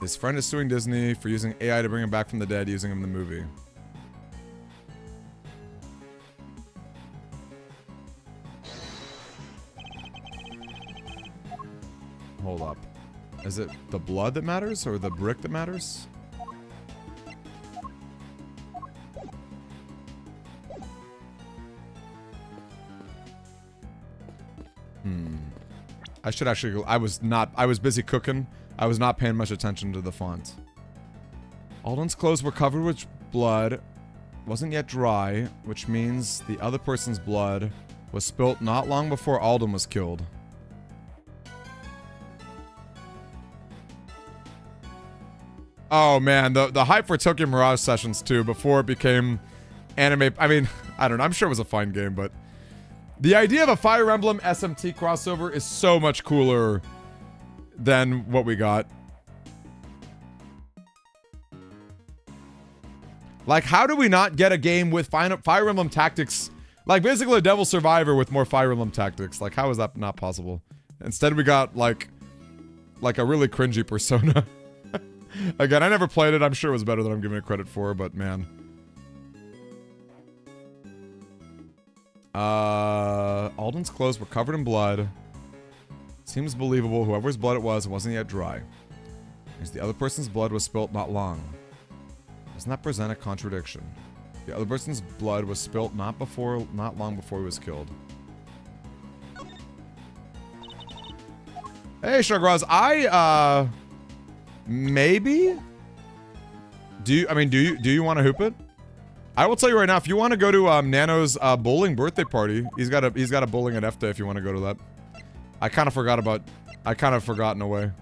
his friend is suing Disney for using AI to bring him back from the dead using him in the movie. Hold up. Is it the blood that matters or the brick that matters? I should actually go. I was busy cooking. I was not paying much attention to the font. Alden's clothes were covered with blood. Wasn't yet dry, which means the other person's blood was spilt not long before Alden was killed. Oh man, the hype for Tokyo Mirage Sessions 2 before it became anime. I mean, I don't know. I'm sure it was a fine game, but the idea of a Fire Emblem SMT crossover is so much cooler than what we got. Like, how do we not get a game with Fire Emblem Tactics? Like, basically a Devil Survivor with more Fire Emblem Tactics. Like, how is that not possible? Instead, we got, like a really cringy Persona. Again, I never played it. I'm sure it was better than I'm giving it credit for, but man. Alden's clothes were covered in blood. Seems believable. Whoever's blood it wasn't yet dry. Because the other person's blood was spilt not long. Doesn't that present a contradiction? The other person's blood was spilt not long before he was killed. Hey, Shugraz, maybe? Do you want to hoop it? I will tell you right now, if you want to go to Nano's bowling birthday party, he's got a bowling at F Day if you want to go to that. I kind of forgot in a way.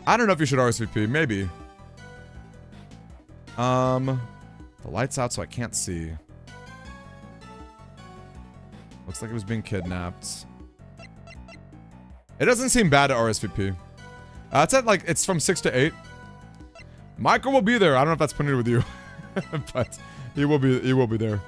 I don't know if you should RSVP, maybe. The light's out so I can't see. Looks like it was being kidnapped. It doesn't seem bad to RSVP. It's at it's from 6 to 8. Michael will be there. I don't know if that's printed with you. But he will be there.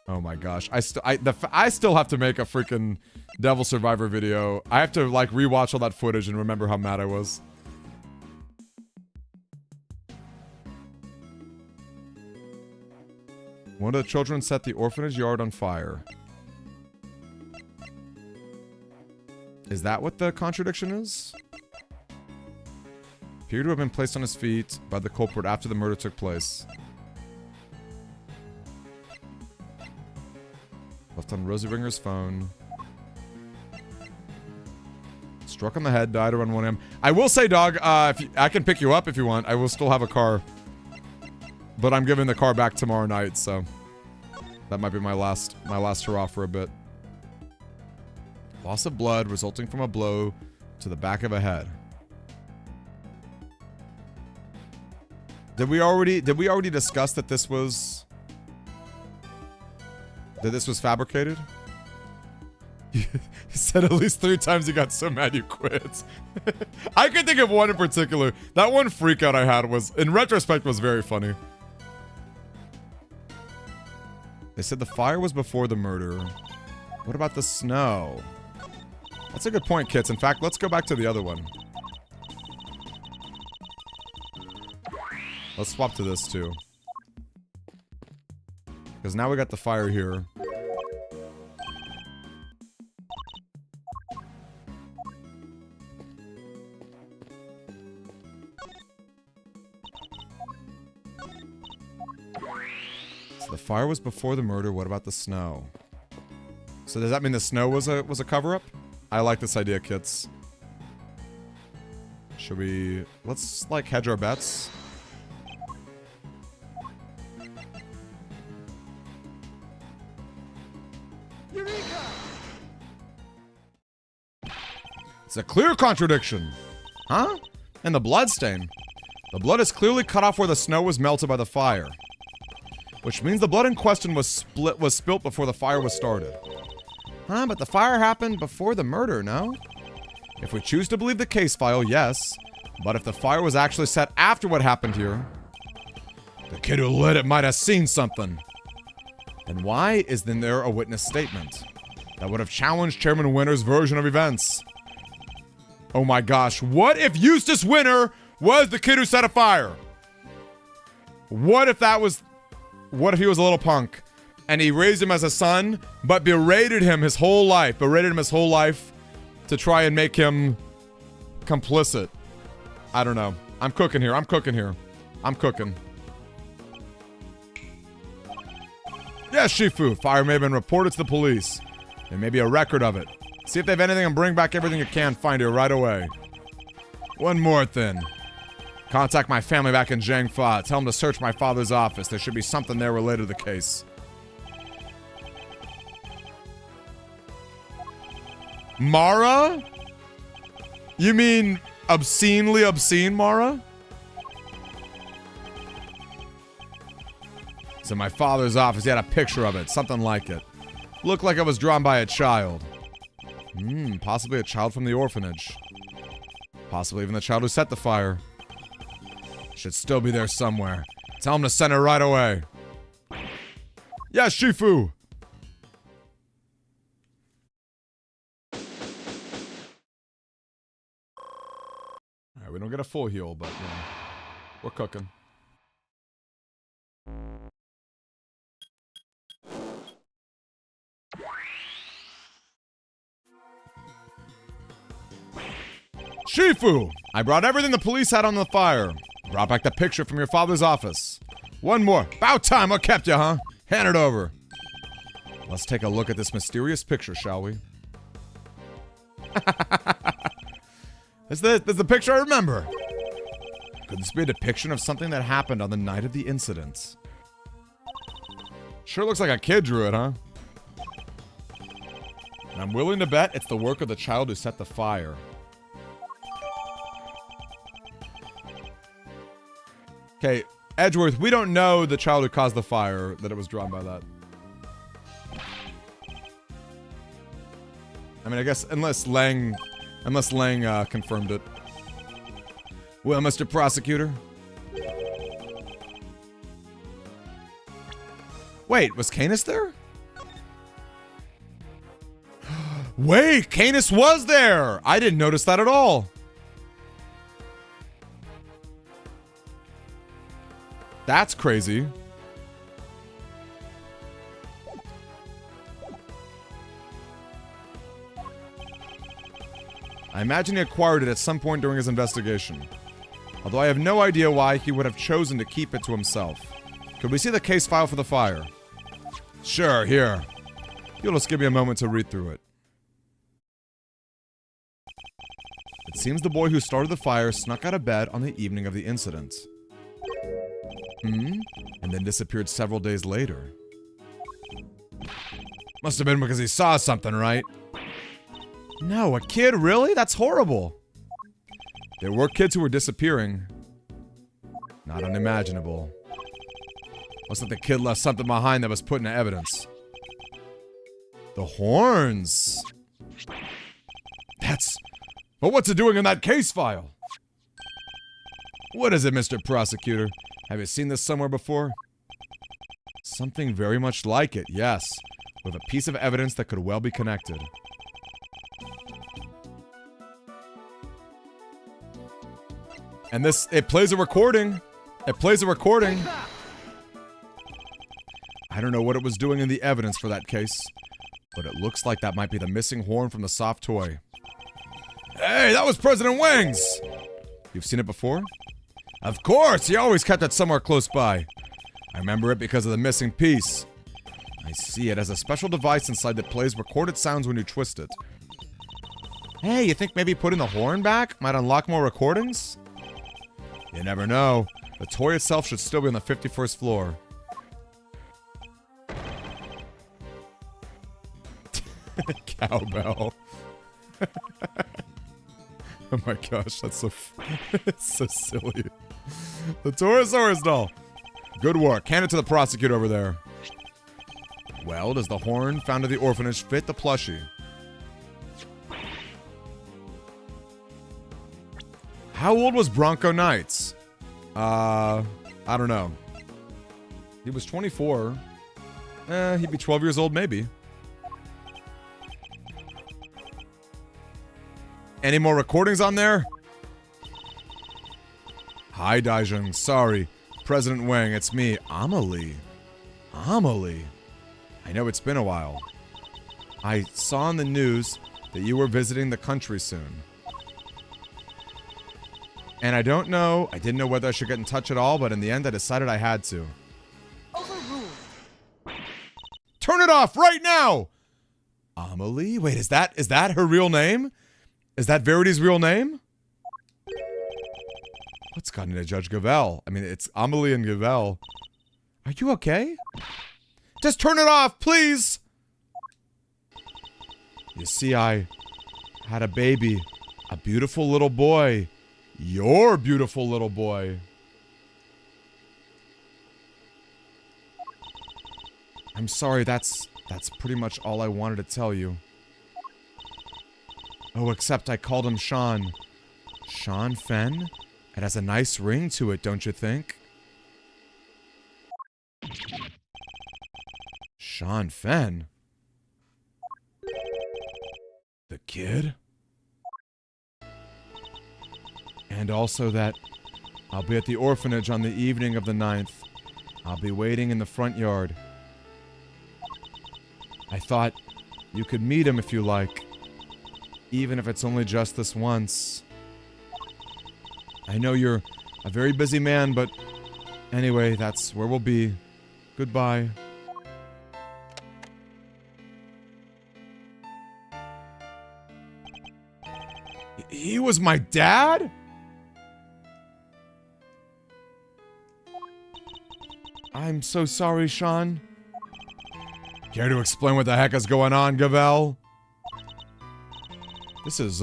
Oh my gosh. I still have to make a freaking Devil Survivor video. I have to like rewatch all that footage and remember how mad I was. One of the children set the orphanage yard on fire. Is that what the contradiction is? Appeared to have been placed on his feet by the culprit after the murder took place. Left on Rosie Ringer's phone. Struck on the head, died around 1 a.m. I will say, dog, I can pick you up if you want. I will still have a car. But I'm giving the car back tomorrow night, so that might be my last hurrah for a bit. Loss of blood resulting from a blow to the back of a head. Did we already discuss that this was fabricated? He said at least 3 times he got so mad you quit. I can think of one in particular. That one freak out I had was, in retrospect, was very funny. They said the fire was before the murder. What about the snow? That's a good point, Kits. In fact, let's go back to the other one. Let's swap to this, too. Because now we got the fire here. So the fire was before the murder. What about the snow? So does that mean the snow was a cover-up? I like this idea, Kits. Should we... Let's, like, hedge our bets. It's a clear contradiction. Huh? And the blood stain. The blood is clearly cut off where the snow was melted by the fire. Which means the blood in question was spilt before the fire was started. Huh, but the fire happened before the murder, no? If we choose to believe the case file, yes. But if the fire was actually set after what happened here, the kid who lit it might have seen something. Then why isn't there a witness statement that would have challenged Chairman Winter's version of events? Oh my gosh, what if Eustace Winter was the kid who set a fire? What if he was a little punk and he raised him as a son, but berated him his whole life to try and make him complicit? I don't know. I'm cooking here. Yes, Shifu. Fire may have been reported to the police. There may be a record of it. See if they have anything and bring back everything you can find here right away. One more thing. Contact my family back in Jiangfa. Tell them to search my father's office. There should be something there related to the case. Mara? You mean obscenely obscene Mara? It's in my father's office. He had a picture of it. Something like it. Looked like it was drawn by a child. Possibly a child from the orphanage. Possibly even the child who set the fire. Should still be there somewhere. Tell him to send it right away. Yes, Shifu! Alright, we don't get a full heal, but, you know, we're cooking. Shifu! I brought everything the police had on the fire. Brought back the picture from your father's office. One more. About time. What kept you, huh? Hand it over. Let's take a look at this mysterious picture, shall we? Is the picture I remember? Could this be a depiction of something that happened on the night of the incident? Sure looks like a kid drew it, huh? And I'm willing to bet it's the work of the child who set the fire. Okay, Edgeworth, we don't know the child who caused the fire, that it was drawn by that. I mean, I guess, unless Lang confirmed it. Well, Mr. Prosecutor? Wait, was Canis there? Wait, Canis was there! I didn't notice that at all. That's crazy. I imagine he acquired it at some point during his investigation. Although I have no idea why he would have chosen to keep it to himself. Could we see the case file for the fire? Sure, here. You'll just give me a moment to read through it. It seems the boy who started the fire snuck out of bed on the evening of the incident. And then disappeared several days later. Must have been because he saw something, right? No, a kid? Really? That's horrible. There were kids who were disappearing. Not unimaginable. Looks like the kid left something behind that was put into evidence. The horns. But what's it doing in that case file? What is it, Mr. Prosecutor? Have you seen this somewhere before? Something very much like it, yes. With a piece of evidence that could well be connected. And it plays a recording. It plays a recording. I don't know what it was doing in the evidence for that case, but it looks like that might be the missing horn from the soft toy. Hey, that was President Wang's! You've seen it before? Of course, he always kept it somewhere close by. I remember it because of the missing piece. I see it as a special device inside that plays recorded sounds when you twist it. Hey, you think maybe putting the horn back might unlock more recordings? You never know. The toy itself should still be on the 51st floor. Cowbell. Oh my gosh, that's so it's so silly. The Torosaurus doll. Good work. Hand it to the prosecutor over there. Well, does the horn found at the orphanage fit the plushie? How old was Bronco Knights? I don't know. He was 24. He'd be 12 years old, maybe. Any more recordings on there? Hi, Daijun. Sorry. President Wang, it's me, Amelie. Amelie? I know it's been a while. I saw on the news that you were visiting the country soon. And I didn't know whether I should get in touch at all, but in the end I decided I had to. Overruled. Turn it off right now! Amelie? Wait, is that her real name? Is that Verity's real name? What's gotten into Judge Gavel? I mean, it's Amelie and Gavel. Are you okay? Just turn it off, please! You see, I had a baby. A beautiful little boy. Your beautiful little boy. I'm sorry, that's pretty much all I wanted to tell you. Oh, except I called him Sean. Sean Fenn? It has a nice ring to it, don't you think? Sean Fenn? The kid? And also that I'll be at the orphanage on the evening of the 9th. I'll be waiting in the front yard. I thought you could meet him if you like. Even if it's only just this once. I know you're a very busy man, but anyway, that's where we'll be. Goodbye. He was my dad? I'm so sorry, Sean. Care to explain what the heck is going on, Gavel? This is,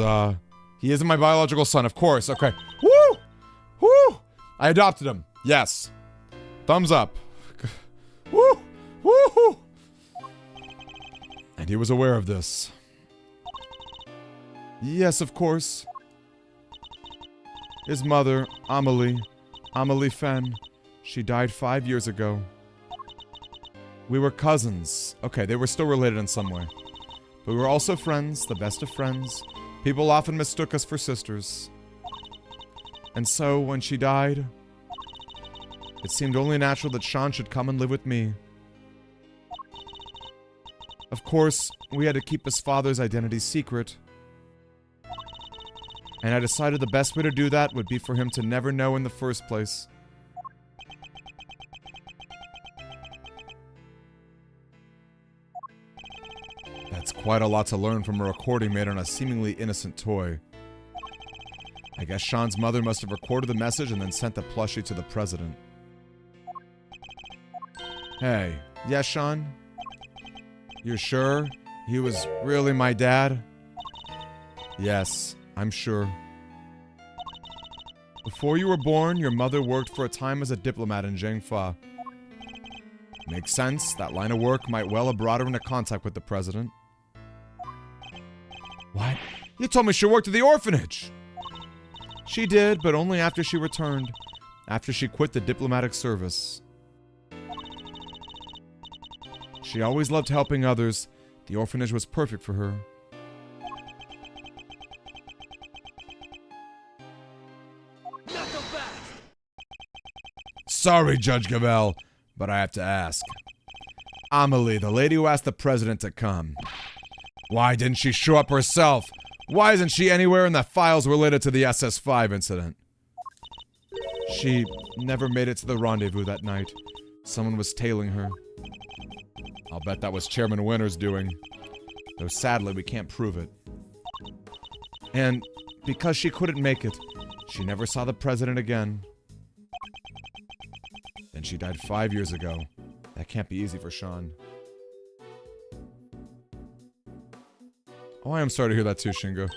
he isn't my biological son, of course. Okay. Woo! Woo! I adopted him. Yes. Thumbs up. Woo! Woo! And he was aware of this. Yes, of course. His mother, Amelie Fenn, she died 5 years ago. We were cousins. Okay, they were still related in some way. But we were also friends, the best of friends. People often mistook us for sisters. And so, when she died, it seemed only natural that Sean should come and live with me. Of course, we had to keep his father's identity secret. And I decided the best way to do that would be for him to never know in the first place. That's quite a lot to learn from a recording made on a seemingly innocent toy. I guess Sean's mother must have recorded the message and then sent the plushie to the president. Hey, yes, Sean? You're sure he was really my dad? Yes, I'm sure. Before you were born, your mother worked for a time as a diplomat in Zhengfa. Makes sense. That line of work might well have brought her into contact with the president. What? You told me she worked at the orphanage! She did, but only after she returned. After she quit the diplomatic service. She always loved helping others. The orphanage was perfect for her. Not so fast! Sorry, Judge Gavel, but I have to ask. Amelie, the lady who asked the president to come. Why didn't she show up herself? Why isn't she anywhere in the files related to the SS5 incident? She never made it to the rendezvous that night. Someone was tailing her. I'll bet that was Chairman Winter's doing. Though sadly, we can't prove it. And because she couldn't make it, she never saw the president again. Then she died 5 years ago. That can't be easy for Sean. Oh, I am sorry to hear that too, Shingo.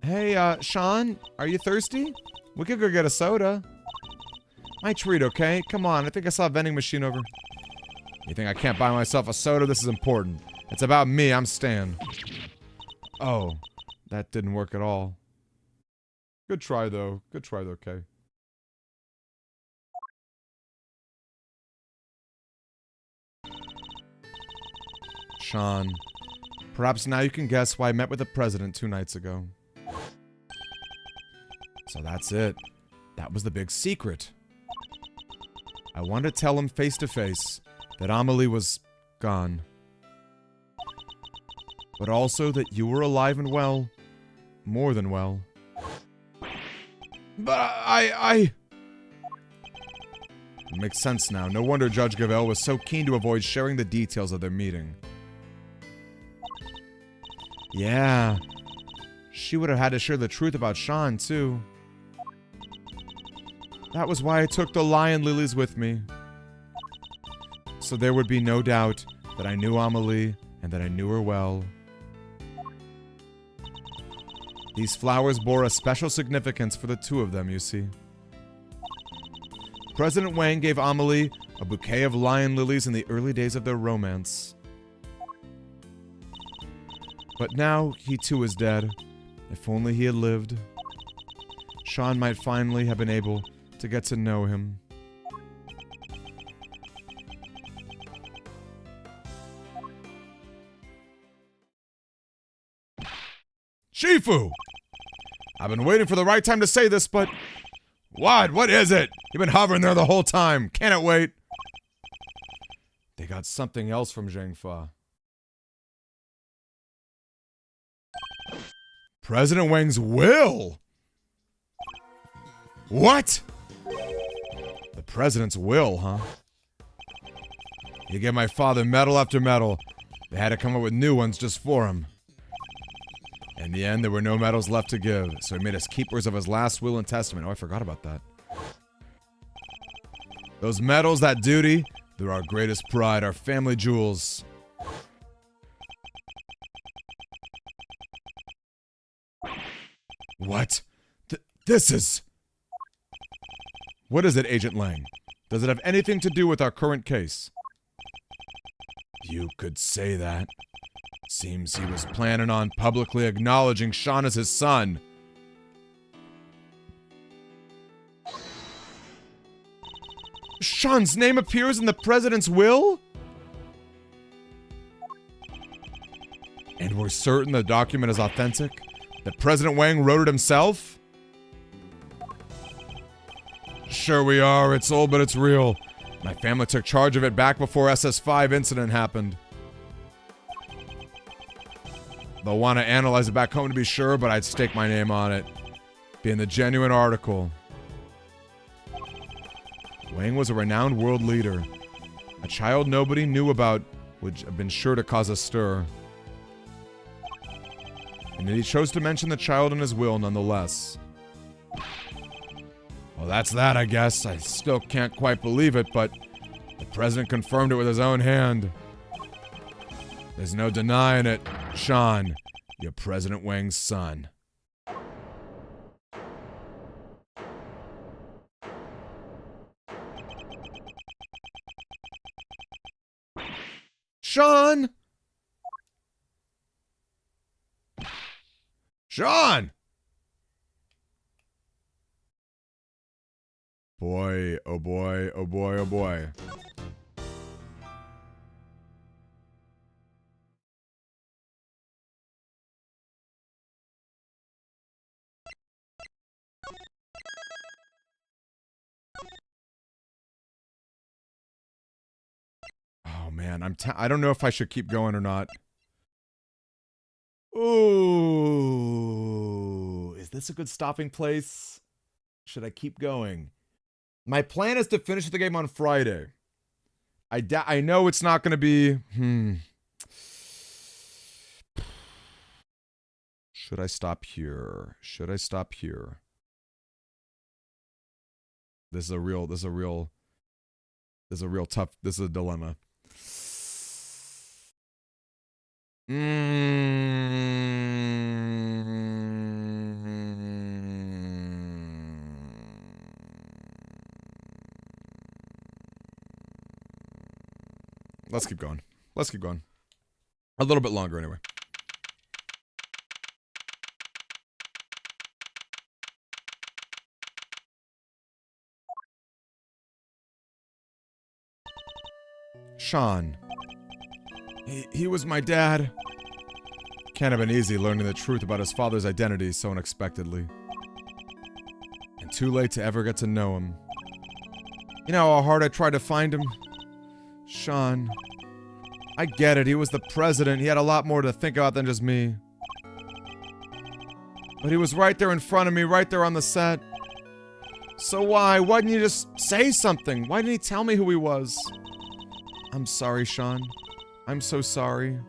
Hey, Sean, are you thirsty? We could go get a soda. My treat, okay? Come on, I think I saw a vending machine over. You think I can't buy myself a soda? This is important. It's about me, I'm Stan. Oh, that didn't work at all. Good try, though. Good try, though, okay. Sean. Perhaps now you can guess why I met with the president 2 nights ago. So that's it. That was the big secret. I wanted to tell him face to face that Amelie was gone. But also that you were alive and well. More than well. But I... It makes sense now. No wonder Judge Gavel was so keen to avoid sharing the details of their meeting. Yeah. She would have had to share the truth about Sean, too. That was why I took the lion lilies with me. So there would be no doubt that I knew Amelie and that I knew her well. These flowers bore a special significance for the two of them, you see. President Wang gave Amelie a bouquet of lion lilies in the early days of their romance. But now, he too is dead. If only he had lived. Sean might finally have been able to get to know him. Shifu! I've been waiting for the right time to say this, but... What? What is it? You've been hovering there the whole time. Can't it wait? They got something else from Zhengfa. President Wang's will? What? The president's will, huh? You give my father medal after medal. They had to come up with new ones just for him. In the end, there were no medals left to give, so he made us keepers of his last will and testament. Oh, I forgot about that. Those medals, that duty, they're our greatest pride, our family jewels. What? This is... What is it, Agent Lang? Does it have anything to do with our current case? You could say that. Seems he was planning on publicly acknowledging Sean as his son. Sean's name appears in the president's will? certain the document is authentic? That President Wang wrote it himself? Sure we are. It's old, but it's real. My family took charge of it back before SS5 incident happened. They'll want to analyze it back home to be sure, but I'd stake my name on it. Being the genuine article. Wang was a renowned world leader. A child nobody knew about would have been sure to cause a stir. And he chose to mention the child in his will nonetheless. Well, that's that, I guess. I still can't quite believe it, but the president confirmed it with his own hand. There's no denying it. Sean, you're President Wang's son. Sean! Sean! Boy, oh boy, oh boy, oh boy. Oh man, I don't know if I should keep going or not. Ooh, is this a good stopping place? Should I keep going? My plan is to finish the game on Friday. I know it's not going to be... Should I stop here? Should I stop here? This is a real tough... This is a dilemma. Let's keep going. Let's keep going. A little bit longer anyway. Sean. He was my dad. Can't have been easy learning the truth about his father's identity so unexpectedly. And too late to ever get to know him. You know how hard I tried to find him? Sean. I get it, he was the president. He had a lot more to think about than just me. But he was right there in front of me, right there on the set. So why? Why didn't you just say something? Why didn't he tell me who he was? I'm sorry, Sean. I'm so sorry.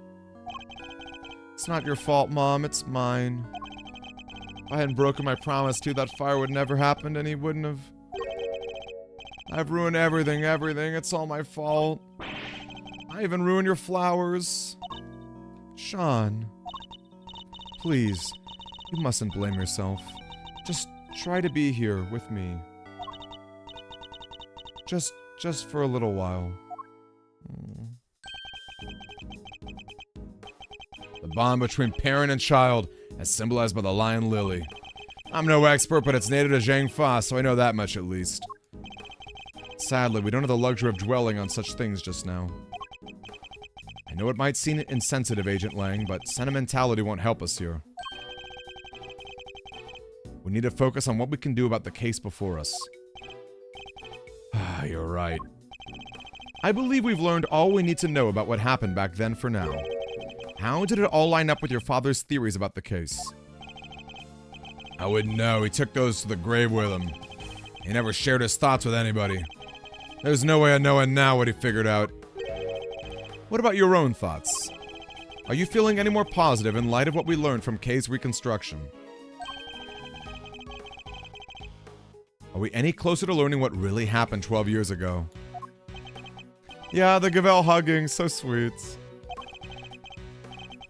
It's not your fault, Mom. It's mine. If I hadn't broken my promise to you, that fire would never happened and he wouldn't have... I've ruined everything. It's all my fault. I even ruined your flowers. Sean. Please. You mustn't blame yourself. Just try to be here with me. Just for a little while. The bond between parent and child, as symbolized by the lion lily. I'm no expert, but it's native to Zhangfa, so I know that much at least. Sadly, we don't have the luxury of dwelling on such things just now. I know it might seem insensitive, Agent Lang, but sentimentality won't help us here. We need to focus on what we can do about the case before us. Ah, you're right. I believe we've learned all we need to know about what happened back then for now. How did it all line up with your father's theories about the case? I wouldn't know. He took those to the grave with him. He never shared his thoughts with anybody. There's no way of knowing now what he figured out. What about your own thoughts? Are you feeling any more positive in light of what we learned from Kay's reconstruction? Are we any closer to learning what really happened 12 years ago? Yeah, the Gavel hugging, so sweet.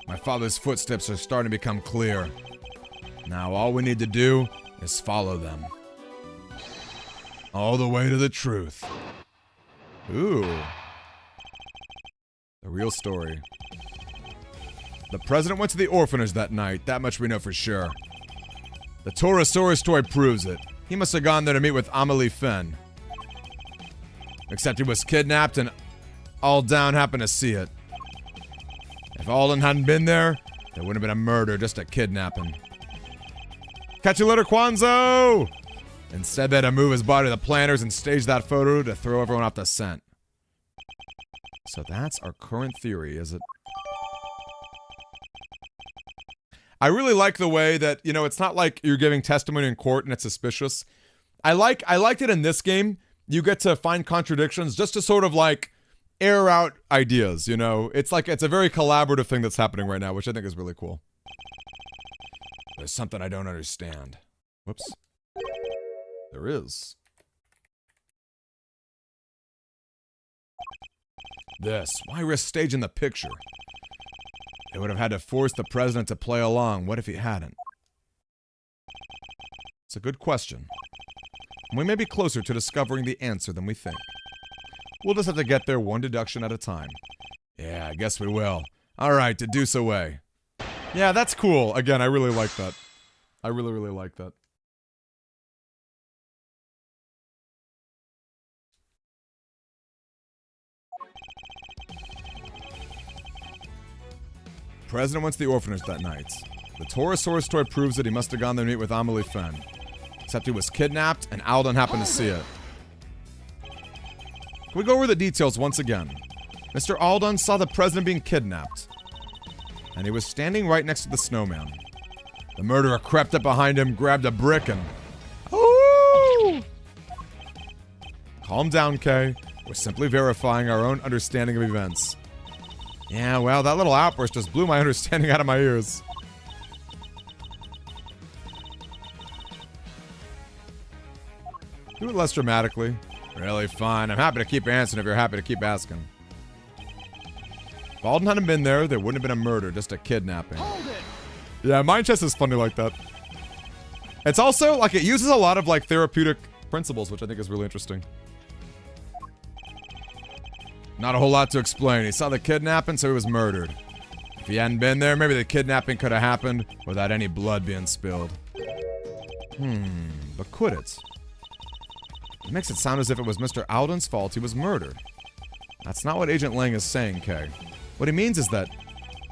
My father's footsteps are starting to become clear. Now all we need to do is follow them. All the way to the truth. Ooh. The real story. The president went to the orphanage that night, that much we know for sure. The Torosaurus toy proves it. He must have gone there to meet with Amelie Fenn. Except he was kidnapped and Alden happened to see it. If Alden hadn't been there, There wouldn't have been a murder, just a kidnapping. Catch you later, Kwanzo! Instead, they had to move his body to the planners and stage that photo to throw everyone off the scent. So that's our current theory, is it? I really like the way that, you know, it's not like you're giving testimony in court and it's suspicious. I liked it in this game. You get to find contradictions just to sort of like air out ideas, you know? It's like, it's a very collaborative thing that's happening right now, which I think is really cool. There's something I don't understand. Whoops. There is. This. Why risk staging the picture? They would have had to force the president to play along. What if he hadn't? It's a good question. And we may be closer to discovering the answer than we think. We'll just have to get there one deduction at a time. Yeah, I guess we will. Alright, deduce away. Yeah, that's cool. Again, I really like that. I really, really like that. President went to the orphanage that night. The Torosaurus toy proves that he must have gone there to meet with Amelie Fenn. Except he was kidnapped, and Alden happened to see it. Can we go over the details once again? Mr. Alden saw the president being kidnapped. And he was standing right next to the snowman. The murderer crept up behind him, grabbed a brick, and... Ooh! Calm down, Kay. We're simply verifying our own understanding of events. Yeah, well, that little outburst just blew my understanding out of my ears. Do it less dramatically. Really fine. I'm happy to keep answering if you're happy to keep asking. If Alden hadn't been there, there wouldn't have been a murder, just a kidnapping. Hold it! Yeah, Mind Chess is funny like that. It's also, like, it uses a lot of, like, therapeutic principles, which I think is really interesting. Not a whole lot to explain. He saw the kidnapping, so he was murdered. If he hadn't been there, maybe the kidnapping could have happened without any blood being spilled. But could it? It makes it sound as if it was Mr. Alden's fault he was murdered. That's not what Agent Lang is saying, Kay. What he means is that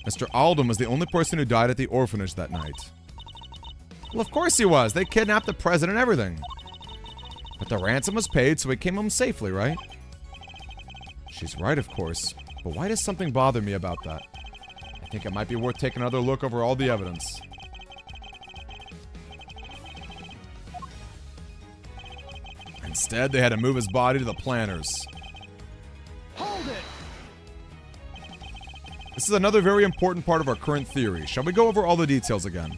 Mr. Alden was the only person who died at the orphanage that night. Well, of course he was. They kidnapped the president and everything. But the ransom was paid, so he came home safely, right? She's right, of course. But why does something bother me about that? I think it might be worth taking another look over all the evidence. Instead, they had to move his body to the planners. Hold it! This is another very important part of our current theory. Shall we go over all the details again?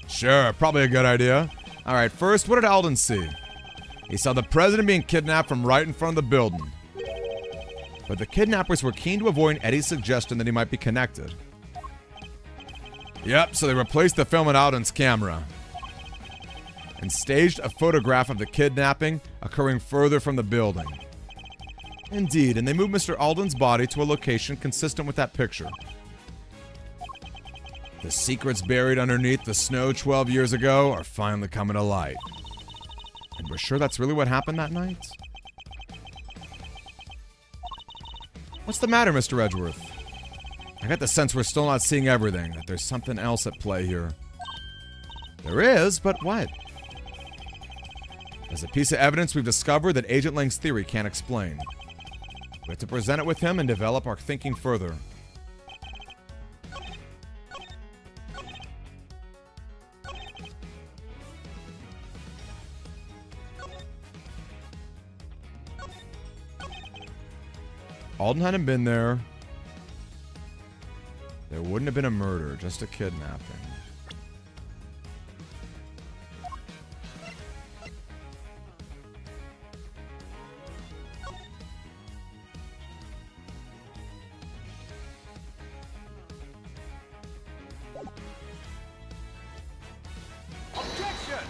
Sure, probably a good idea. Alright, first, what did Alden see? He saw the president being kidnapped from right in front of the building. But the kidnappers were keen to avoid Eddie's suggestion that he might be connected. Yep, so they replaced the film on Alden's camera and staged a photograph of the kidnapping occurring further from the building. Indeed, and they moved Mr. Alden's body to a location consistent with that picture. The secrets buried underneath the snow 12 years ago are finally coming to light. And we're sure that's really what happened that night? What's the matter, Mr. Edgeworth? I got the sense we're still not seeing everything, that there's something else at play here. There is, but what? There's a piece of evidence we've discovered that Agent Lang's theory can't explain. We have to present it with him and develop our thinking further. Alden hadn't been there. There wouldn't have been a murder, just a kidnapping. Objection!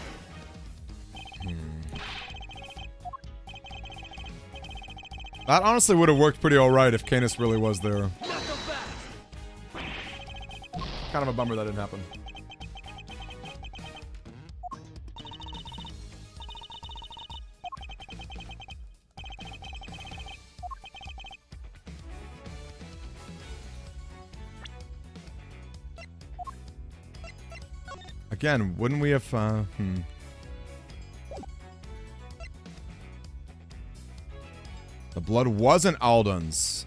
That honestly would have worked pretty alright if Canis really was there. Not so fast! Kind of a bummer that didn't happen. Again, wouldn't we have, The blood wasn't Alden's.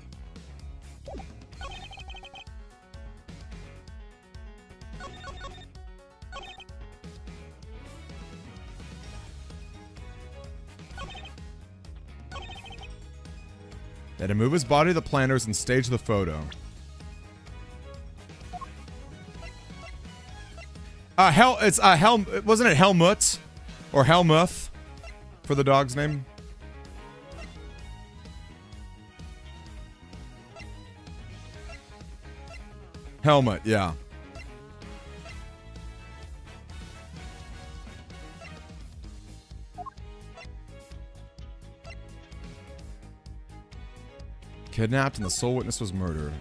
They had to move his body to the planters and stage the photo. Wasn't it Helmut? Or Helmuth? For the dog's name? Helmut, yeah. Kidnapped and the sole witness was murdered.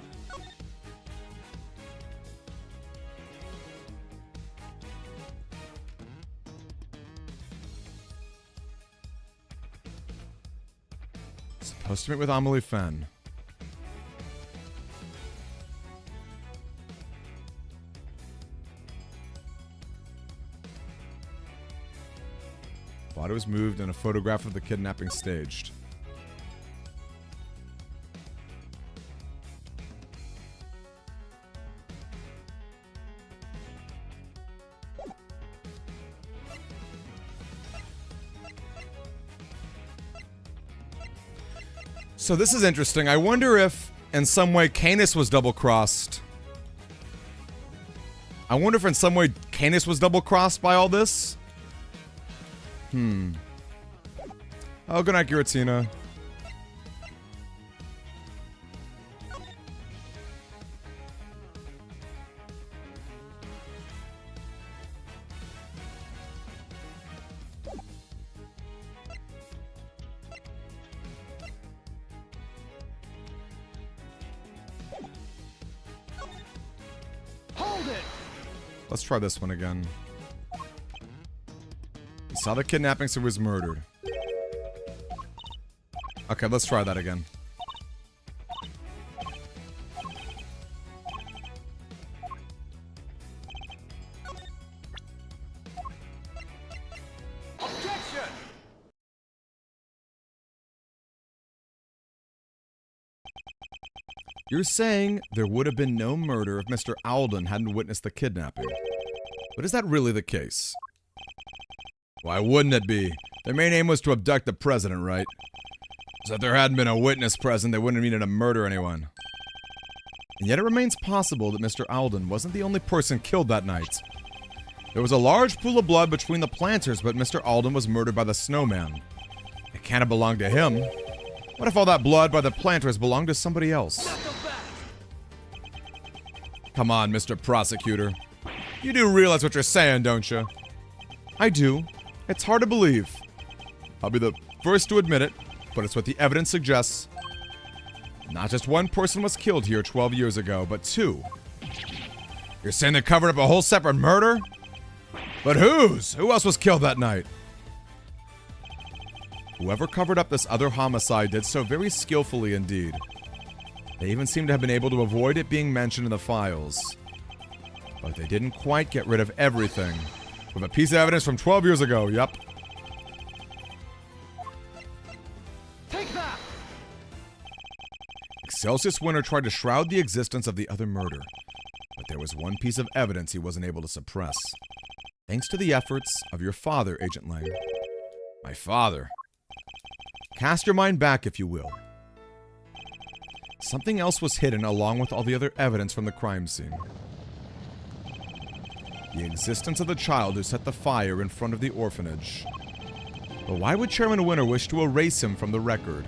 Supposed to meet with Amelie Fenn. Body was moved and a photograph of the kidnapping staged. So this is interesting. I wonder if, in some way, Canis was double-crossed. I wonder if, in some way, Canis was double-crossed by all this. Oh, good night, Giratina. Hold it! Let's try this one again. He saw the kidnapping, so he was murdered. Okay, let's try that again. Objection! You're saying there would have been no murder if Mr. Alden hadn't witnessed the kidnapping. But is that really the case? Why wouldn't it be? Their main aim was to abduct the president, right? So if there hadn't been a witness present, they wouldn't have needed to murder anyone. And yet it remains possible that Mr. Alden wasn't the only person killed that night. There was a large pool of blood between the planters, but Mr. Alden was murdered by the snowman. It can't have belonged to him. What if all that blood by the planters belonged to somebody else? Not so fast! Come on, Mr. Prosecutor. You do realize what you're saying, don't you? I do. It's hard to believe. I'll be the first to admit it, but it's what the evidence suggests. Not just one person was killed here 12 years ago, but two. You're saying they covered up a whole separate murder? But whose? Who else was killed that night? Whoever covered up this other homicide did so very skillfully indeed. They even seem to have been able to avoid it being mentioned in the files. But they didn't quite get rid of everything. With a piece of evidence from 12 years ago, yep. Take that! Excelsius Winter tried to shroud the existence of the other murder. But there was one piece of evidence he wasn't able to suppress. Thanks to the efforts of your father, Agent Lang. My father. Cast your mind back, if you will. Something else was hidden along with all the other evidence from the crime scene. The existence of the child who set the fire in front of the orphanage. But why would Chairman Winter wish to erase him from the record?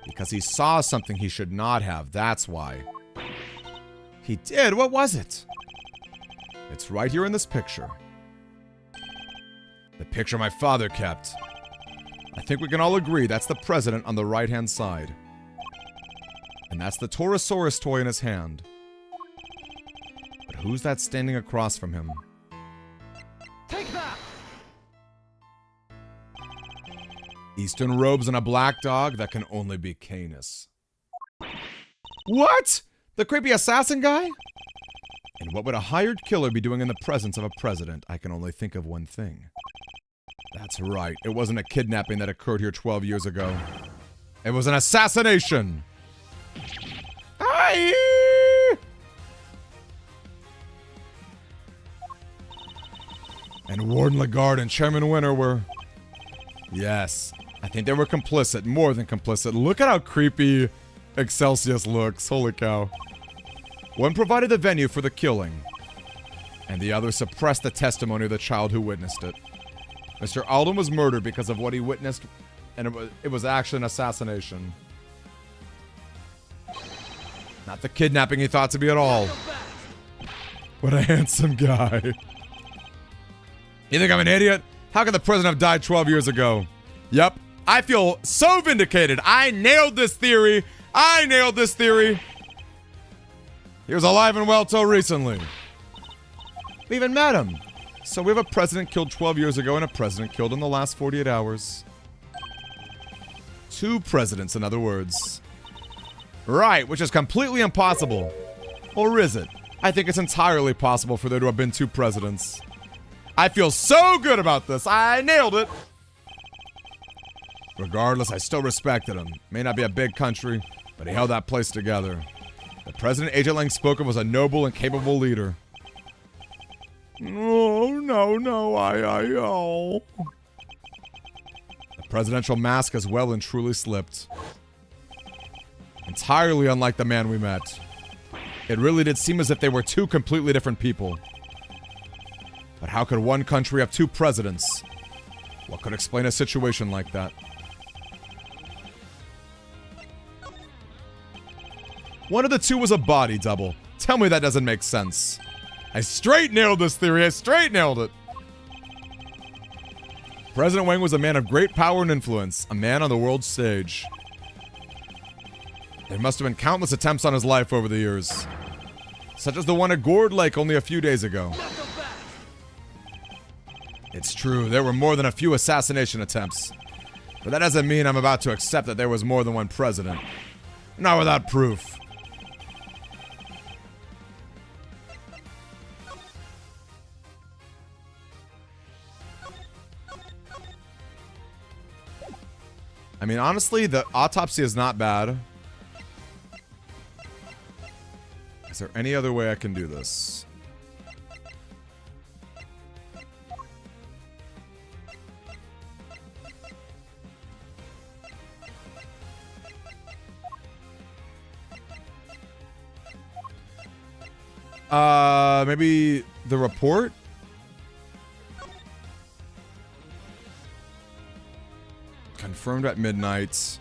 Because he saw something he should not have, that's why. He did? What was it? It's right here in this picture. The picture my father kept. I think we can all agree that's the president on the right-hand side. And that's the Torosaurus toy in his hand. But who's that standing across from him? Take that! Eastern robes and a black dog? That can only be Canis. What? The creepy assassin guy? And what would a hired killer be doing in the presence of a president? I can only think of one thing. That's right. It wasn't a kidnapping that occurred here 12 years ago. It was an assassination. Aye! And Warden Lagarde and Chairman Winter were... Yes. I think they were complicit. More than complicit. Look at how creepy Excelsius looks. Holy cow. One provided the venue for the killing, and the other suppressed the testimony of the child who witnessed it. Mr. Alden was murdered because of what he witnessed, and it was actually an assassination. Not the kidnapping he thought to be at all. What a handsome guy. You think I'm an idiot? How could the president have died 12 years ago? Yep. I feel so vindicated. I nailed this theory. I nailed this theory. He was alive and well till recently. We even met him. So we have a president killed 12 years ago and a president killed in the last 48 hours. 2 presidents, in other words. Right, which is completely impossible. Or is it? I think it's entirely possible for there to have been 2 presidents. I feel so good about this. I nailed it. Regardless, I still respected him. May not be a big country, but he held that place together. The president Agent Lang spoke of was a noble and capable leader. Oh, no, oh. The presidential mask has well and truly slipped. Entirely unlike the man we met. It really did seem as if they were 2 completely different people. But how could one country have 2 presidents? What could explain a situation like that? One of the 2 was a body double. Tell me that doesn't make sense. I straight nailed this theory. I straight nailed it. President Wang was a man of great power and influence. A man on the world stage. There must have been countless attempts on his life over the years. Such as the one at Gourd Lake only a few days ago. It's true, there were more than a few assassination attempts. But that doesn't mean I'm about to accept that there was more than one president. Not without proof. I mean, honestly, the autopsy is not bad. Is there any other way I can do this? Maybe the report? Confirmed at midnight.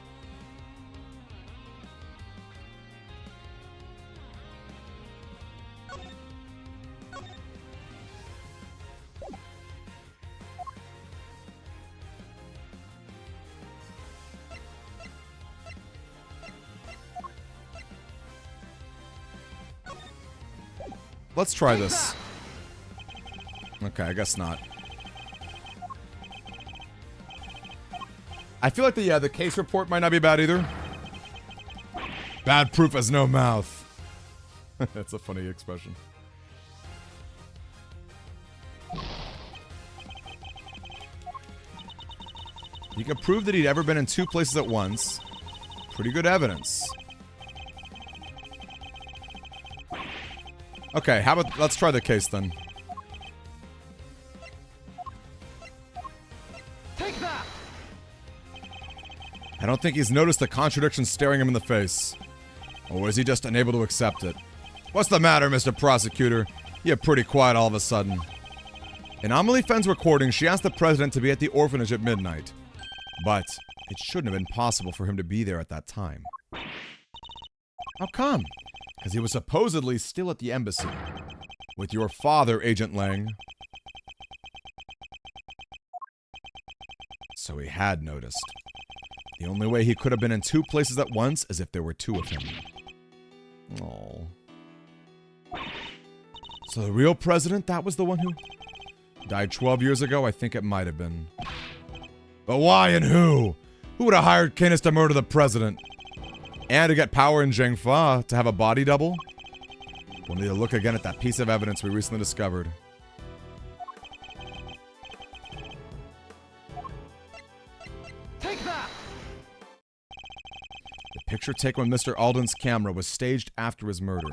Let's try this. Okay, I guess not. I feel like the case report might not be bad either. Bad proof has no mouth. That's a funny expression. You can prove that he'd ever been in 2 places at once. Pretty good evidence. Okay, how about let's try the case then. Take that! I don't think he's noticed the contradiction staring him in the face. Or is he just unable to accept it? What's the matter, Mr. Prosecutor? You're pretty quiet all of a sudden. In Amelie Fenn's recording, she asked the president to be at the orphanage at midnight. But it shouldn't have been possible for him to be there at that time. How come? Because he was supposedly still at the embassy. With your father, Agent Lang. So he had noticed. The only way he could have been in 2 places at once is if there were 2 of him. Oh. So the real president, that was the one who died 12 years ago? I think it might have been. But why and who? Who would have hired Canis to murder the president? And to get power in Zhengfa to have a body double? We'll need to look again at that piece of evidence we recently discovered. Take that! The picture taken with Mr. Alden's camera was staged after his murder.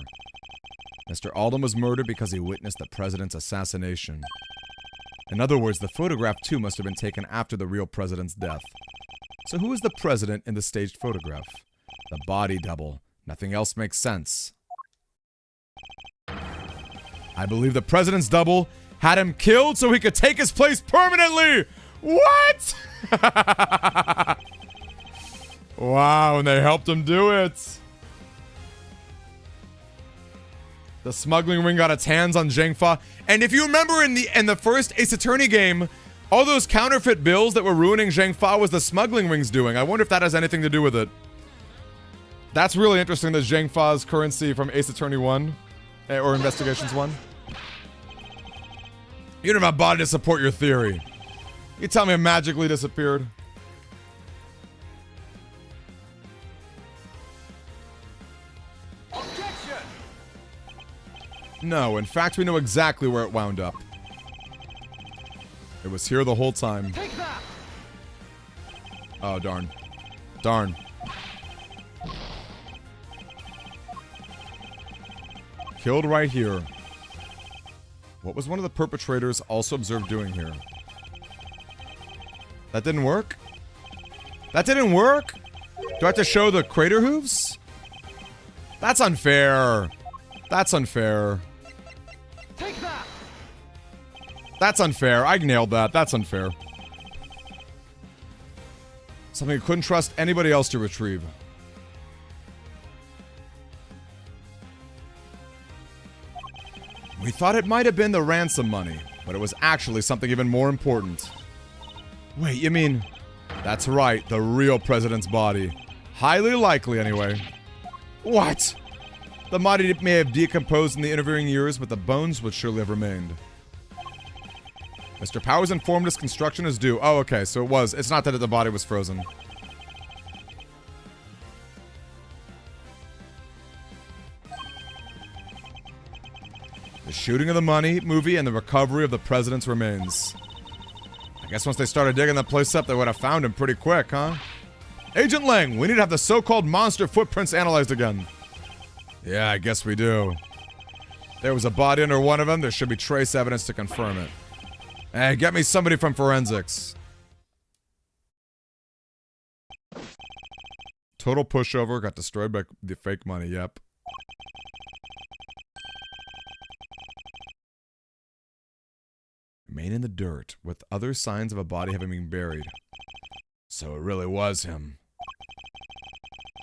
Mr. Alden was murdered because he witnessed the president's assassination. In other words, the photograph too must have been taken after the real president's death. So who is the president in the staged photograph? The body double. Nothing else makes sense. I believe the president's double had him killed so he could take his place permanently! What? Wow, and they helped him do it. The smuggling ring got its hands on Zhengfa. And if you remember in the first Ace Attorney game, all those counterfeit bills that were ruining Zhengfa was the smuggling ring's doing. I wonder if that has anything to do with it. That's really interesting that Zhengfa's currency from Ace Attorney 1, or Investigations 1. You don't have a body to support your theory. You tell me it magically disappeared. Objection! No, in fact, we know exactly where it wound up. It was here the whole time. Take that! Oh, darn. Darn. Killed right here. What was one of the perpetrators also observed doing here? That didn't work? That didn't work? Do I have to show the crater hooves? That's unfair. That's unfair. Take that! That's unfair. I nailed that. That's unfair. Something I couldn't trust anybody else to retrieve. We thought it might have been the ransom money, but it was actually something even more important. Wait, you mean... That's right, the real president's body. Highly likely, anyway. What? The body may have decomposed in the intervening years, but the bones would surely have remained. Mr. Powers informed us construction is due. Oh, okay, so it was. It's not that the body was frozen. The shooting of the money movie and the recovery of the president's remains. I guess once they started digging that place up, they would have found him pretty quick, huh? Agent Lang, we need to have the so-called monster footprints analyzed again. Yeah, I guess we do. There was a body under one of them. There should be trace evidence to confirm it. Hey, get me somebody from forensics. Total pushover got destroyed by the fake money, yep. Remain in the dirt, with other signs of a body having been buried. So it really was him.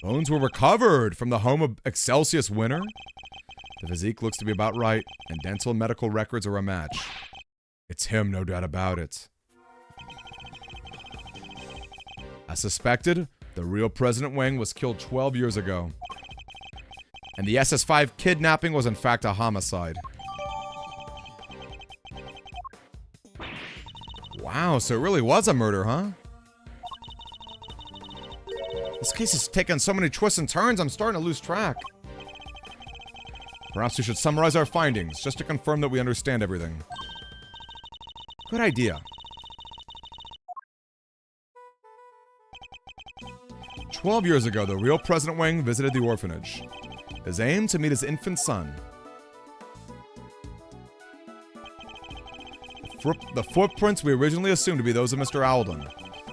Bones were recovered from the home of Excelsius Winner. The physique looks to be about right, and dental and medical records are a match. It's him, no doubt about it. As suspected, the real President Wang was killed 12 years ago. And the SS5 kidnapping was in fact a homicide. Wow, so it really was a murder, huh? This case is taking so many twists and turns, I'm starting to lose track. Perhaps we should summarize our findings, just to confirm that we understand everything. Good idea. 12 years ago, the real President Wang visited the orphanage. His aim to meet his infant son. The footprints we originally assumed to be those of Mr. Alden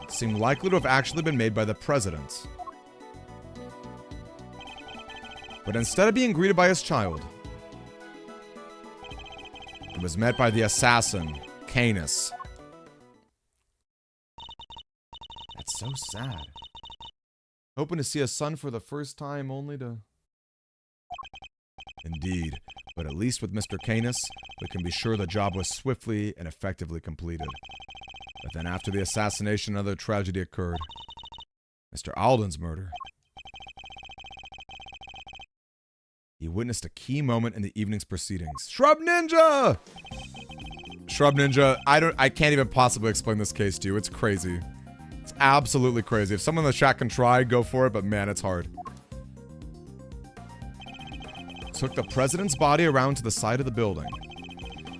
seem likely to have actually been made by the president. But instead of being greeted by his child, he was met by the assassin, Canis. That's so sad. Hoping to see a son for the first time only to... Indeed, but at least with Mr. Canis, we can be sure the job was swiftly and effectively completed. But then after the assassination, another tragedy occurred. Mr. Alden's murder. He witnessed a key moment in the evening's proceedings. Shrub Ninja! Shrub Ninja, I can't even possibly explain this case to you. It's crazy. It's absolutely crazy. If someone in the chat can try, go for it, but man, it's hard. took the president's body around to the side of the building.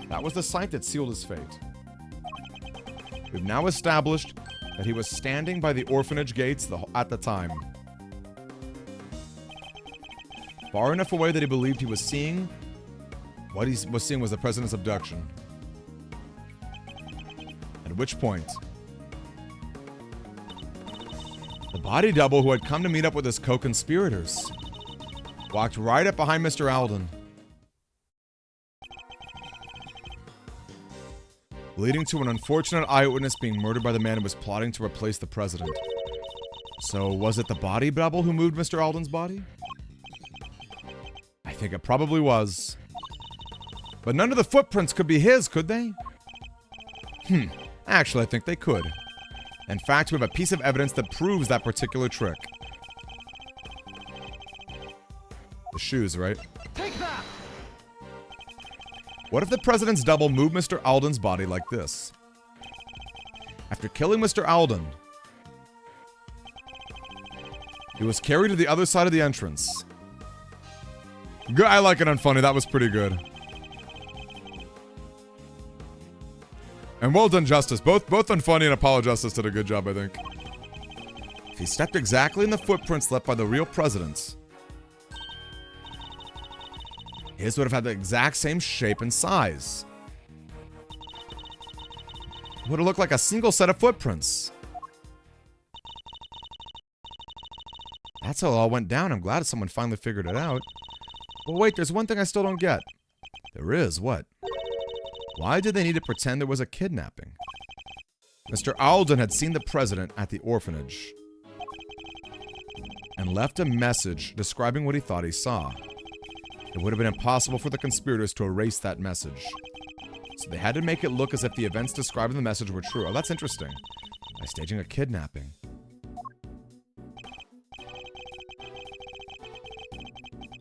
That was the site that sealed his fate. We've now established that he was standing by the orphanage gates at the time. Far enough away that he believed he was seeing. What he was seeing was the president's abduction. At which point, the body double who had come to meet up with his co-conspirators walked right up behind Mr. Alden, leading to an unfortunate eyewitness being murdered by the man who was plotting to replace the president. So, was it the body double who moved Mr. Alden's body? I think it probably was. But none of the footprints could be his, could they? Actually, I think they could. In fact, we have a piece of evidence that proves that particular trick. The shoes, right? Take that! What if the president's double moved Mr. Alden's body like this? After killing Mr. Alden, he was carried to the other side of the entrance. Good, I like it unfunny. That was pretty good. And well done, Justice. Both Unfunny and Apollo Justice did a good job, I think. If he stepped exactly in the footprints left by the real president, his would have had the exact same shape and size. It would have looked like a single set of footprints. That's how it all went down. I'm glad someone finally figured it out. But wait, there's one thing I still don't get. There is, what? Why did they need to pretend there was a kidnapping? Mr. Alden had seen the president at the orphanage and left a message describing what he thought he saw. It would have been impossible for the conspirators to erase that message. So they had to make it look as if the events described in the message were true. Oh, that's interesting. By staging a kidnapping.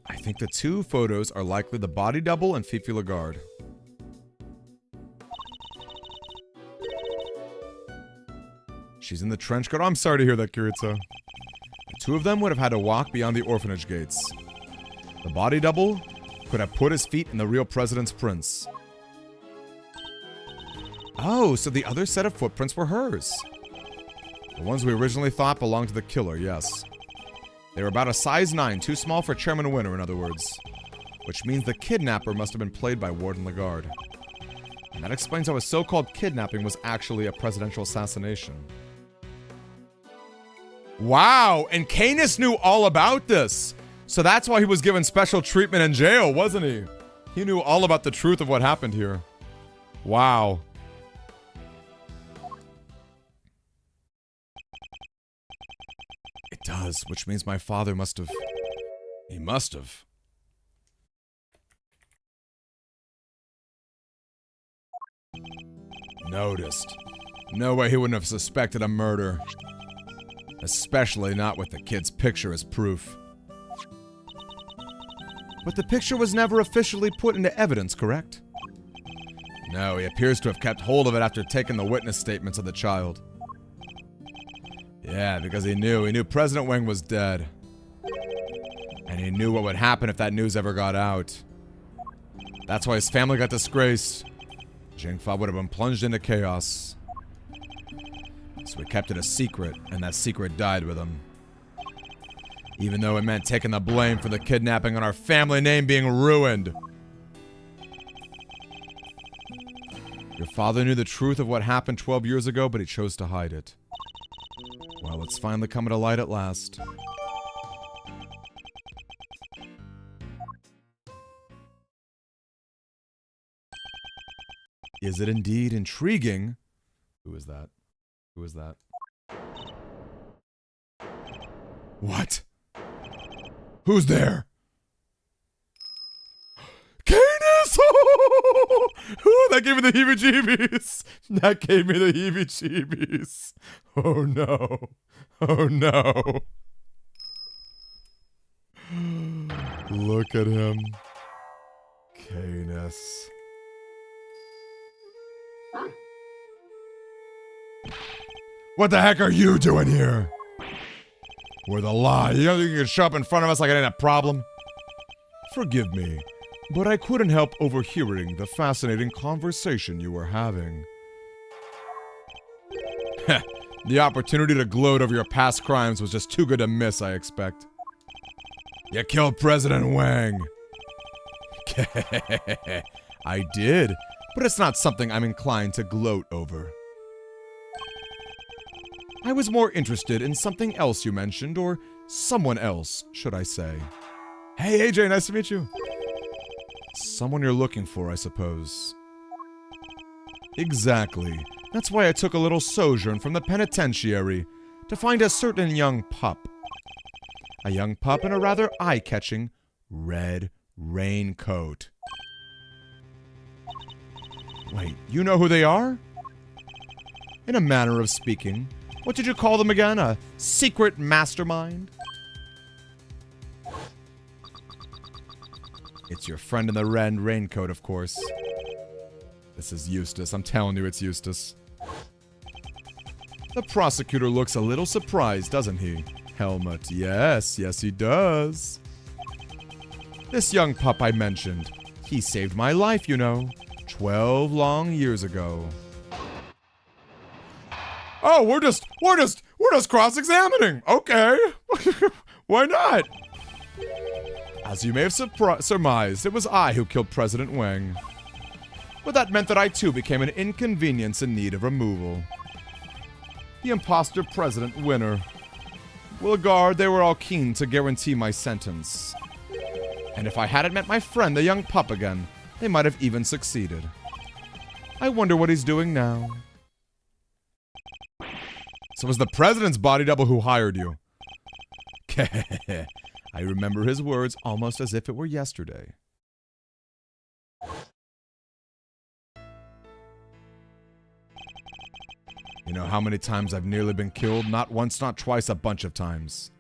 I think the two photos are likely the body double and Fifi Lagarde. She's in the trench coat. Oh, I'm sorry to hear that, Kiritsu. The two of them would have had to walk beyond the orphanage gates. The body double could have put his feet in the real president's prints. Oh, so the other set of footprints were hers. The ones we originally thought belonged to the killer, yes. They were about a size 9, too small for Chairman Winner, in other words. Which means the kidnapper must have been played by Warden Lagarde. And that explains how a so-called kidnapping was actually a presidential assassination. Wow, and Canis knew all about this. So that's why he was given special treatment in jail, wasn't he? He knew all about the truth of what happened here. Wow. It does, which means my father must have... He must have. Noticed. No way he wouldn't have suspected a murder. Especially not with the kid's picture as proof. But the picture was never officially put into evidence, correct? No, he appears to have kept hold of it after taking the witness statements of the child. Yeah, because he knew President Wang was dead. And he knew what would happen if that news ever got out. That's why his family got disgraced. Jingfa would have been plunged into chaos. So we kept it a secret, and that secret died with him. Even though it meant taking the blame for the kidnapping and our family name being ruined. Your father knew the truth of what happened 12 years ago, but he chose to hide it. Well, it's finally coming to light at last. Is it indeed intriguing? Who is that? Who is that? What? Who's there? Canis! Oh, that gave me the heebie-jeebies. That gave me the heebie-jeebies. Oh no. Oh no. Look at him. Canis. What the heck are you doing here? With a lie. You know you can show up in front of us like it ain't a problem? Forgive me, but I couldn't help overhearing the fascinating conversation you were having. Heh, the opportunity to gloat over your past crimes was just too good to miss, I expect. You killed President Wang. I did, but it's not something I'm inclined to gloat over. I was more interested in something else you mentioned, or someone else, should I say. Hey, AJ, nice to meet you. Someone you're looking for, I suppose. Exactly. That's why I took a little sojourn from the penitentiary to find a certain young pup. A young pup in a rather eye-catching red raincoat. Wait, you know who they are? In a manner of speaking, what did you call them again? A secret mastermind? It's your friend in the red raincoat, of course. This is Eustace. I'm telling you, it's Eustace. The prosecutor looks a little surprised, doesn't he? Helmut, yes, he does. This young pup I mentioned, he saved my life, you know, 12 long years ago. Oh, we're just cross-examining. Okay. Why not? As you may have surmised, it was I who killed President Wang. But that meant that I too became an inconvenience in need of removal. The imposter president winner. Guard, they were all keen to guarantee my sentence. And if I hadn't met my friend, the young pup again, they might have even succeeded. I wonder what he's doing now. So it was the president's body double who hired you. I remember his words almost as if it were yesterday. You know how many times I've nearly been killed? Not once, not twice, a bunch of times.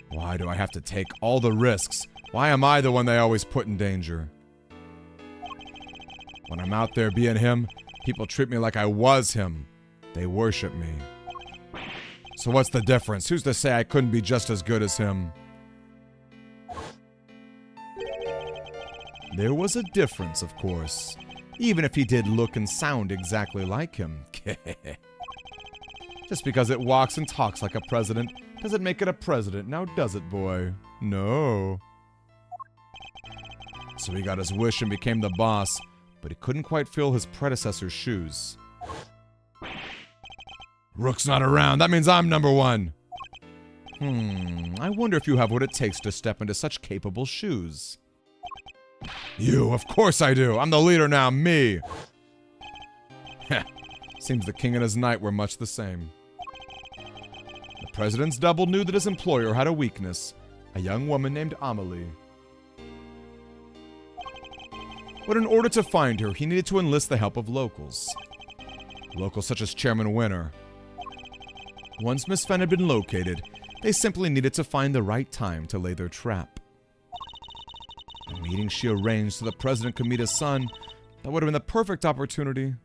Why do I have to take all the risks? Why am I the one they always put in danger? When I'm out there being him, people treat me like I was him. They worship me. So what's the difference? Who's to say I couldn't be just as good as him? There was a difference, of course. Even if he did look and sound exactly like him. Just because it walks and talks like a president doesn't make it a president, now does it, boy? No. So he got his wish and became the boss, but he couldn't quite fill his predecessor's shoes. Rook's not around, that means I'm number one. I wonder if you have what it takes to step into such capable shoes. You, of course I do. I'm the leader now, me. Seems the king and his knight were much the same. The president's double knew that his employer had a weakness, a young woman named Amelie. But in order to find her, he needed to enlist the help of locals. Locals such as Chairman Winner. Once Miss Fenn had been located, they simply needed to find the right time to lay their trap. A meeting she arranged so the president could meet his son, that would have been the perfect opportunity.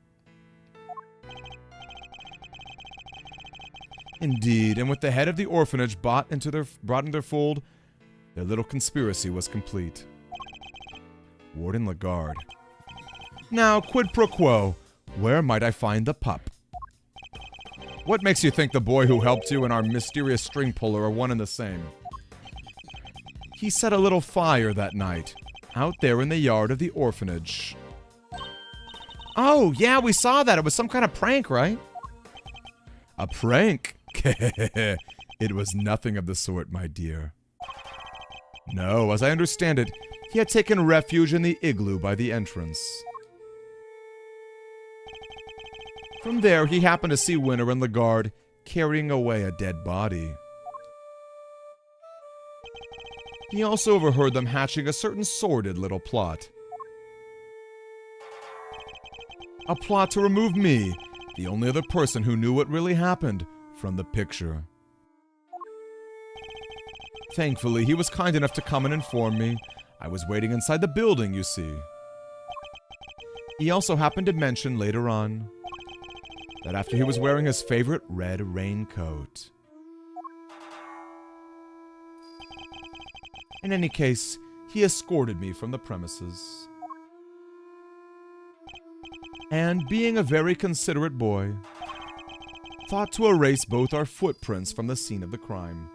Indeed, and with the head of the orphanage brought into their fold, their little conspiracy was complete. Warden Lagarde. Now, quid pro quo, where might I find the pup? What makes you think the boy who helped you and our mysterious string puller are one and the same? He set a little fire that night, out there in the yard of the orphanage. Oh, yeah, we saw that. It was some kind of prank, right? A prank? It was nothing of the sort, my dear. No, as I understand it, he had taken refuge in the igloo by the entrance. From there, he happened to see Winter and Lagarde carrying away a dead body. He also overheard them hatching a certain sordid little plot. A plot to remove me, the only other person who knew what really happened, from the picture. Thankfully, he was kind enough to come and inform me. I was waiting inside the building, you see. He also happened to mention later on that after he was wearing his favorite red raincoat. In any case, he escorted me from the premises. And, being a very considerate boy, thought to erase both our footprints from the scene of the crime.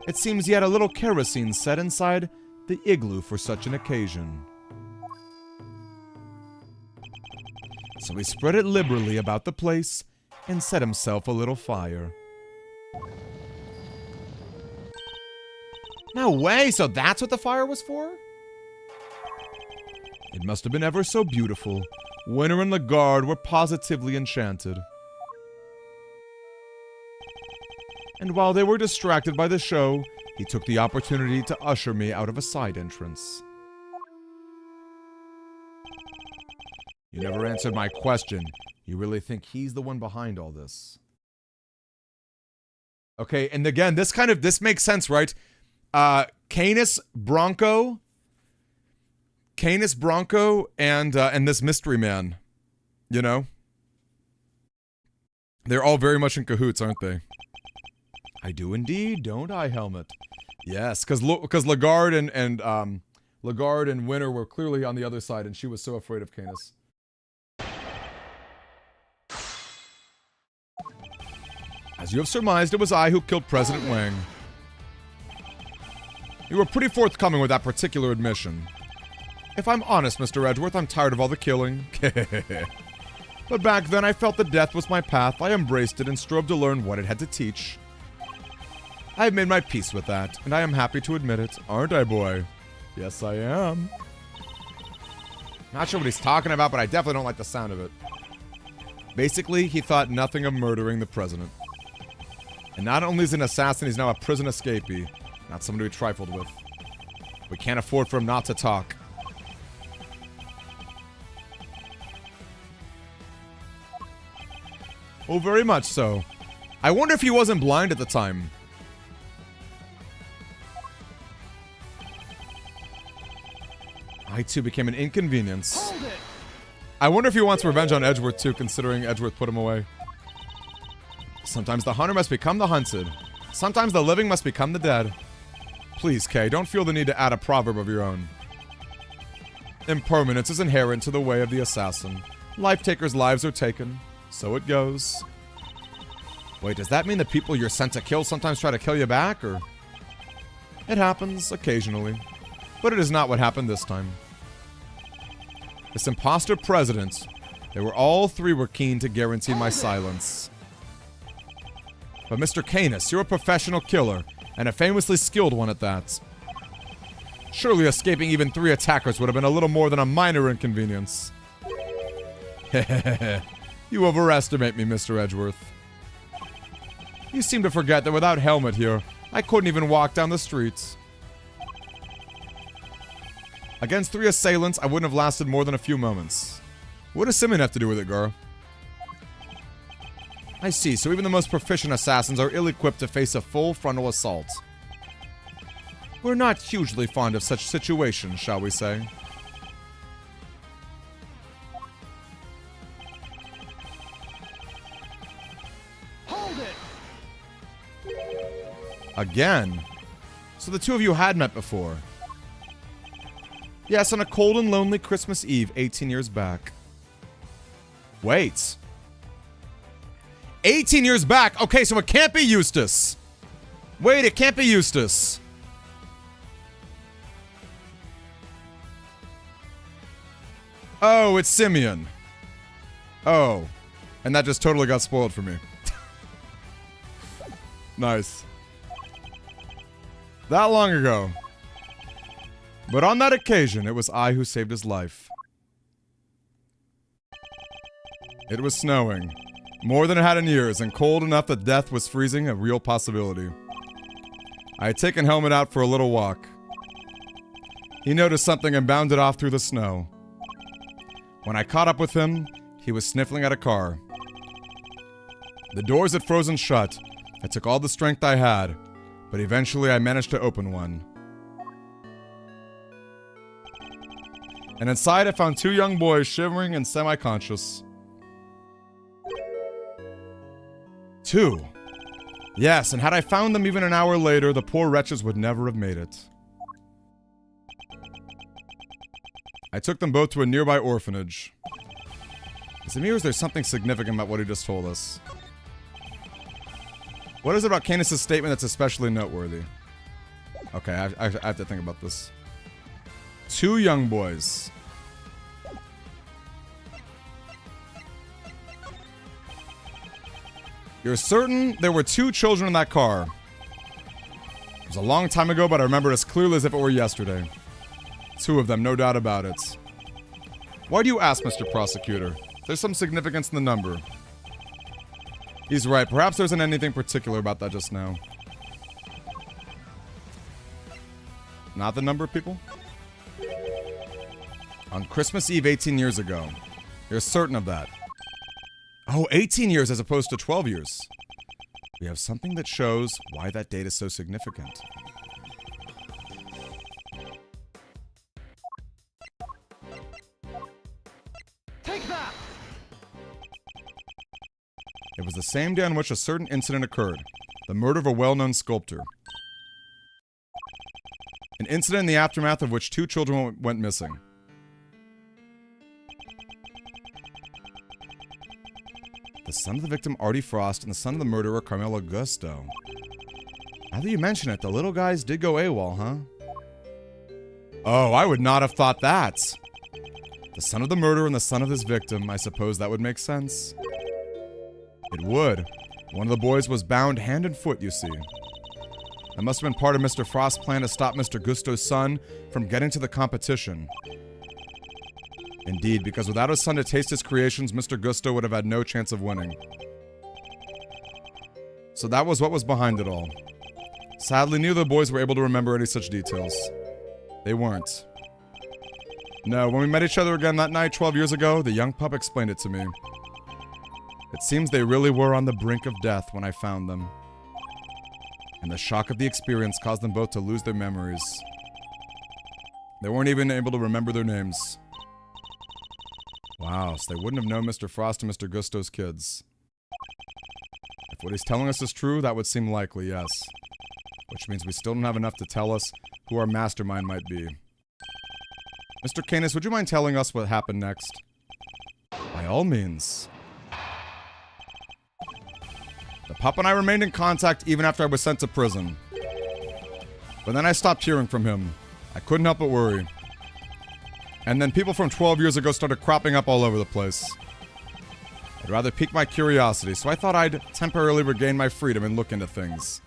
It seems he had a little kerosene set inside the igloo for such an occasion. So he spread it liberally about the place and set himself a little fire. No way, so that's what the fire was for? It must have been ever so beautiful. Winter and the guard were positively enchanted. And while they were distracted by the show, he took the opportunity to usher me out of a side entrance. You never answered my question. You really think he's the one behind all this? Okay, and again, this makes sense, right? Canis, Bronco, and this mystery man, you know? They're all very much in cahoots, aren't they? I do indeed, don't I, Helmet? Yes, because Lagarde and Winter were clearly on the other side, and she was so afraid of Canis. As you have surmised, it was I who killed President Wang. You were pretty forthcoming with that particular admission. If I'm honest, Mr. Edgeworth, I'm tired of all the killing. But back then, I felt that death was my path. I embraced it and strove to learn what it had to teach. I have made my peace with that, and I am happy to admit it. Aren't I, boy? Yes, I am. Not sure what he's talking about, but I definitely don't like the sound of it. Basically, he thought nothing of murdering the president. And not only is he an assassin, he's now a prison escapee. Not someone to be trifled with. We can't afford for him not to talk. Oh, very much so. I wonder if he wasn't blind at the time. I too became an inconvenience. I wonder if he wants revenge on Edgeworth too, considering Edgeworth put him away. Sometimes the hunter must become the hunted. Sometimes the living must become the dead. Please, Kay, don't feel the need to add a proverb of your own. Impermanence is inherent to the way of the assassin. Life-takers' lives are taken. So it goes. Wait, does that mean the people you're sent to kill sometimes try to kill you back, or...? It happens, occasionally. But it is not what happened this time. This imposter president, all three were keen to guarantee my silence. But Mr. Canis, you're a professional killer, and a famously skilled one at that. Surely escaping even 3 attackers would have been a little more than a minor inconvenience. Hehehe. You overestimate me, Mr. Edgeworth. You seem to forget that without Helmet here, I couldn't even walk down the streets. Against 3 assailants, I wouldn't have lasted more than a few moments. What does Simeon have to do with it, girl? I see, so even the most proficient assassins are ill-equipped to face a full frontal assault. We're not hugely fond of such situations, shall we say? Hold it! Again? So the two of you had met before? Yes, on a cold and lonely Christmas Eve 18 years back. Wait. 18 years back? Okay, so it can't be Eustace. Wait, it can't be Eustace. Oh, it's Simeon. Oh. And that just totally got spoiled for me. Nice. That long ago. But on that occasion, it was I who saved his life. It was snowing. More than it had in years, and cold enough that death was freezing, a real possibility. I had taken Helmet out for a little walk. He noticed something and bounded off through the snow. When I caught up with him, he was sniffling at a car. The doors had frozen shut. It took all the strength I had, but eventually I managed to open one. And inside I found 2 young boys shivering and semi-conscious. 2. Yes, and had I found them even an hour later, the poor wretches would never have made it. I took them both to a nearby orphanage. Is it me or is there something significant about what he just told us? What is it about Canis' statement that's especially noteworthy? Okay, I have to think about this. 2 young boys. You're certain there were 2 children in that car? It was a long time ago, but I remember it as clearly as if it were yesterday. 2 of them, no doubt about it. Why do you ask, Mr. Prosecutor? There's some significance in the number. He's right. Perhaps there isn't anything particular about that just now. Not the number of people? On Christmas Eve 18 years ago. You're certain of that? Oh, 18 years as opposed to 12 years. We have something that shows why that date is so significant. Take that! It was the same day on which a certain incident occurred. The murder of a well-known sculptor. An incident in the aftermath of which 2 children went missing. The son of the victim, Artie Frost, and the son of the murderer, Carmelo Gusto. Now that you mention it, the little guys did go AWOL, huh? Oh, I would not have thought that. The son of the murderer and the son of his victim, I suppose that would make sense. It would. One of the boys was bound hand and foot, you see. That must have been part of Mr. Frost's plan to stop Mr. Gusto's son from getting to the competition. Indeed, because without his son to taste his creations, Mr. Gusto would have had no chance of winning. So that was what was behind it all. Sadly, neither of the boys were able to remember any such details. They weren't. No, when we met each other again that night 12 years ago, the young pup explained it to me. It seems they really were on the brink of death when I found them. And the shock of the experience caused them both to lose their memories. They weren't even able to remember their names. Wow, so they wouldn't have known Mr. Frost and Mr. Gusto's kids. If what he's telling us is true, that would seem likely, yes. Which means we still don't have enough to tell us who our mastermind might be. Mr. Canis, would you mind telling us what happened next? By all means. The pup and I remained in contact even after I was sent to prison. But then I stopped hearing from him. I couldn't help but worry. And then people from 12 years ago started cropping up all over the place. I'd rather pique my curiosity, so I thought I'd temporarily regain my freedom and look into things.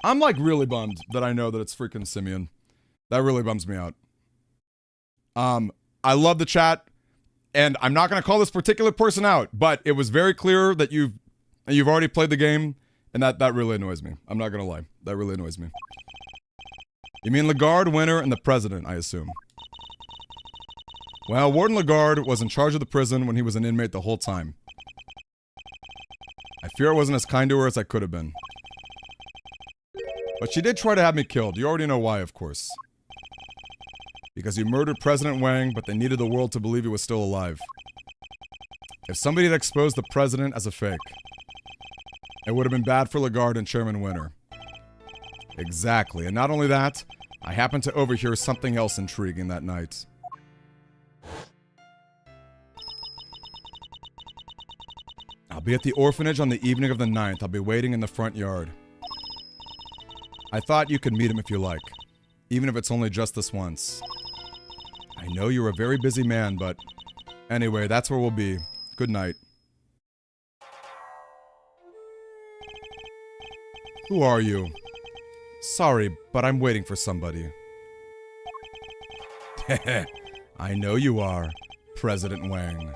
I'm like really bummed that I know that it's freaking Simeon. That really bums me out. I love the chat, and I'm not going to call this particular person out, but it was very clear that you've already played the game, and that really annoys me. I'm not going to lie. That really annoys me. You mean Lagarde, Winter, and the President, I assume. Well, Warden Lagarde was in charge of the prison when he was an inmate the whole time. I fear I wasn't as kind to her as I could have been. But she did try to have me killed. You already know why, of course. Because he murdered President Wang, but they needed the world to believe he was still alive. If somebody had exposed the president as a fake, it would have been bad for Lagarde and Chairman Winter. Exactly, and not only that, I happened to overhear something else intriguing that night. I'll be at the orphanage on the evening of the 9th. I'll be waiting in the front yard. I thought you could meet him if you like, even if it's only just this once. I know you're a very busy man, but anyway, that's where we'll be. Good night. Who are you? Sorry, but I'm waiting for somebody. I know you are, President Wang.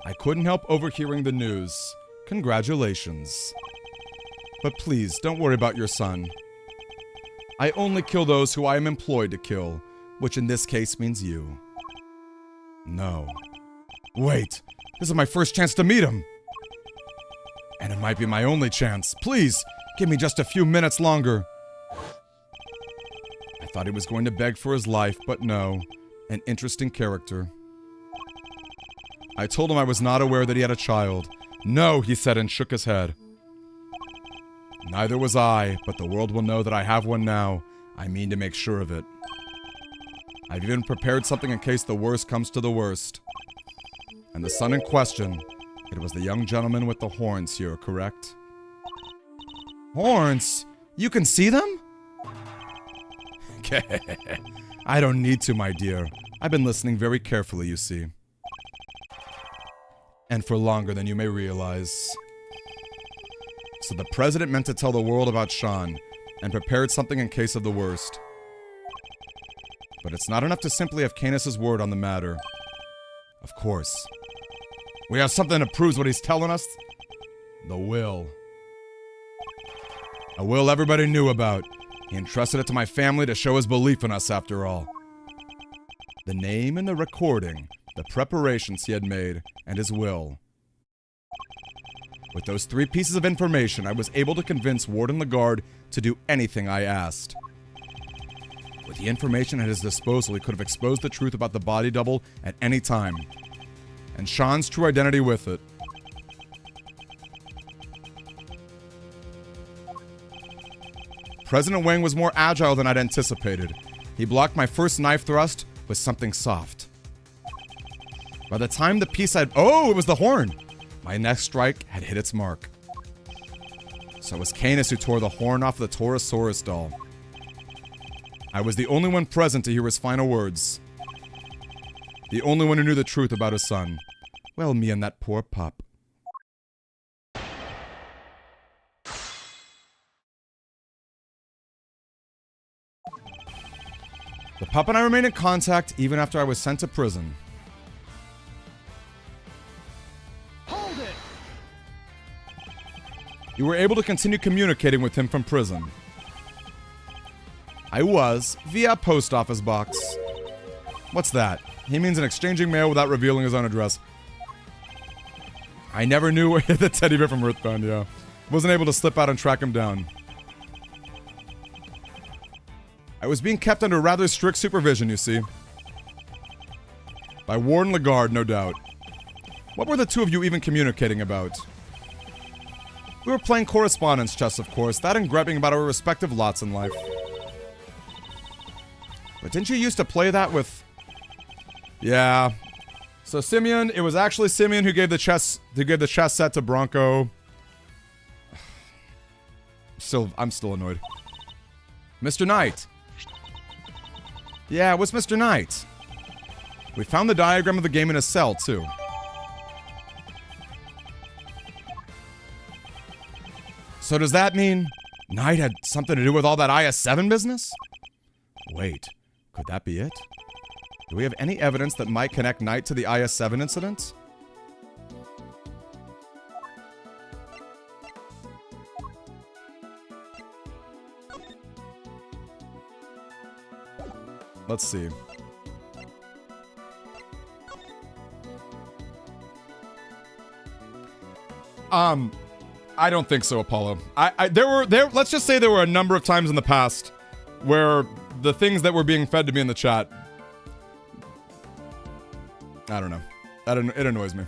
I couldn't help overhearing the news. Congratulations. But please, don't worry about your son. I only kill those who I am employed to kill, which in this case means you. No. Wait, this is my first chance to meet him. And it might be my only chance. Please, give me just a few minutes longer. I thought he was going to beg for his life, but no. An interesting character. I told him I was not aware that he had a child. No, he said and shook his head. Neither was I, but the world will know that I have one now. I mean to make sure of it. I've even prepared something in case the worst comes to the worst. And the son in question, it was the young gentleman with the horns here, correct? Horns? You can see them? I don't need to, my dear. I've been listening very carefully, you see. And for longer than you may realize. So the president meant to tell the world about Sean, and prepared something in case of the worst. But it's not enough to simply have Canis' word on the matter. Of course. We have something that proves what he's telling us. The will. A will everybody knew about. He entrusted it to my family to show his belief in us, after all. The name and the recording, the preparations he had made, and his will. With those 3 pieces of information, I was able to convince Warden Lagarde to do anything I asked. With the information at his disposal, he could have exposed the truth about the body double at any time. And Sean's true identity with it. President Wang was more agile than I'd anticipated. He blocked my first knife thrust with something soft. By the time the piece I'd... Oh, it was the horn! My next strike had hit its mark. So it was Canis who tore the horn off the Torosaurus doll. I was the only one present to hear his final words. The only one who knew the truth about his son. Well, me and that poor pup. The pup and I remained in contact even after I was sent to prison. Hold it! You were able to continue communicating with him from prison. I was, via post office box. What's that? He means in exchanging mail without revealing his own address. I never knew where the teddy bear from Earthbound, yeah. Wasn't able to slip out and track him down. I was being kept under rather strict supervision, you see. By Warden Lagarde, no doubt. What were the 2 of you even communicating about? We were playing correspondence chess, of course, that and grabbing about our respective lots in life. But didn't you used to play that with... Yeah. So Simeon, it was actually Simeon who gave the chess set to Bronco. I'm still annoyed. Mr. Knight. Yeah, it was Mr. Knight. We found the diagram of the game in his cell, too. So does that mean Knight had something to do with all that IS-7 business? Wait, could that be it? Do we have any evidence that might connect Knight to the IS-7 incident? Let's see. I don't think so, Apollo. Let's just say there were a number of times in the past where the things that were being fed to me in the chat, I don't know. It annoys me.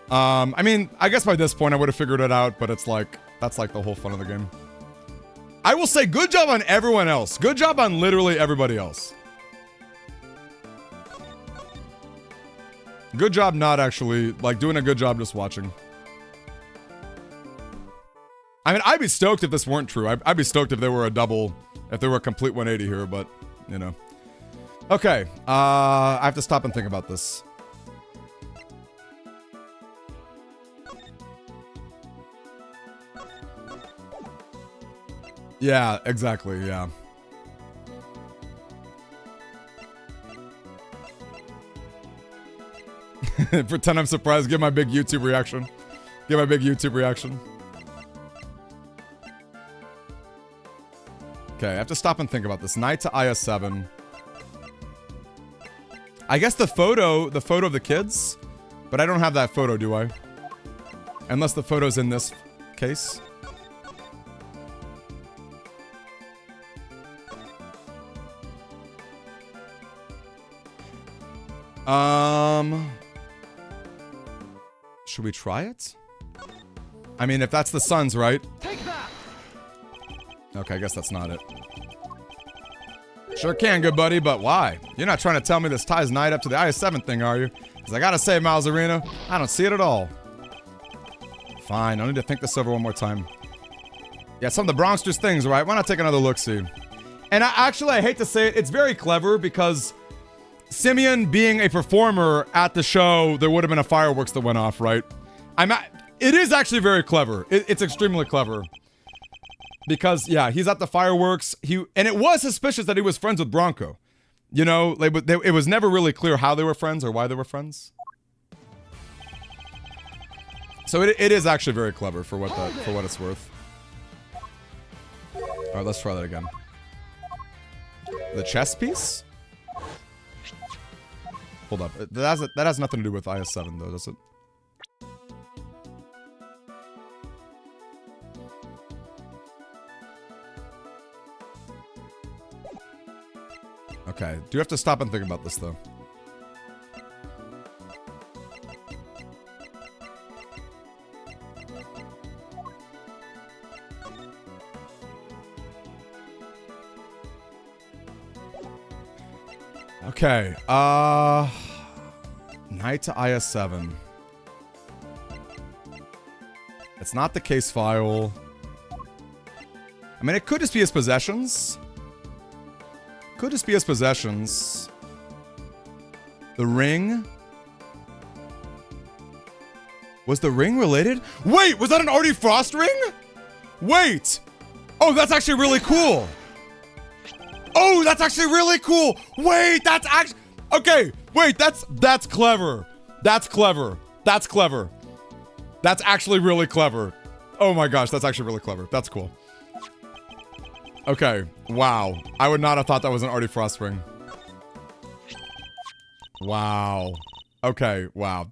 I mean, I guess by this point I would have figured it out, but it's like, that's like the whole fun of the game. I will say good job on everyone else. Good job on literally everybody else. Good job not actually, like, doing a good job just watching. I mean, I'd be stoked if this weren't true. I'd be stoked if there were a double, if there were a complete 180 here, but, you know. Okay, I have to stop and think about this. Yeah, exactly, yeah. Pretend I'm surprised, give my big YouTube reaction. Give my big YouTube reaction. Okay, I have to stop and think about this. Knight to IS-7. I guess the photo of the kids, but I don't have that photo, do I? Unless the photo's in this case. Should we try it? I mean, if that's the sons, right? Take that! Okay, I guess that's not it. Sure can, good buddy, but why? You're not trying to tell me this ties Knight up to the IS-7 thing, are you? Because I gotta say, Malzarino, I don't see it at all. Fine, I need to think this over one more time. Yeah, some of the Bronxter's things, right? Why not take another look-see? And I hate to say it, it's very clever because Simeon being a performer at the show, there would have been a fireworks that went off, right? It is actually very clever. It's extremely clever. Because, yeah, he's at the fireworks. And it was suspicious that he was friends with Bronco. You know, it was never really clear how they were friends or why they were friends. So it is actually very clever for what it's worth. All right, let's try that again. The chess piece? Hold up. That has nothing to do with IS-7, though, does it? Okay, do have to stop and think about this, though. Okay, Knight to IS-7. It's not the case file. I mean, it could just be his possessions. Could just be his possessions. The ring. Was the ring related? Wait, was that an Artie Frost ring? Wait. Oh, that's actually really cool. Oh, that's actually really cool. Wait, that's actually... Okay, wait, that's clever. That's clever. That's clever. That's actually really clever. Oh my gosh, that's actually really clever. That's cool. Okay, wow. I would not have thought that was an Artie Frost ring. Wow. Okay, wow.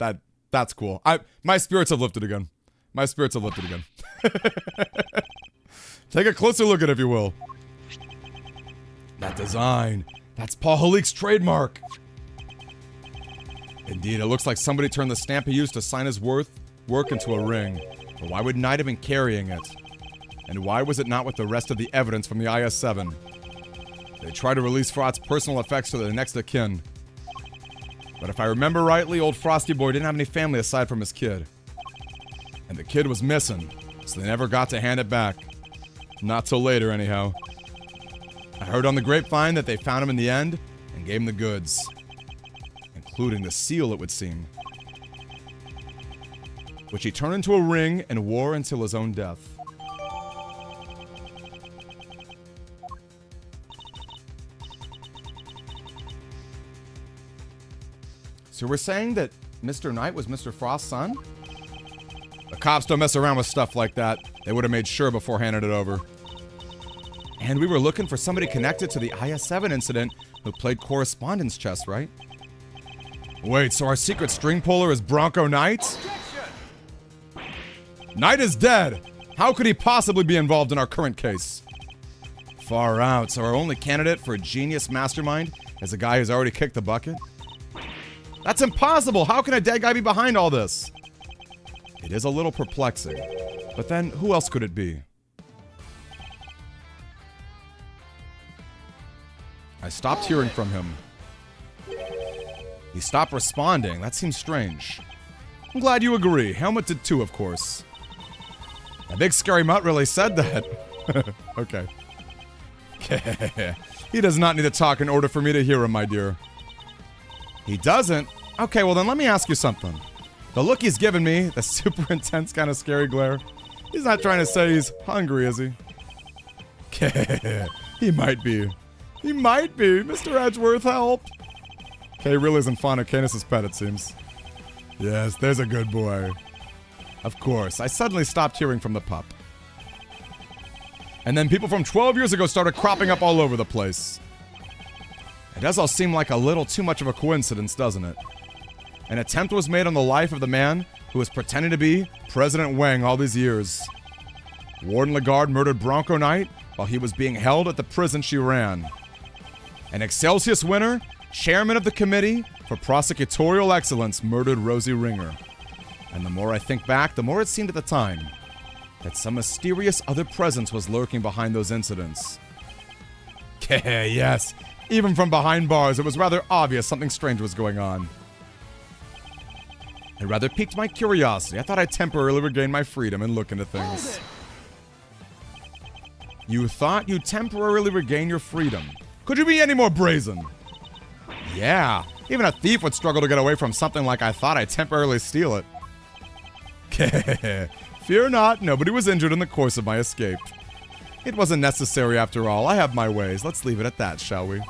That's cool. My spirits have lifted again. My spirits have lifted again. Take a closer look at it, if you will. That design. That's Paul Halik's trademark. Indeed, it looks like somebody turned the stamp he used to sign his work into a ring. But why would Knight have been carrying it? And why was it not with the rest of the evidence from the IS-7? They tried to release Frost's personal effects to their next of kin. But if I remember rightly, old Frosty Boy didn't have any family aside from his kid. And the kid was missing, so they never got to hand it back. Not till later, anyhow. I heard on the grapevine that they found him in the end and gave him the goods. Including the seal, it would seem. Which he turned into a ring and wore until his own death. So we're saying that Mr. Knight was Mr. Frost's son? The cops don't mess around with stuff like that. They would have made sure before handing it over. And we were looking for somebody connected to the IS-7 incident who played correspondence chess, right? Wait, so our secret string puller is Bronco Knight? Knight is dead! How could he possibly be involved in our current case? Far out, so our only candidate for a genius mastermind is a guy who's already kicked the bucket? That's impossible! How can a dead guy be behind all this? It is a little perplexing. But then, who else could it be? I stopped hearing from him. He stopped responding. That seems strange. I'm glad you agree. Helmet did too, of course. A big scary mutt really said that. Okay. He does not need to talk in order for me to hear him, my dear. He doesn't? Okay, well then let me ask you something. The look he's giving me, the super intense kind of scary glare, he's not trying to say he's hungry, is he? He might be. He might be. Mr. Edgeworth, help. Okay, really isn't fond of Canis' pet, it seems. Yes, there's a good boy. Of course, I suddenly stopped hearing from the pup. And then people from 12 years ago started cropping up all over the place. It does all seem like a little too much of a coincidence, doesn't it? An attempt was made on the life of the man who was pretending to be President Wang all these years. Warden Lagarde murdered Bronco Knight while he was being held at the prison she ran. An Excelsius winner, chairman of the Committee for Prosecutorial Excellence, murdered Rosie Ringer. And the more I think back, the more it seemed at the time that some mysterious other presence was lurking behind those incidents. Yes, even from behind bars, it was rather obvious something strange was going on. It rather piqued my curiosity. I thought I'd temporarily regain my freedom and look into things. You thought you'd temporarily regain your freedom. Could you be any more brazen? Yeah, even a thief would struggle to get away from something like I thought I'd temporarily steal it. Fear not, nobody was injured in the course of my escape. It wasn't necessary after all. I have my ways. Let's leave it at that, shall we?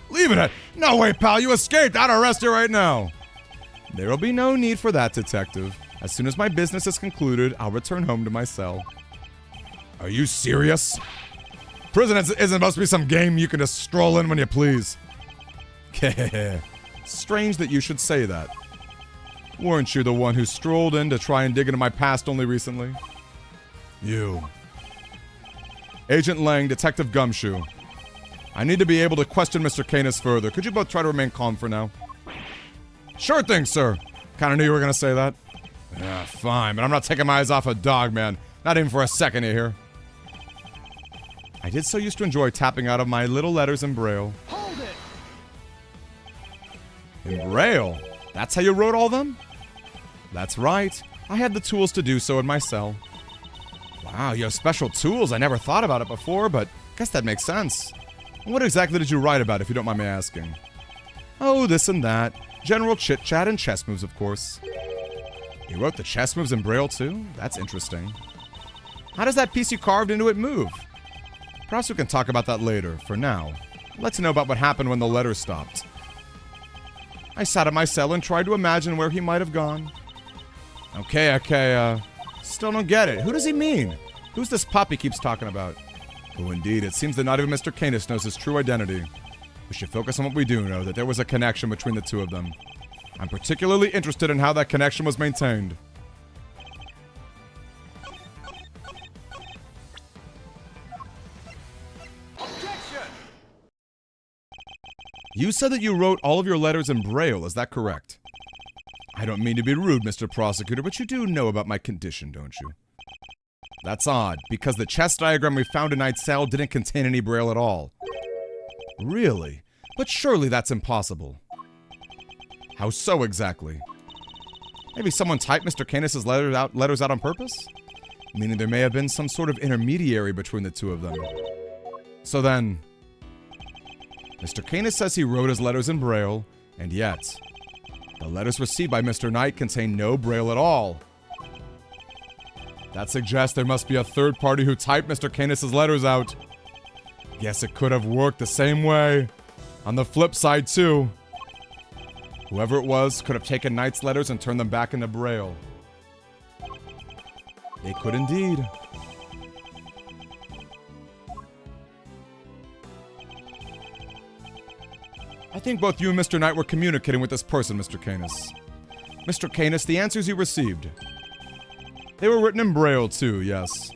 Leave it at... No way, pal, you escaped! I'd arrest you right now! There'll be no need for that, detective. As soon as my business is concluded, I'll return home to my cell. Are you serious? Prison isn't supposed to be some game you can just stroll in when you please. Strange that you should say that. Weren't you the one who strolled in to try and dig into my past only recently? You. Agent Lang, Detective Gumshoe. I need to be able to question Mr. Canis further. Could you both try to remain calm for now? Sure thing, sir. Kinda knew you were gonna say that. Yeah, fine, but I'm not taking my eyes off a dog, man. Not even for a second, you hear? I did so used to enjoy tapping out of my little letters in Braille. Hold it! In Braille? That's how you wrote all them? That's right. I had the tools to do so in my cell. Wow, you have special tools. I never thought about it before, but guess that makes sense. What exactly did you write about, if you don't mind me asking? Oh, this and that. General chit-chat and chess moves, of course. You wrote the chess moves in Braille, too? That's interesting. How does that piece you carved into it move? Perhaps we can talk about that later. For now, let's know about what happened when the letter stopped. I sat in my cell and tried to imagine where he might have gone. Okay, still don't get it. Who does he mean? Who's this pup he keeps talking about? Oh, indeed, it seems that not even Mr. Canis knows his true identity. We should focus on what we do know, that there was a connection between the two of them. I'm particularly interested in how that connection was maintained. Objection! You said that you wrote all of your letters in Braille, is that correct? I don't mean to be rude, Mr. Prosecutor, but you do know about my condition, don't you? That's odd, because the chess diagram we found in Knight's cell didn't contain any Braille at all. Really? But surely that's impossible. How so exactly? Maybe someone typed Mr. Canis' letters out on purpose? Meaning there may have been some sort of intermediary between the two of them. So then... Mr. Canis says he wrote his letters in Braille, and yet... the letters received by Mr. Knight contain no Braille at all. That suggests there must be a third party who typed Mr. Canis' letters out. Guess it could have worked the same way. On the flip side, too. Whoever it was could have taken Knight's letters and turned them back into Braille. They could indeed. I think both you and Mr. Knight were communicating with this person, Mr. Canis. Mr. Canis, the answers you received. They were written in Braille, too, yes.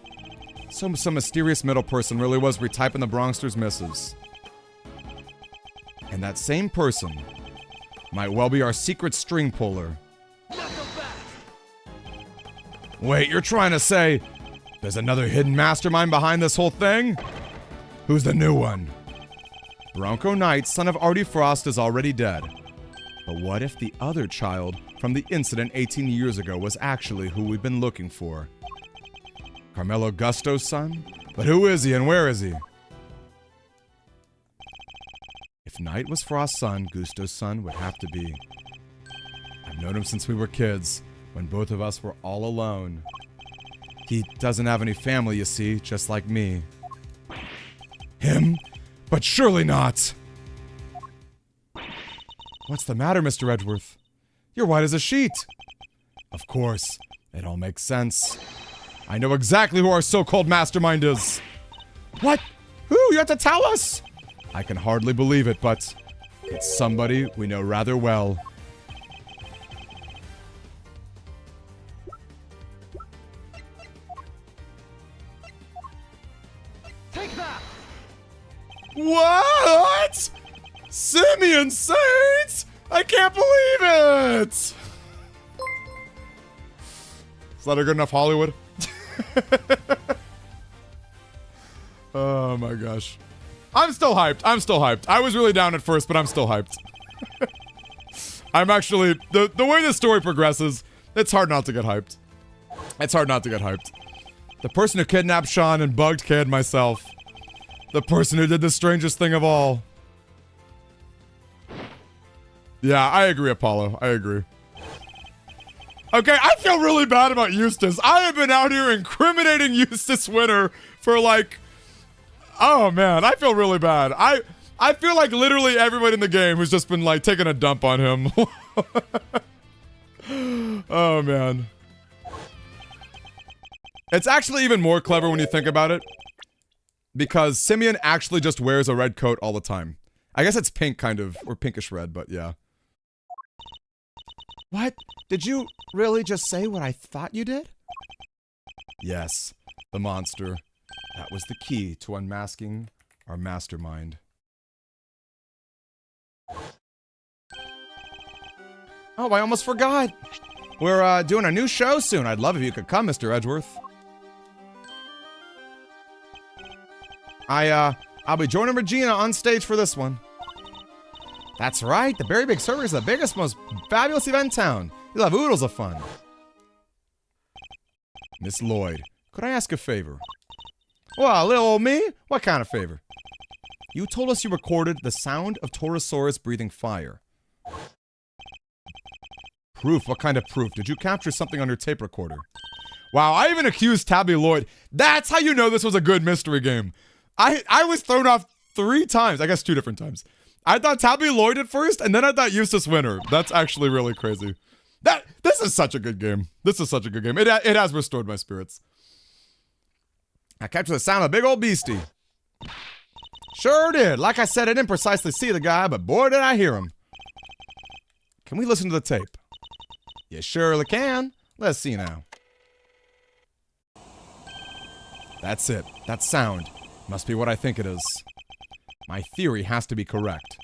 Some mysterious middle person really was retyping the Bronxter's missives. And that same person might well be our secret string puller. Wait, you're trying to say there's another hidden mastermind behind this whole thing? Who's the new one? Bronco Knight, son of Artie Frost, is already dead. But what if the other child from the incident 18 years ago was actually who we've been looking for? Carmelo Gusto's son? But who is he and where is he? If Knight was Frost's son, Gusto's son would have to be. I've known him since we were kids, when both of us were all alone. He doesn't have any family, you see, just like me. Him? But surely not! What's the matter, Mr. Edgeworth? You're white as a sheet! Of course, it all makes sense. I know exactly who our so-called mastermind is. What? Who? You have to tell us! I can hardly believe it, but it's somebody we know rather well. Take that! What? Simeon Saints? I can't believe it! Is that a good enough Hollywood? Oh my gosh. I'm still hyped. I'm still hyped. I was really down at first, but I'm still hyped. I'm actually, the way this story progresses, it's hard not to get hyped. It's hard not to get hyped. The person who kidnapped Sean and bugged Kid myself. The person who did the strangest thing of all. Yeah, I agree, Apollo. I agree. Okay, I feel really bad about Eustace. I have been out here incriminating Eustace Winter for like... Oh man, I feel really bad. I feel like literally everybody in the game who's just been like taking a dump on him. Oh man. It's actually even more clever when you think about it. Because Simeon actually just wears a red coat all the time. I guess it's pink kind of, or pinkish red, but yeah. What? Did you really just say what I thought you did? Yes, the monster. That was the key to unmasking our mastermind. Oh, I almost forgot. We're doing a new show soon. I'd love if you could come, Mr. Edgeworth. I'll be joining Regina on stage for this one. That's right. The Very Big Circus is the biggest, most fabulous event in town. You'll have oodles of fun. Miss Lloyd, could I ask a favor? Well, little old me? What kind of favor? You told us you recorded the sound of Torosaurus breathing fire. Proof? What kind of proof? Did you capture something on your tape recorder? Wow, I even accused Tabby Lloyd. That's how you know this was a good mystery game. I was thrown off 3 times. I guess 2 different times. I thought Tabby Lloyd at first, and then I thought Eustace Winter. That's actually really crazy. This is such a good game. This is such a good game. It has restored my spirits. I captured the sound of a big old beastie. Sure did. Like I said, I didn't precisely see the guy, but boy did I hear him. Can we listen to the tape? You surely can. Let's see now. That's it. That sound. Must be what I think it is. My theory has to be correct.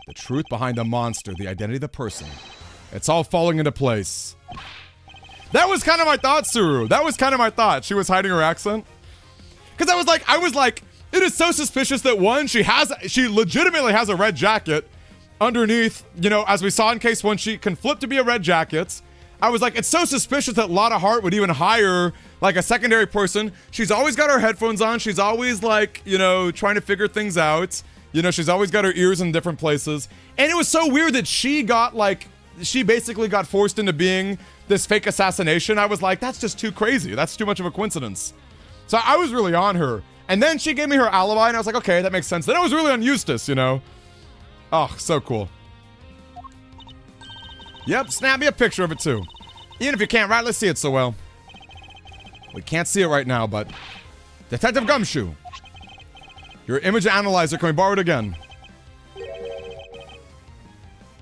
The truth behind the monster, the identity of the person. It's all falling into place. That was kind of my thought, Suru. That was kind of my thought. She was hiding her accent. Because I was like, it is so suspicious that one, she legitimately has a red jacket underneath, you know, as we saw in case 1, she can flip to be a red jacket. I was like, it's so suspicious that Lotta Hart would even hire like a secondary person. She's always got her headphones on. She's always like, you know, trying to figure things out. You know, she's always got her ears in different places. And it was so weird that she basically got forced into being this fake assassination. I was like, that's just too crazy. That's too much of a coincidence. So I was really on her. And then she gave me her alibi and I was like, okay, that makes sense. Then I was really on Eustace, you know? Oh, so cool. Yep, snap me a picture of it too. Even if you can't write, let's see it so well. We can't see it right now, but... Detective Gumshoe. Your image analyzer, can we borrow it again?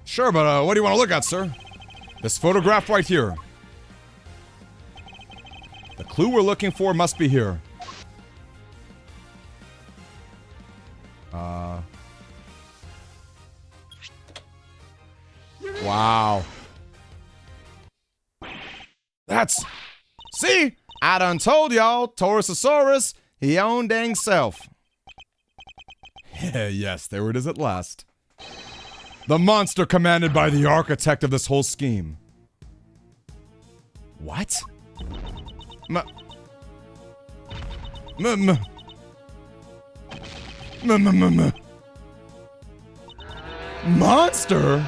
Sure, but what do you want to look at, sir? This photograph right here. The clue we're looking for must be here. Wow. That's... See? I done told y'all, Torosaurus, he own dang self. Yes, there it is at last. The monster commanded by the architect of this whole scheme. What? Monster?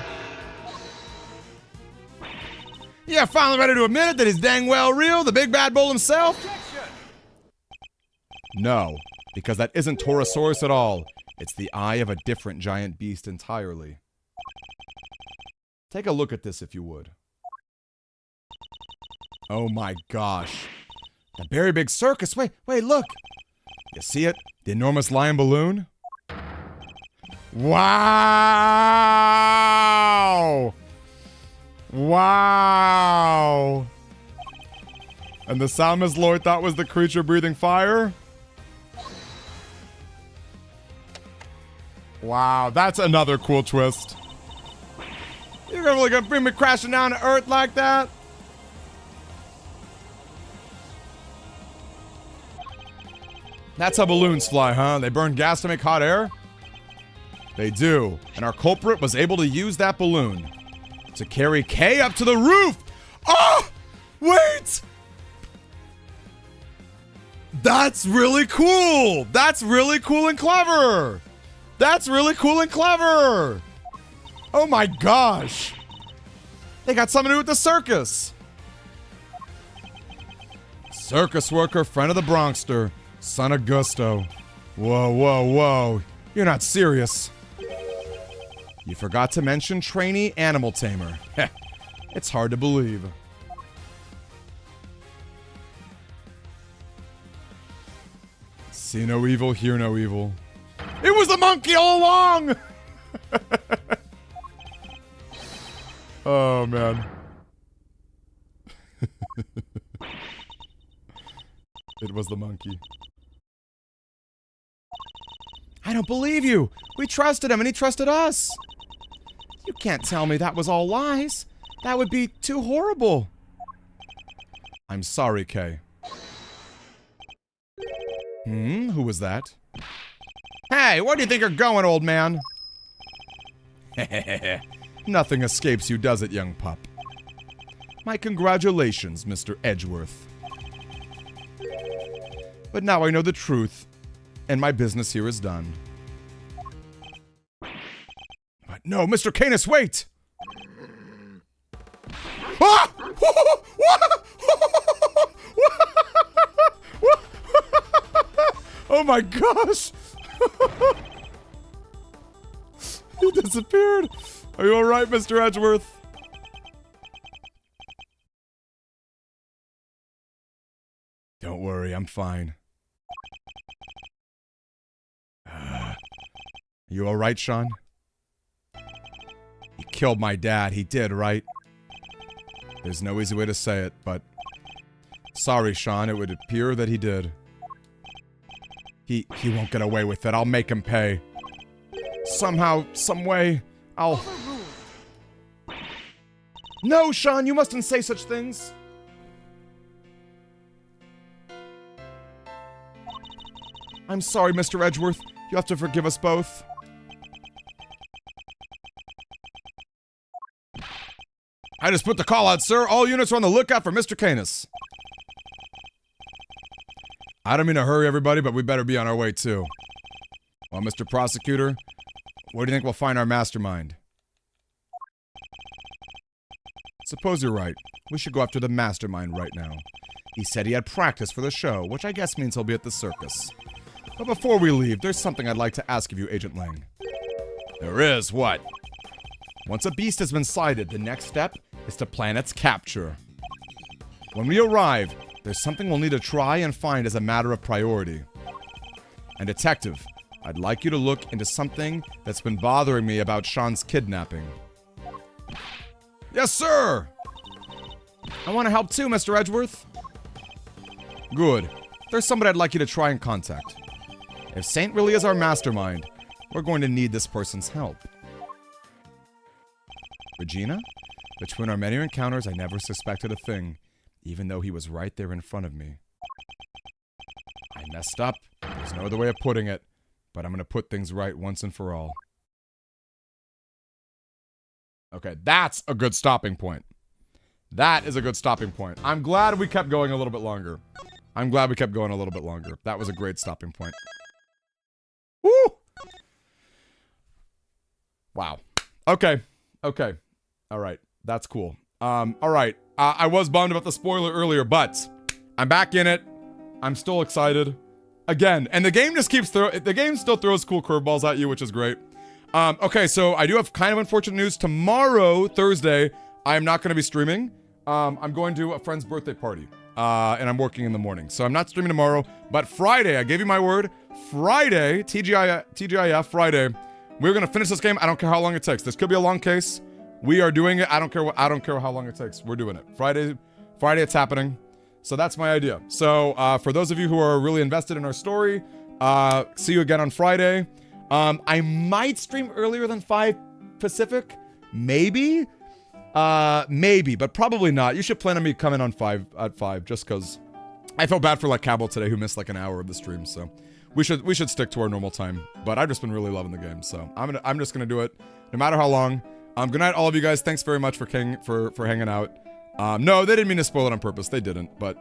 Yeah, finally ready to admit it that he's dang well real, the big bad bull himself? No, because that isn't Torosaurus at all. It's the eye of a different giant beast entirely. Take a look at this if you would. Oh my gosh. The Very Big Circus. Wait, look. You see it? The enormous lion balloon? Wow! Wow! And the sound Miss Lloyd thought was the creature breathing fire? Wow, that's another cool twist. You're really gonna bring me crashing down to Earth like that? That's how balloons fly, huh? They burn gas to make hot air? They do. And our culprit was able to use that balloon to carry Kay up to the roof. Oh! Wait! That's really cool! That's really cool and clever! That's really cool and clever! Oh my gosh! They got something to do with the circus! Circus worker, friend of the Bronxster, son of Gusto. Whoa, whoa, whoa. You're not serious. You forgot to mention trainee animal tamer. Heh, it's hard to believe. See no evil, hear no evil. It was the monkey all along! Oh, man. It was the monkey. I don't believe you! We trusted him and he trusted us! You can't tell me that was all lies! That would be too horrible! I'm sorry, Kay. Who was that? Hey, where do you think you're going, old man? Nothing escapes you, does it, young pup? My congratulations, Mr. Edgeworth. But now I know the truth, and my business here is done. But no, Mr. Canis, wait! Ah! Oh my gosh! He disappeared! Are you alright, Mr. Edgeworth? Don't worry, I'm fine. You alright, Sean? He killed my dad. He did, right? There's no easy way to say it, but... Sorry, Sean. It would appear that he did. He won't get away with it. I'll make him pay. Somehow, some way, I'll... No, Sean! You mustn't say such things! I'm sorry, Mr. Edgeworth. You have to forgive us both. I just put the call out, sir. All units are on the lookout for Mr. Canis. I don't mean to hurry everybody, but we better be on our way too. Well, Mr. Prosecutor, where do you think we'll find our mastermind? Suppose you're right. We should go after the mastermind right now. He said he had practice for the show, which I guess means he'll be at the circus. But before we leave, there's something I'd like to ask of you, Agent Lang. There is? What? Once a beast has been sighted, the next step is to plan its capture. When we arrive, there's something we'll need to try and find as a matter of priority. And Detective, I'd like you to look into something that's been bothering me about Sean's kidnapping. Yes, sir! I want to help too, Mr. Edgeworth. Good. There's somebody I'd like you to try and contact. If Saint really is our mastermind, we're going to need this person's help. Regina? Between our many encounters, I never suspected a thing, even though he was right there in front of me. I messed up. There's no other way of putting it, but I'm going to put things right once and for all. Okay, that's a good stopping point. That is a good stopping point. I'm glad we kept going a little bit longer. That was a great stopping point. Woo! Wow. Okay. All right. That's cool. All right. I was bummed about the spoiler earlier, but I'm back in it. I'm still excited. Again, and the game just keeps the game still throws cool curveballs at you, which is great. Okay, so I do have kind of unfortunate news. Tomorrow, Thursday, I am not going to be streaming. I'm going to a friend's birthday party, and I'm working in the morning, so I'm not streaming tomorrow. But Friday, I gave you my word. Friday, TGIF Friday, we're going to finish this game. I don't care how long it takes. This could be a long case. We are doing it. I don't care how long it takes. We're doing it. Friday, it's happening. So that's my idea. So for those of you who are really invested in our story, see you again on Friday. I might stream earlier than 5 Pacific. Maybe, but probably not. You should plan on me coming on at 5 just because I felt bad for like Cabell today who missed like an hour of the stream, so we should stick to our normal time. But I've just been really loving the game, so I'm just gonna do it no matter how long. Good night, all of you guys. Thanks very much for hanging out. No, they didn't mean to spoil it on purpose. They didn't. But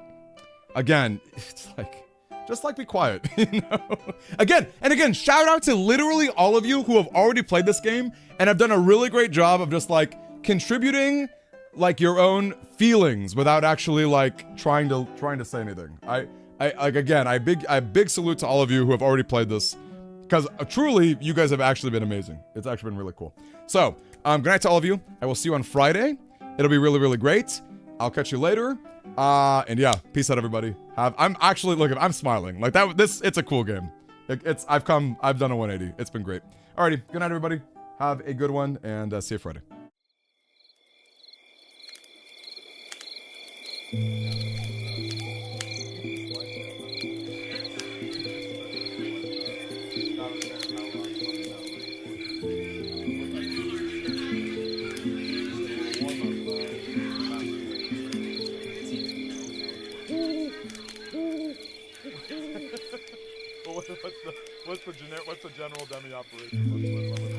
again, it's like, just like be quiet, you know? Again, shout out to literally all of you who have already played this game and have done a really great job of just like contributing like your own feelings without actually like trying to say anything. I big salute to all of you who have already played this, because truly you guys have actually been amazing. It's actually been really cool. So, good night to all of you. I will see you on Friday. It'll be really, really great. I'll catch you later. And yeah, peace out, everybody. I'm actually, look, I'm smiling. Like that, it's a cool game. I've done a 180. It's been great. Alrighty, good night, everybody. Have a good one, and see you Friday. What's the general demi operation?